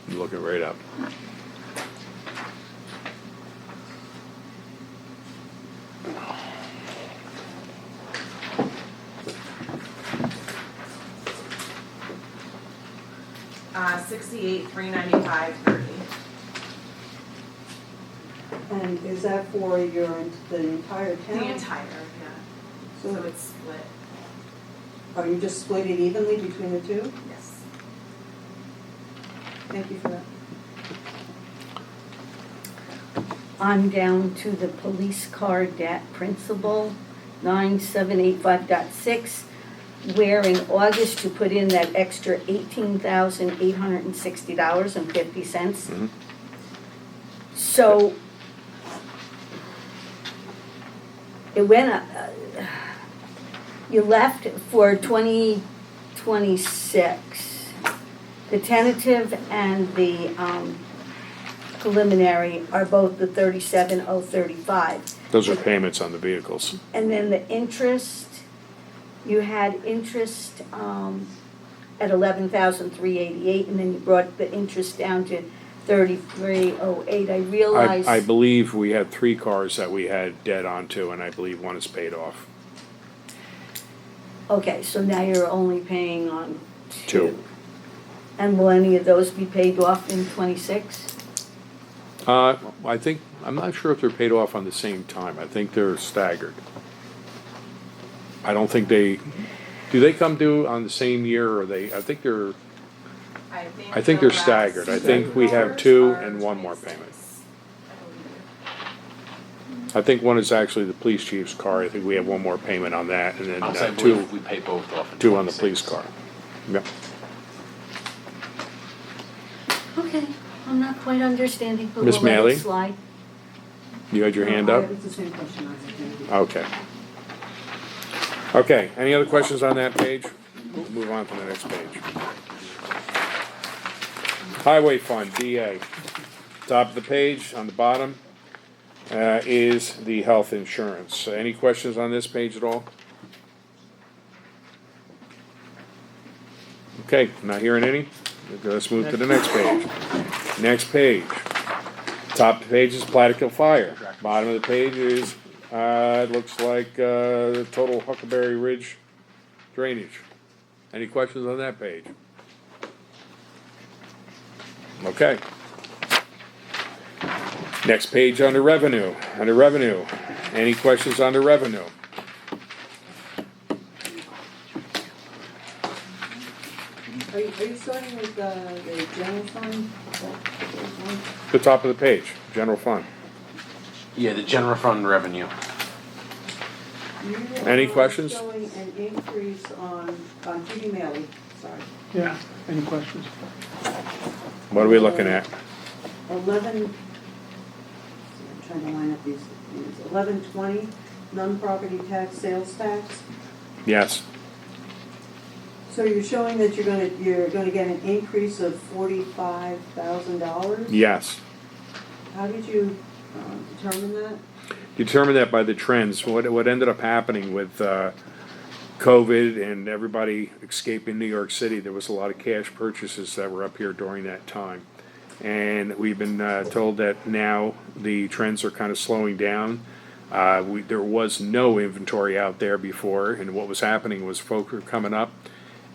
I'm looking right up. $68,395.30. And is that for the entire town? The entire, yeah. So it's split, Are you just split it evenly between the two? yes. Thank you for that. I'm down to the police car debt principal, 9785.6, where in August you put in that extra $18,860.50. Mhm. So it went up, you left for 2026, the tentative and the preliminary are both the 37,035. Those are payments on the vehicles. And then the interest, you had interest at 11,388, and then you brought the interest down to 3308. I realize. I believe we had 3 cars that we had debt onto, and I believe one is paid off. Okay, so now you're only paying on 2. And will any of those be paid off in '26? I think, I'm not sure if they're paid off on the same time. I think they're staggered. I don't think do they come due on the same year, or I think they're the staggered. I last think we have numbers 2 are and 1 more 26, payment. I believe. I think one is actually the police chief's car. I think we have 1 more payment on that, and then I'll say, I 2 believe we pay both off in 2 on the 26. police car. Yep. Okay, I'm not quite understanding, but Miss we'll let Malley? it slide. You had your hand up? It's the same question I had. Thank you. Okay. Okay, any other questions on that page? We'll move on to the next page. Highway Fund, DA. Top of the page, on the bottom, is the health insurance. Any questions on this page at all? Okay, not hearing any? Let's move to the next page. Next page. Top of the page is Plattekill Fire. Bottom of the page is, it looks like, total Huckleberry Ridge drainage. Any questions on that page? Okay. Next page under revenue. Under revenue. Any questions under revenue? Are you starting with the general fund? The top of the page, general fund. Yeah, the general fund revenue. You Any are questions? showing an increase on Judy Maley, sorry. Yeah, any questions? What are we looking at? 11, I'm trying to line up these things, 1120, non-property tax, sales tax. Yes, So you're showing that you're gonna get an increase of $45,000? yes. How did you determine that? Determine that by the trends. What ended up happening with COVID and everybody escaping New York City, there was a lot of cash purchases that were up here during that time. And we've been told that now the trends are kind of slowing down. There was no inventory out there before, and what was happening was folks were coming up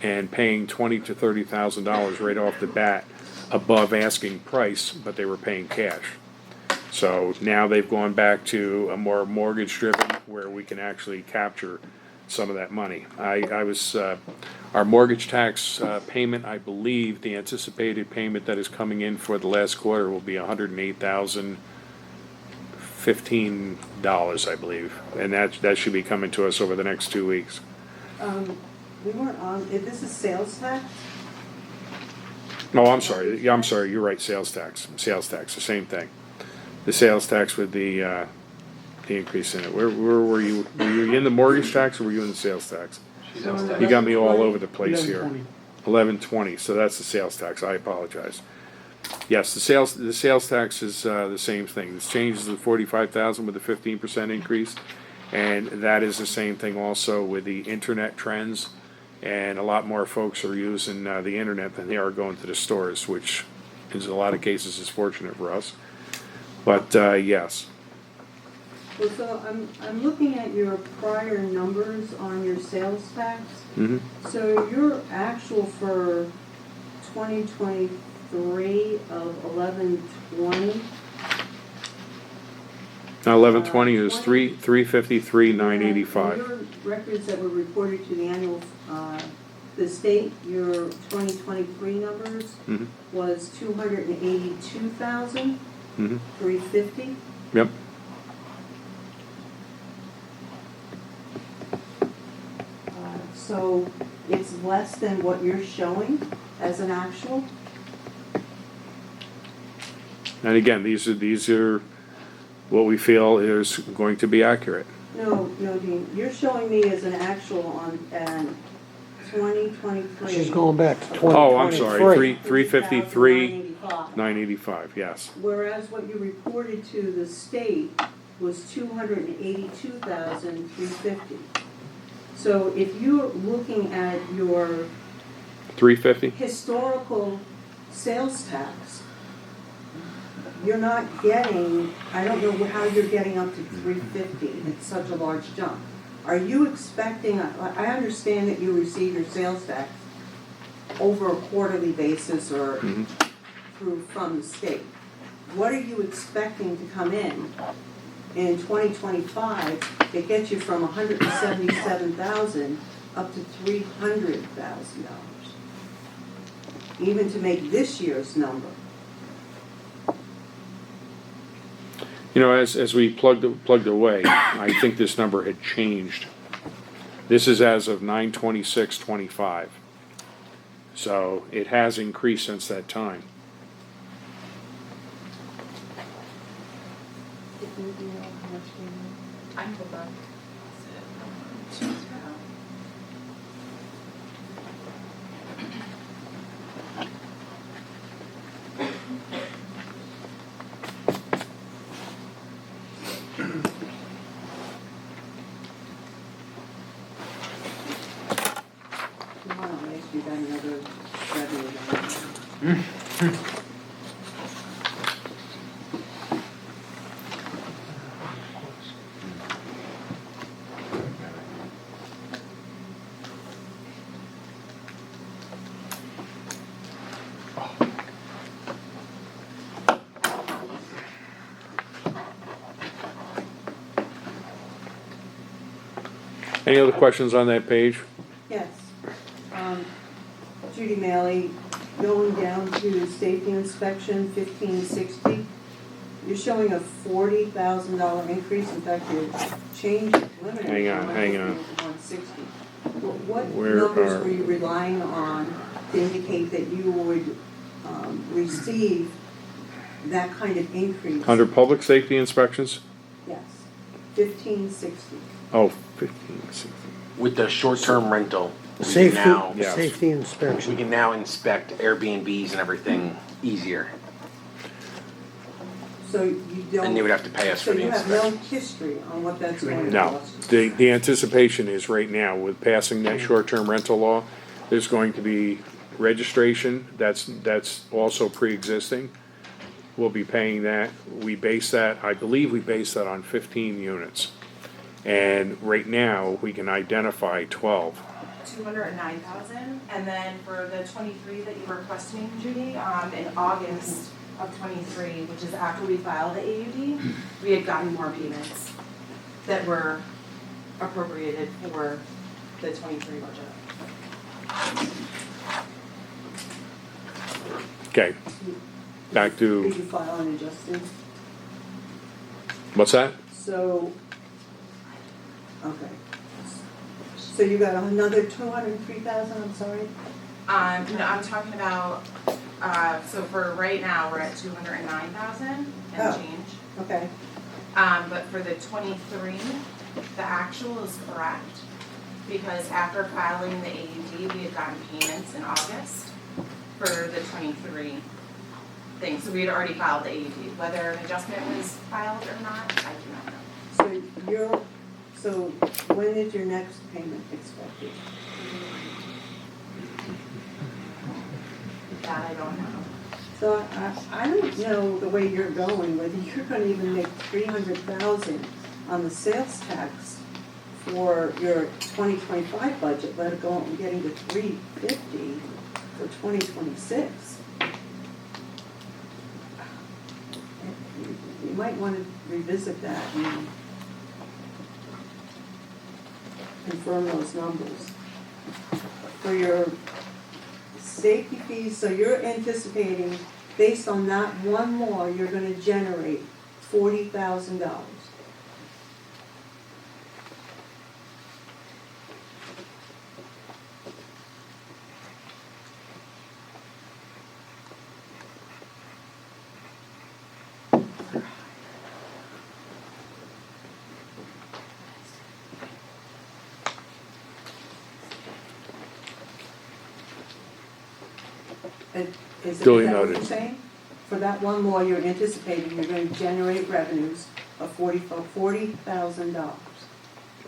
and paying $20,000 to $30,000 right off the bat above asking price, but they were paying cash. So now they've gone back to a more mortgage-driven, where we can actually capture some of that money. Our mortgage tax payment, I believe, the anticipated payment that is coming in for the last quarter will be $108,015, I believe, and that should be coming to us over the next 2 weeks. We weren't on, if this is sales tax? Oh, I'm sorry. Yeah, I'm sorry. You're right. Sales tax, the same thing. The sales tax with the increase in it. Where were you? Were you in the mortgage tax or were you in the sales tax? You got me all over the place here. 1120. So that's the sales tax. I apologize. Yes, the sales tax is the same thing. This changes the 45,000 with the 15% increase, and that is the same thing also with the internet trends. And a lot more folks are using the internet than they are going to the stores, which in a lot of cases is fortunate for us. But yes. Well, so I'm looking at your prior numbers on your sales tax. Mm-hmm. So your actual for 2023 of 1120. Now 1120 is 353,985. Your records that were reported to the annual, the state, your 2023 numbers Mm-hmm. was 282,000. Mm-hmm. 350. Yep. So it's less than what you're showing as an actual? And again, these are what we feel is going to be accurate. No, Dean, you're showing me as an actual on 2023. She's going back to 2023. Oh, I'm sorry, 353,985, yes. Whereas what you reported to the state was 282,350. So if you're looking at your 350? historical sales tax, you're not getting, I don't know how you're getting up to 350. It's such a large jump. Are you expecting, I understand that you receive your sales tax over a quarterly basis or through from the state. What are you expecting to come in 2025 that gets you from 177,000 up to $300,000? Even to make this year's number. You know, as we plugged away, I think this number had changed. This is as of 9/26/25. So it has increased since that time. I hold on. You got another revenue. Any other questions on that page? Yes. Judy Maley, going down to safety inspection, 1560, you're showing a $40,000 increase. In fact, you changed the preliminary. Hang on. 160. What Where numbers are- were you relying on to indicate that you would receive that kind of increase? Under public safety inspections? Yes, 1560. Oh, 15, 16. With the short-term rental, we can Safety, now, Yeah. safety we inspection. can now inspect Airbnbs and everything easier. So you don't. And they would have to pay us So for the you have no inspection. history on what that's going to No, cost? the anticipation is right now, with passing that short-term rental law, there's going to be registration, that's also pre-existing. We'll be paying that, I believe we base that on 15 units. And right now, we can identify 12. 209,000, and then for the 23 that you were requesting, Judy, in August of 23, which is after we filed the AUD, we had gotten more payments that were appropriated for the 23 budget. Okay, back Did to, you file an adjusted? what's that? So, okay. So you got another 203,000, I'm sorry? No, I'm talking about, so for right now, we're at 209,000 and Oh. change. Okay. But for the 23, the actual is correct, because after filing the AUD, we had gotten payments in August for the 23 thing. So we had already filed the AUD. Whether an adjustment was filed or not, I do not know. So when is your next payment expected? That I don't know. So I don't know the way you're going, whether you're gonna even make 300,000 on the sales tax for your 2025 budget, let alone getting to 350 for 2026. You might wanna revisit that and confirm those numbers. For your safety fees, so you're anticipating, based on that one more, you're gonna generate $40,000. Is Duly that what noted. you're saying? For that one more, you're anticipating you're going to generate revenues of $40,000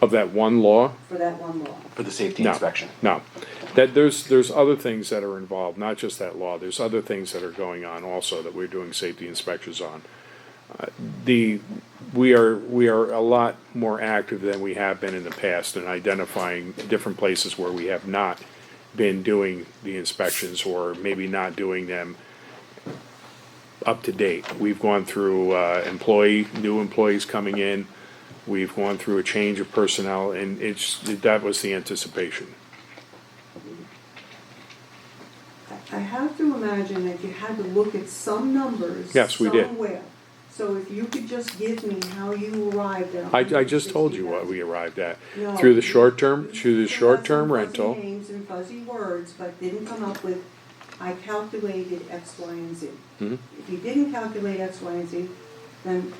Of that one law? for that one law. For the safety No. inspection. No, there's other things that are involved, not just that law, there's other things that are going on also that we're doing safety inspections on. We are a lot more active than we have been in the past in identifying different places where we have not been doing the inspections, or maybe not doing them up to date. We've gone through new employees coming in, we've gone through a change of personnel, and that was the anticipation. I have to imagine that you had to look at some numbers Yes, we did. somewhere. So if you could just give me how you arrived at I just told you what we arrived at. No. Through the short-term You had some fuzzy rental. names and fuzzy words, but didn't come up with, I calculated X, Y, and Z. Mhm. If you didn't calculate X, Y, and Z, then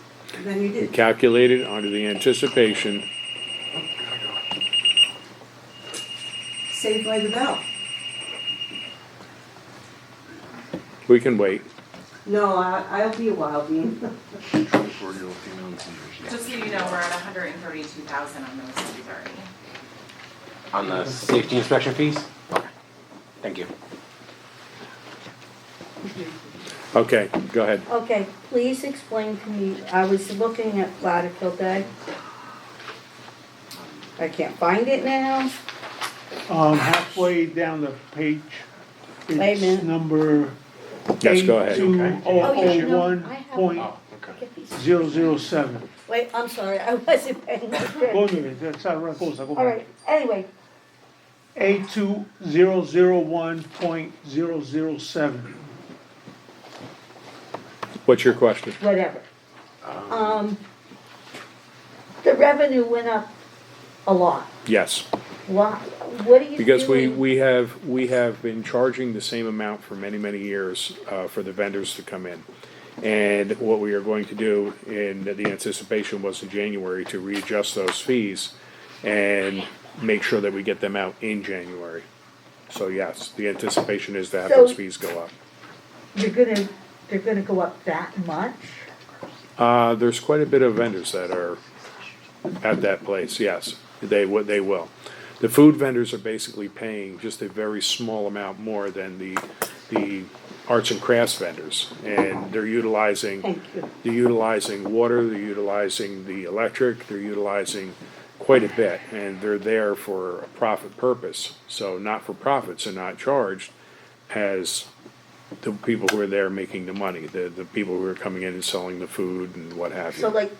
you We didn't. calculated under the anticipation. Saved by the bell. We can wait. No, I'll be a wild bean. Just so you know, we're at 132,000 on those fees already. On the safety inspection fees? Okay, thank you. Okay, go ahead. Okay, please explain to me, I was looking at Plattekill Day. I can't find it now. Halfway down the page, Wait a it's minute. number Yes, go ahead. 8200.007. Wait, I'm sorry, I wasn't paying attention. Go ahead, that's how it goes. All right, anyway, A2001.007. What's your question? whatever. The revenue went up a lot. Yes. Why, what are you doing? Because we have been charging the same amount for many, many years, for the vendors to come in. And what we are going to do, in the anticipation was in January, to readjust those fees and make sure that we get them out in January. So yes, the anticipation is to have those So- fees go up. They're gonna go up that much? There's quite a bit of vendors that are at that place, yes, they will. The food vendors are basically paying just a very small amount more than the arts and crafts vendors. And they're utilizing, Thank you. water, they're utilizing the electric, they're utilizing quite a bit, and they're there for a profit purpose. So not-for-profits are not charged as the people who are there making the money, the people who are coming in and selling the food and what have you. So like,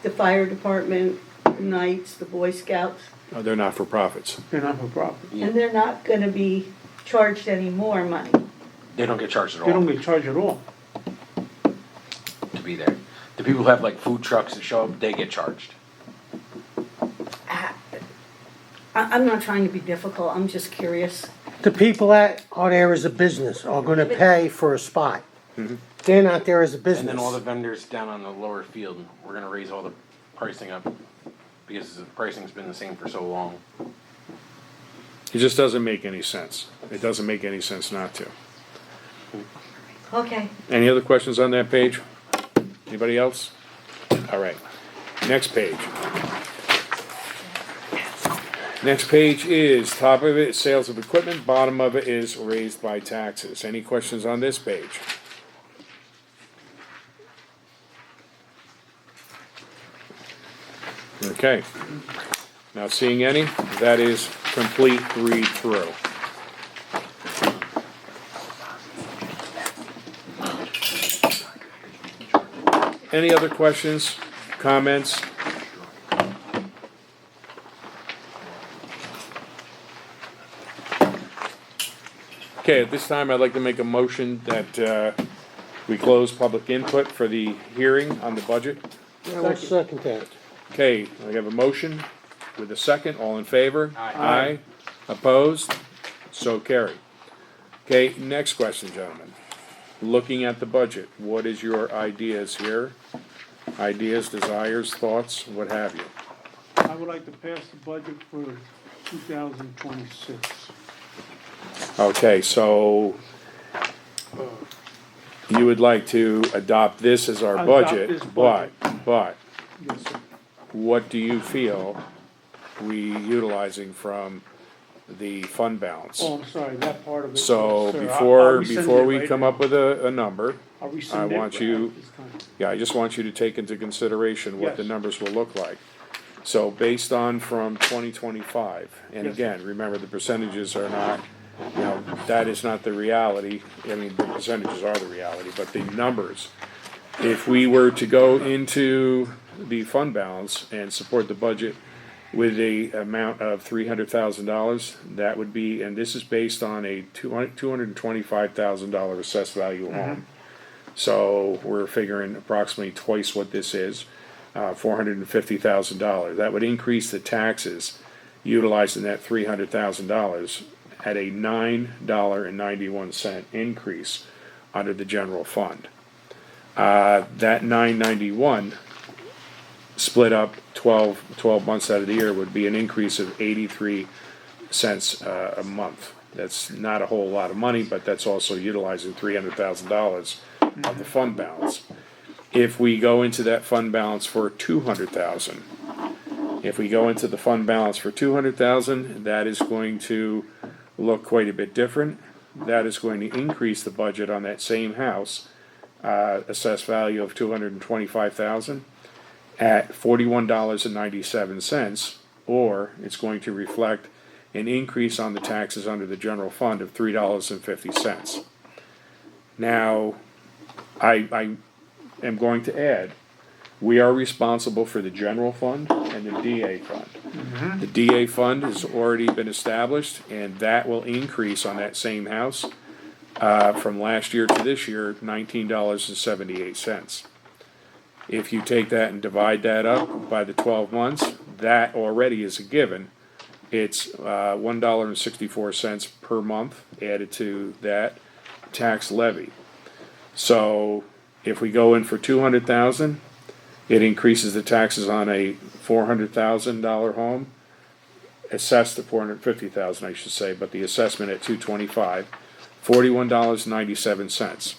the fire department, the Knights, the Boy Scouts, They're not-for-profits. They're not for profit. and they're not gonna be charged any more money. They don't get charged at They don't all get charged at all. to be there. The people who have like food trucks that show up, they get charged. I'm not trying to be difficult, I'm just curious. The people that are there as a business are gonna pay for a spot. They're not there as a And then all the business. vendors down on the lower field, we're gonna raise all the pricing up because the pricing's been the same for so long. It just doesn't make any sense. It doesn't make any sense not to. Okay. Any other questions on that page? Anybody else? All right, next page. Next page is, top of it, sales of equipment, bottom of it is raised by taxes. Any questions on this page? Okay. Not seeing any, that is complete read-through. Any other questions, comments? Okay, at this time, I'd like to make a motion that we close public input for the hearing on the budget. I will second that. Okay, I have a motion with a second, all in favor? Aye. Opposed? So carried. Okay, next question, gentlemen. Looking at the budget, what is your ideas here? Ideas, desires, thoughts, what have you? I would like to pass the budget for 2026. Okay, so you would like to adopt this as our Adopt budget, this but budget. Yes, sir. what do you feel we utilizing from the fund balance? Oh, I'm sorry, that part of it. So sir, I'll before resend it we right come now. up with a number, I'll resend I it want right you- after this time. yeah, I just want you to take into consideration what the Yes. numbers will look like. So based on from 2025, and Yes. again, remember the percentages are not, that is not the reality. I mean, the percentages are the reality, but the numbers. If we were to go into the fund balance and support the budget with a amount of $300,000, that would be, and this is based on a $225,000 assessed value home. So we're figuring approximately twice what this is, $450,000. That would increase the taxes utilizing that $300,000 at a $9.91 increase under the general fund. That $9.91 split up 12 months out of the year would be an increase of 83 cents a month. That's not a whole lot of money, but that's also utilizing $300,000 of the fund balance. If we go into that fund balance for 200,000, if we go into the fund balance for 200,000, that is going to look quite a bit different. That is going to increase the budget on that same house, assessed value of 225,000 at $41.97, or it's going to reflect an increase on the taxes under the general fund of $3.50. Now, I am going to add We are responsible for the general fund and the DA fund. The DA fund has already been established, and that will increase on that same house, from last year to this year, $19.78. If you take that and divide that up by the 12 months, that already is a given. It's $1.64 per month added to that tax levy. So if we go in for 200,000, it increases the taxes on a $400,000 home, assessed at 450,000, I should say, but the assessment at 225, $41.97.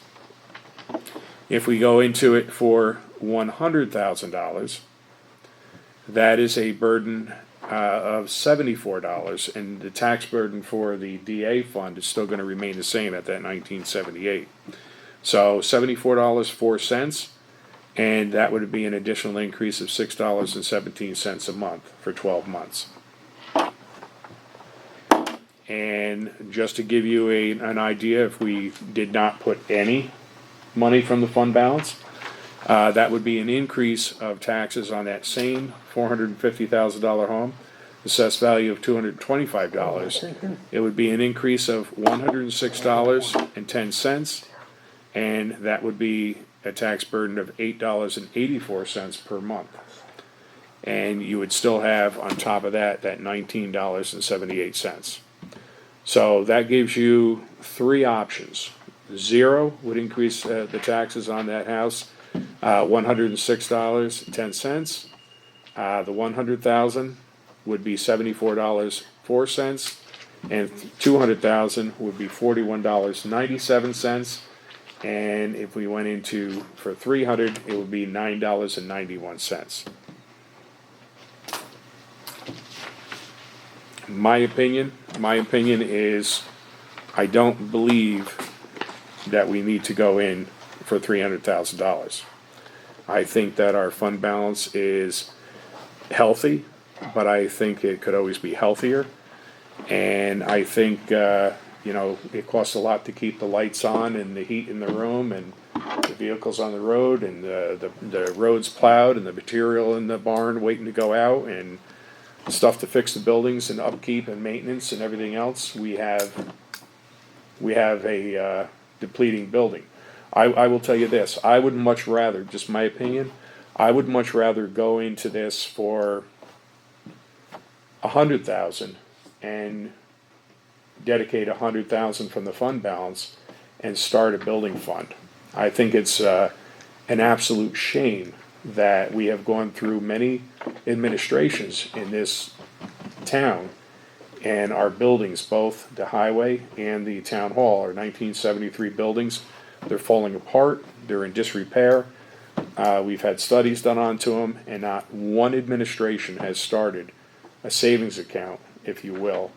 If we go into it for $100,000, that is a burden of $74, and the tax burden for the DA fund is still going to remain the same at that $19.78. So $74.04, and that would be an additional increase of $6.17 a month for 12 months. And just to give you an idea, if we did not put any money from the fund balance, that would be an increase of taxes on that same $450,000 home, assessed value of $225. It would be an increase of $106.10, and that would be a tax burden of $8.84 per month. And you would still have on top of that $19.78. So that gives you three options. 0 would increase the taxes on that house, $106.10. The 100,000 would be $74.04, and 200,000 would be $41.97. And if we went into for 300, it would be $9.91. My opinion is, I don't believe that we need to go in for $300,000. I think that our fund balance is healthy, but I think it could always be healthier. And I think, it costs a lot to keep the lights on and the heat in the room and the vehicles on the road and the roads plowed and the material in the barn waiting to go out and stuff to fix the buildings and upkeep and maintenance and everything else. We have a depleting building. I will tell you this, I would much rather, just my opinion, I would much rather go into this for 100,000 and dedicate 100,000 from the fund balance and start a building fund. I think it's an absolute shame that we have gone through many administrations in this town, and our buildings, both the highway and the town hall, are 1973 buildings. They're falling apart, they're in disrepair. We've had studies done onto them, and not one administration has started a savings account, if you will,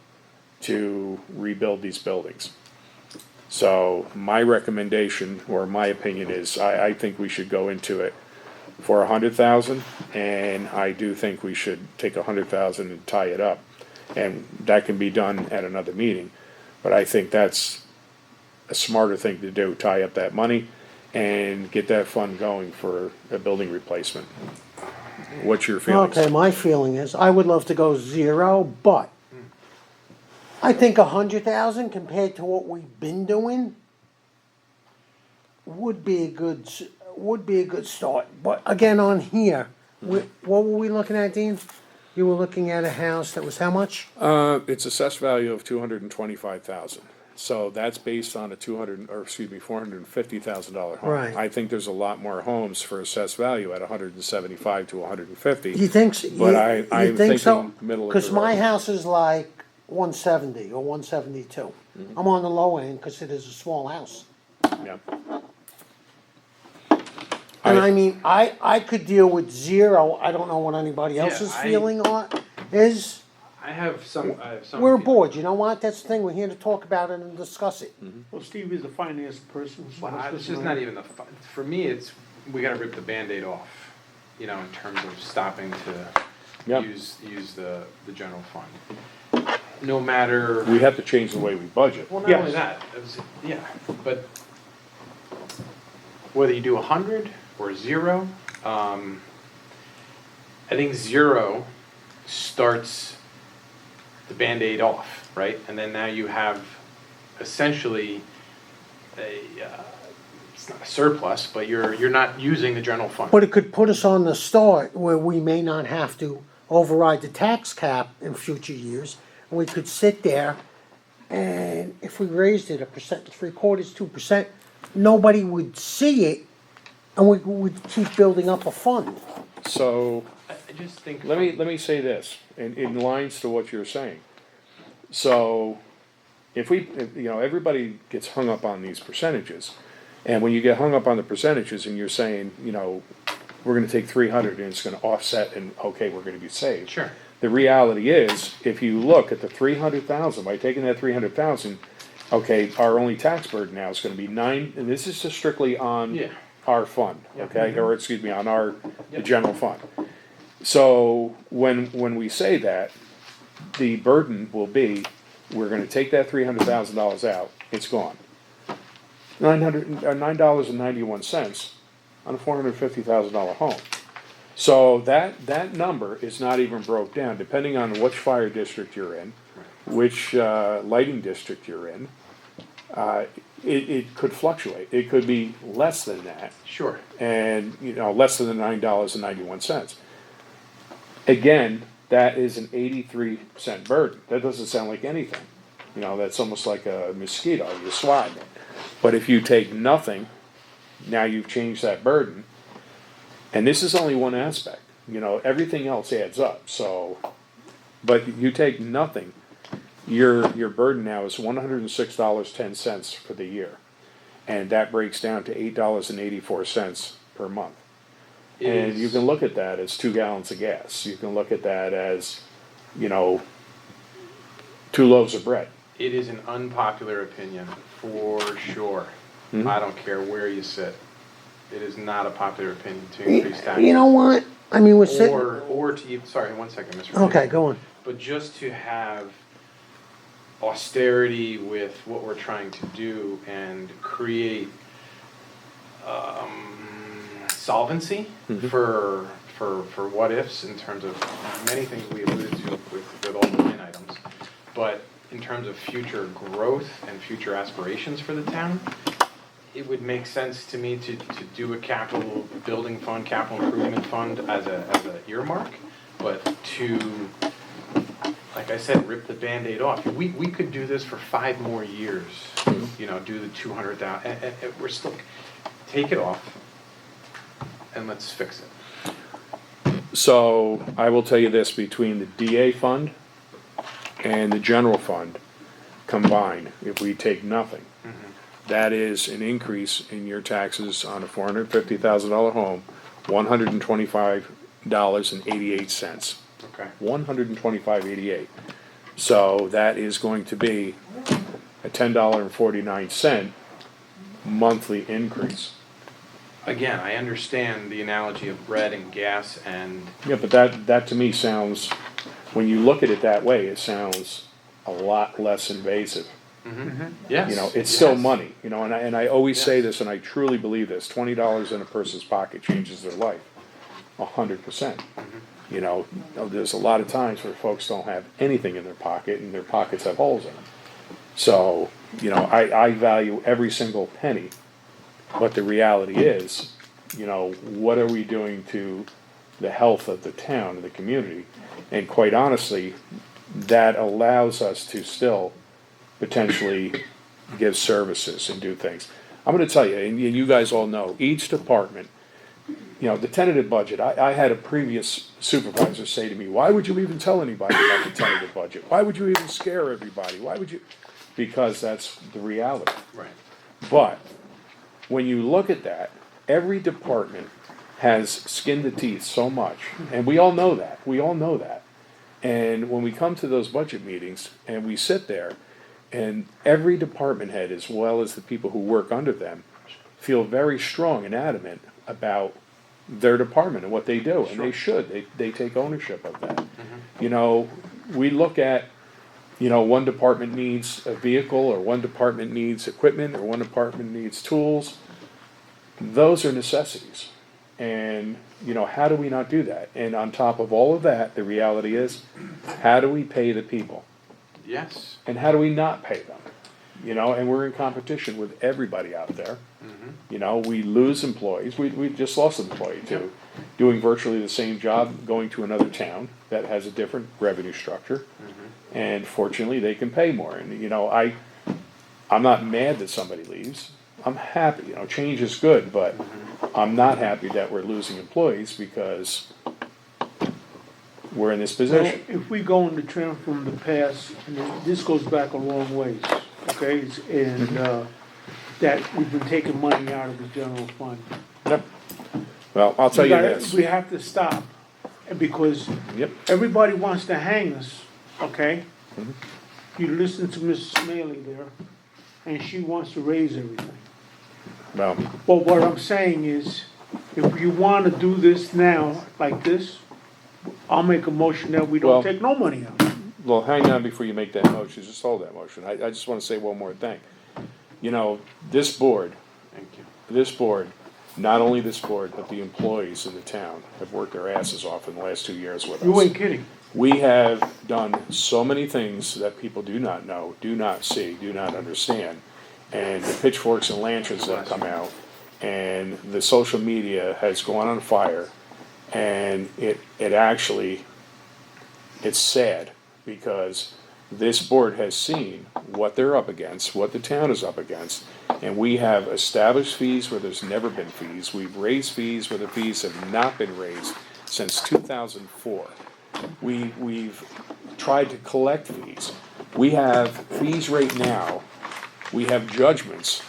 to rebuild these buildings. So my recommendation, or my opinion is, I think we should go into it for 100,000, and I do think we should take 100,000 and tie it up, and that can be done at another meeting. But I think that's a smarter thing to do, tie up that money and get that fund going for a building replacement. What's your feelings? Okay, my feeling is, I would love to go 0, but I think 100,000 compared to what we've been doing would be a good start. But again, on here, what were we looking at, Dean? You were looking at a house that was how much? It's assessed value of $225,000. So that's based on a $450,000 home. Right. I think there's a lot more homes for assessed value at 175 to 150. You think so? But I'm think so? thinking middle of the Because my road. house is like 170 or 172. I'm on the low end because it is a small house. Yeah. And I mean, I could deal with 0. I don't know what anybody else's I- feeling is. I have some. We're people- bored, you know what? That's the thing, we're here to talk about it and discuss it. Well, Steve is a finance person, so. Well, let's it's listen just to not him. even for me, it's, we gotta rip the Band-Aid off, in terms of stopping to Yep. use the general fund. No matter, We have to change the way we budget. well, not Yes. only that, but whether you do 100 or 0, I think 0 starts the Band-Aid off, right? And then now you have essentially it's not a surplus, but you're not using the general fund. But it could put us on the start where we may not have to override the tax cap in future years. And we could sit there and if we raised it 1%, 3/4, 2%, nobody would see it and we would keep building up a fund. So, I just think. let me say this, in lines to what you're saying. So, if everybody gets hung up on these percentages, and when you get hung up on the percentages and you're saying, we're gonna take 300 and it's gonna offset and, okay, we're gonna be saved. Sure. The reality is, if you look at the 300,000, by taking that 300,000, okay, our only tax burden now is gonna be 9, and this is just strictly on Yeah. our fund, okay, or excuse me, on the Yep. general fund. So, when we say that, the burden will be, we're gonna take that $300,000 out, it's gone. $9.91 on a $450,000 home. So that number is not even broke down, depending on which fire district you're in, which lighting district you're in. It could fluctuate. It could be less than that, Sure. and less than the $9.91. Again, that is an 83-cent burden. That doesn't sound like anything. That's almost like a mosquito. You swat it. But if you take nothing, now you've changed that burden. And this is only one aspect. Everything else adds up. So, but you take nothing, your burden now is $106.10 for the year, and that breaks down to $8.84 per month. And you can look at that as 2 gallons of gas. You can look at that as, 2 loaves of bread. It is an unpopular opinion, for sure. I don't care where you sit. It is not a popular opinion to increase taxes. You know what? I mean, we're sitting. Or to, sorry, 1 second, Mr. Okay, go on. But just to have austerity with what we're trying to do and create solvency for what ifs in terms of many things we alluded to with all the line items, but in terms of future growth and future aspirations for the town, it would make sense to me to do a capital building fund, capital improvement fund as a earmark, but to, like I said, rip the Band-Aid off. We could do this for 5 more years, do the 200,000, and we're still, take it off, and let's fix it. So, I will tell you this, between the DA fund and the general fund combined, if we take nothing, that is an increase in your taxes on a $450,000 home, $125.88. Okay. $125.88. So that is going to be a $10.49 monthly increase. Again, I understand the analogy of bread and gas and. Yeah, but that to me sounds, when you look at it that way, it sounds a lot less invasive. Yes. It's still money, and I always say this, and I truly believe this, $20 in a person's pocket changes their life, 100%. There's a lot of times where folks don't have anything in their pocket, and their pockets have holes in them. So, I value every single penny, but the reality is, what are we doing to the health of the town and the community? And quite honestly, that allows us to still potentially give services and do things. I'm gonna tell you, and you guys all know, each department, the tentative budget, I had a previous supervisor say to me, why would you even tell anybody about the tentative budget? Why would you even scare everybody? Why would you? Because that's the reality. Right. But when you look at that, every department has skinned the teeth so much, and we all know that. And when we come to those budget meetings and we sit there, and every department head, as well as the people who work under them, feel very strong and adamant about their department and what they do, and they should. They take ownership of that. We look at, one department needs a vehicle, or one department needs equipment, or one department needs tools. Those are necessities. And, you know, how do we not do that? And on top of all of that, the reality is, how do we pay the people? Yes. And how do we not pay them? You know, and we're in competition with everybody out there. You know, we lose employees, we just lost an employee too, doing virtually the same job, going to another town that has a different revenue structure. And fortunately, they can pay more, and, you know, I'm not mad that somebody leaves, I'm happy, you know, change is good, but I'm not happy that we're losing employees because we're in this Well, position. if we go in the trend from the past, and this goes back a long ways, okay? And, that we've been taking money out of the general fund. Yep. Well, I'll tell you this. We have to stop, and because Yep. everybody wants to hang us, okay? You listen to Mrs. Smaley there, and she wants to raise everything. Well, But what I'm saying is, if you wanna do this now, like this, I'll make a motion that we Well- don't take no money out. well, hang on before you make that motion, just hold that motion. I just wanna say one more thing. You know, this board, not only this board, but the employees in the town have worked their asses off in the last 2 years with us. You ain't kidding. We have done so many things that people do not know, do not see, do not understand. And the pitchforks and lanterns that have come out, and the social media has gone on fire. And it actually, it's sad, because this board has seen what they're up against, what the town is up against. And we have established fees where there's never been fees. We've raised fees where the fees have not been raised since 2004. We've tried to collect fees. We have fees right now, we have judgments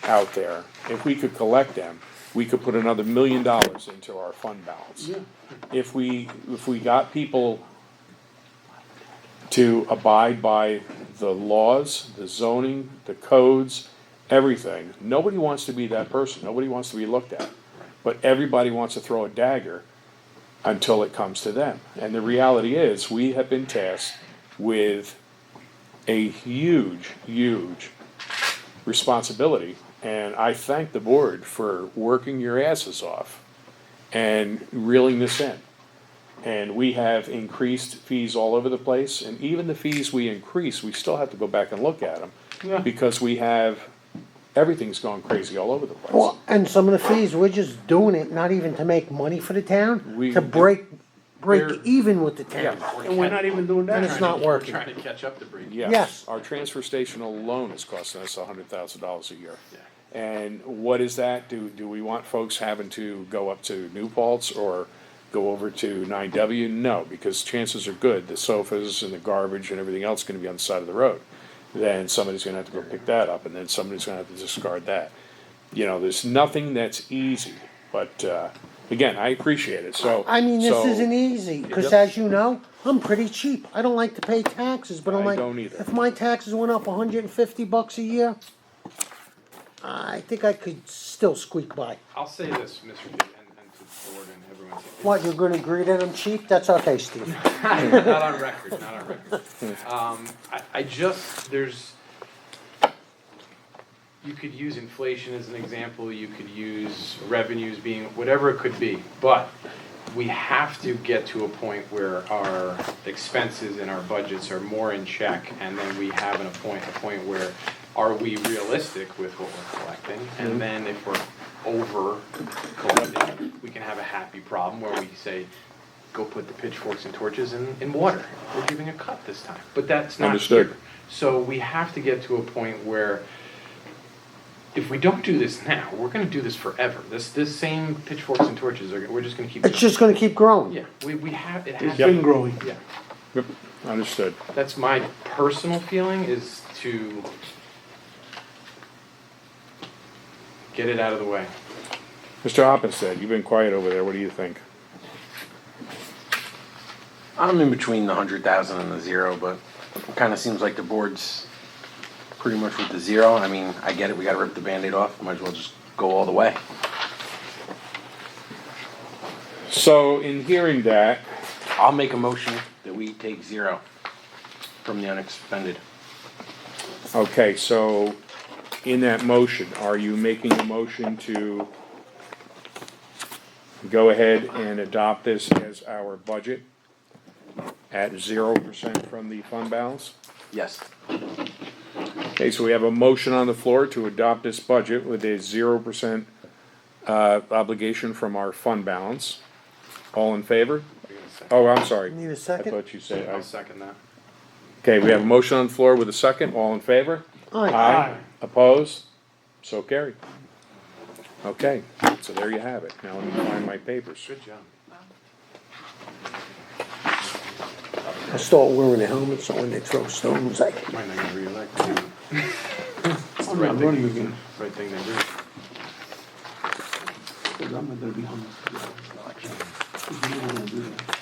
out there. If we could collect them, we could put another $1 million into our fund balance. If we got people to abide by the laws, the zoning, the codes, everything. Nobody wants to be that person, nobody wants to be looked at. But everybody wants to throw a dagger until it comes to them. And the reality is, we have been tasked with a huge, huge responsibility. And I thank the board for working your asses off and reeling this in. And we have increased fees all over the place, and even the fees we increase, we still have to go back and look at them. Yeah. Because we have, everything's gone crazy all over the place. Well, and some of the fees, we're just doing it not even to make money for the town, We- to break We're- even with the town. And we're not even doing And that. it's not working. We're trying to catch up to break. Yes. Our transfer station alone is costing us $100,000 a year. And what is that? Do we want folks having to go up to New Paltz or go over to 9W? No, because chances are good, the sofas and the garbage and everything else is gonna be on the side of the road. Then somebody's gonna have to go pick that up, and then somebody's gonna have to discard that. You know, there's nothing that's easy, but, again, I appreciate it, so. I mean, this so- isn't easy, cause Yep. as you know, I'm pretty cheap. I don't like to pay taxes, but I'm I like, don't either. if my taxes went up $150 a year, I think I could still squeak by. I'll say this, Mr. Dick, and to the board and everyone. What, you're gonna agree that I'm cheap? That's okay, Steve. Not on record, not on record. I just, you could use inflation as an example, you could use revenues being, whatever it could be, but we have to get to a point where our expenses and our budgets are more in check, and then we have a point where, are we realistic with what we're collecting? And then if we're over collecting, we can have a happy problem where we say, go put the pitchforks and torches in water. We're giving a cut this time, but that's not Understood. here. So we have to get to a point where if we don't do this now, we're gonna do this forever. This same pitchforks and torches we're just gonna keep. It's just gonna keep growing. Yeah, we have, it It's has. been growing. Yeah, Yep, understood. that's my personal feeling, is to get it out of the way. Mr. Hoppenstead, you've been quiet over there, what do you think? I'm in between the 100,000 and the 0, but it kinda seems like the board's pretty much with the 0. I mean, I get it, we gotta rip the Band-Aid off, might as well just go all the way. So, in hearing that, I'll make a motion that we take 0 from the unexpended. okay, so in that motion, are you making a motion to go ahead and adopt this as our budget at 0% from the fund balance? Yes. Okay, so we have a motion on the floor to adopt this budget with a 0% obligation from our fund balance. All in favor? Oh, I'm sorry. Need a I second? thought you said, I'll second that. okay, we have a motion on the floor with a second. All in favor? Aye. Opposed? So carried. Okay, so there you have it. Now let me find my papers. Good job. I'll start wearing a helmet so when they throw stones, I Might not get reelected. I'm not running again, Right thing to do. because I'm not gonna be on this election. You know I'm gonna do that.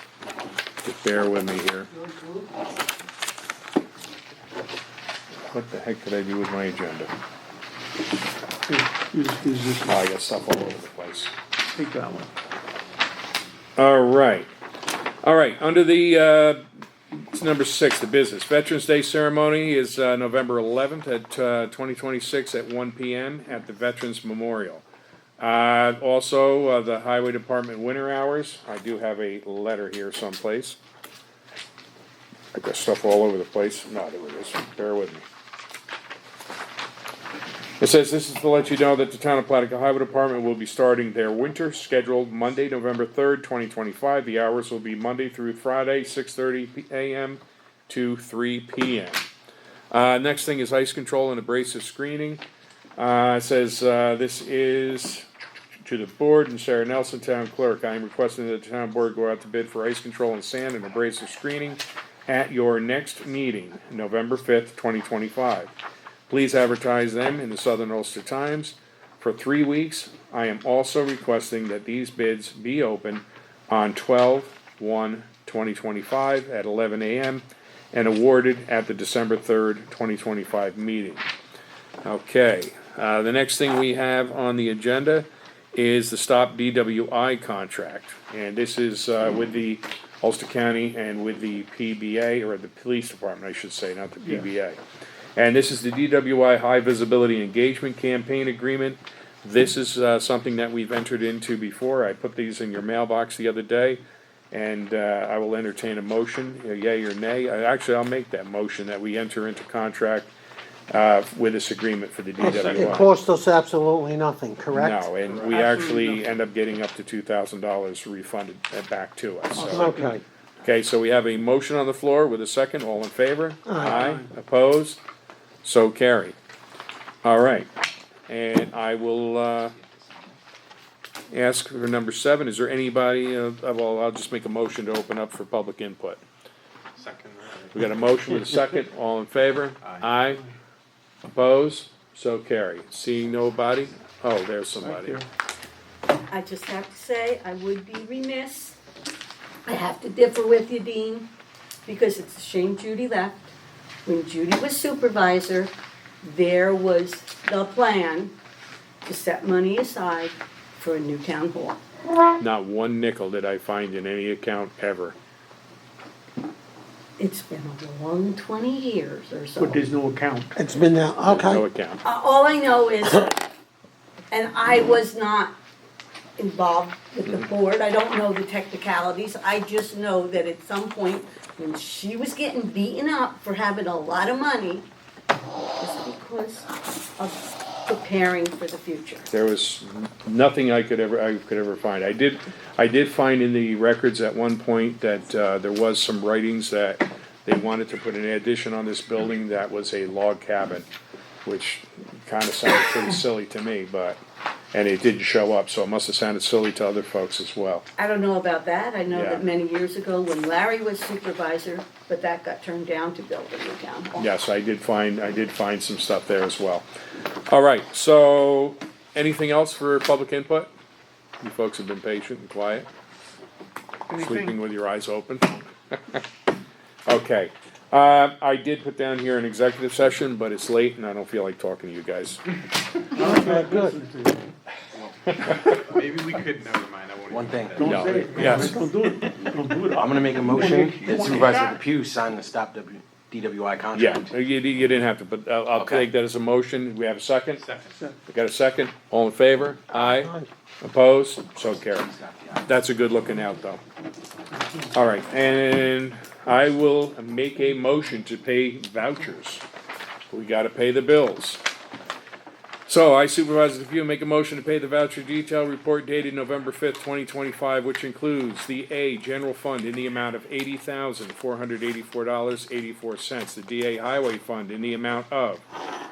Just bear with me here. What the heck did I do with my agenda? Is this, Oh, I got stuff all over the place. take that one. All right, under the, it's number 6, the business. Veterans Day ceremony is November 11th at 2026 at 1 PM at the Veterans Memorial. Also, the Highway Department winter hours, I do have a letter here someplace. I got stuff all over the place. No, there it is. Bear with me. It says, this is to let you know that the Town of Palatka Highway Department will be starting their winter scheduled Monday, November 3rd, 2025. The hours will be Monday through Friday, 6:30 AM to 3 PM. Next thing is ice control and abrasive screening. It says, this is to the board and Sarah Nelson, Town Clerk. I am requesting that the Town Board go out to bid for ice control and sand and abrasive screening at your next meeting, November 5th, 2025. Please advertise them in the Southern Ulster Times for 3 weeks. I am also requesting that these bids be open on 12/1/2025 at 11 AM and awarded at the December 3rd, 2025 meeting. Okay, the next thing we have on the agenda is the Stop DWI contract. And this is with the Ulster County and with the PBA, or the Police Department, I should say, not the PBA. And this is the DWI High Visibility Engagement Campaign Agreement. This is something that we've entered into before. I put these in your mailbox the other day, and I will entertain a motion, yea or nay. Actually, I'll make that motion that we enter into contract with this agreement for the It DWI. cost us absolutely nothing, correct? No, and we actually end up getting up to $2,000 refunded back to us. So. Okay. Okay, so we have a motion on the floor with a second. All in favor? Aye. Opposed? So carried. All right, and I will ask for number 7. Is there anybody, well, I'll just make a motion to open up for public input. Second. We got a motion with a second. All in favor? Aye. Opposed? So carried. Seeing nobody? Oh, there's somebody. I just have to say, I would be remiss. I have to differ with you, Dean, because it's a shame Judy left. When Judy was supervisor, there was the plan to set money aside for a new town hall. Not one nickel did I find in any account ever. It's been a long 20 years or so. But there's no account. It's been there, No okay. account. All I know is, and I was not involved with the board, I don't know the technicalities, I just know that at some point, when she was getting beaten up for having a lot of money, it's because of preparing for the future. There was nothing I could ever find. I did find in the records at one point that there was some writings that they wanted to put an addition on this building that was a log cabin, which kind of sounded pretty silly to me, and it didn't show up, so it must have sounded silly to other folks as well. I don't know about that, I know Yeah. that many years ago when Larry was supervisor, but that got turned down to build a new town hall. Yes, I did find some stuff there as well. All right, so anything else for public input? You folks have been patient and quiet, sleeping with your eyes open. Okay, I did put down here an executive session, but it's late and I don't feel like talking to you guys. Okay, good. Maybe we could, never mind, I won't. One thing. Don't No, say it. yes. Don't do it. Don't do it. I'm gonna make a motion that Supervisor Depew sign the Stop DWI Yeah, contract. you didn't have to, but I'll Okay. take that as a motion. We have a second? Second. We got a second? All in favor? Aye. Aye. Opposed? So carried. That's a good looking out, though. All right, and I will make a motion to pay vouchers. We gotta pay the bills. So I, Supervisor DePew, make a motion to pay the voucher detail report dated November 5th, 2025, which includes the A, general fund in the amount of $80,484.84. The DA highway fund in the amount of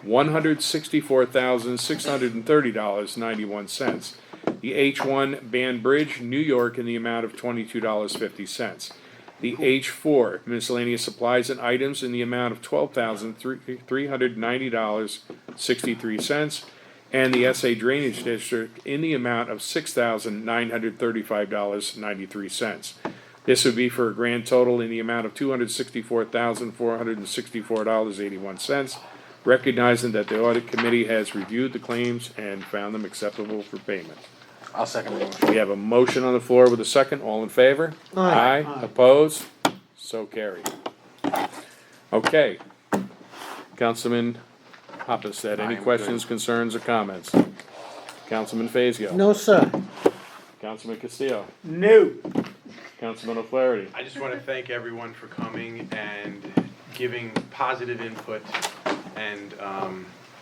$164,630.91. The H1 Band Bridge, New York, in the amount of $22.50. The H4 miscellaneous supplies and items in the amount of $12,390.63, and the SA Drainage District in the amount of $6,935.93. This would be for a grand total in the amount of $264,464.81, recognizing that the audit committee has reviewed the claims and found them acceptable for payment. I'll second the motion. We have a motion on the floor with a second. All in favor? Aye. Opposed? So carried. Okay. Councilman Hoppestead, any I am questions, good. concerns, or comments? Councilman Fazio? No, sir. Councilman Castillo? No. Councilman O'Flaherty? I just want to thank everyone for coming and giving positive input and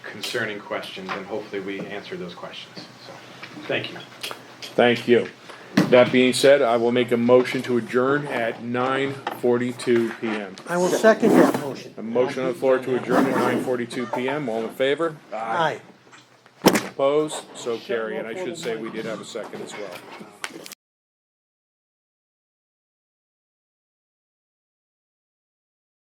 concerning questions, and hopefully we answered those questions. So, thank you. Thank you. That being said, I will make a motion to adjourn at 9:42 PM. I will second that motion. A motion on the floor to adjourn at 9:42 PM. All in favor? Aye. Opposed? So carry. And I should say we did have a second as well.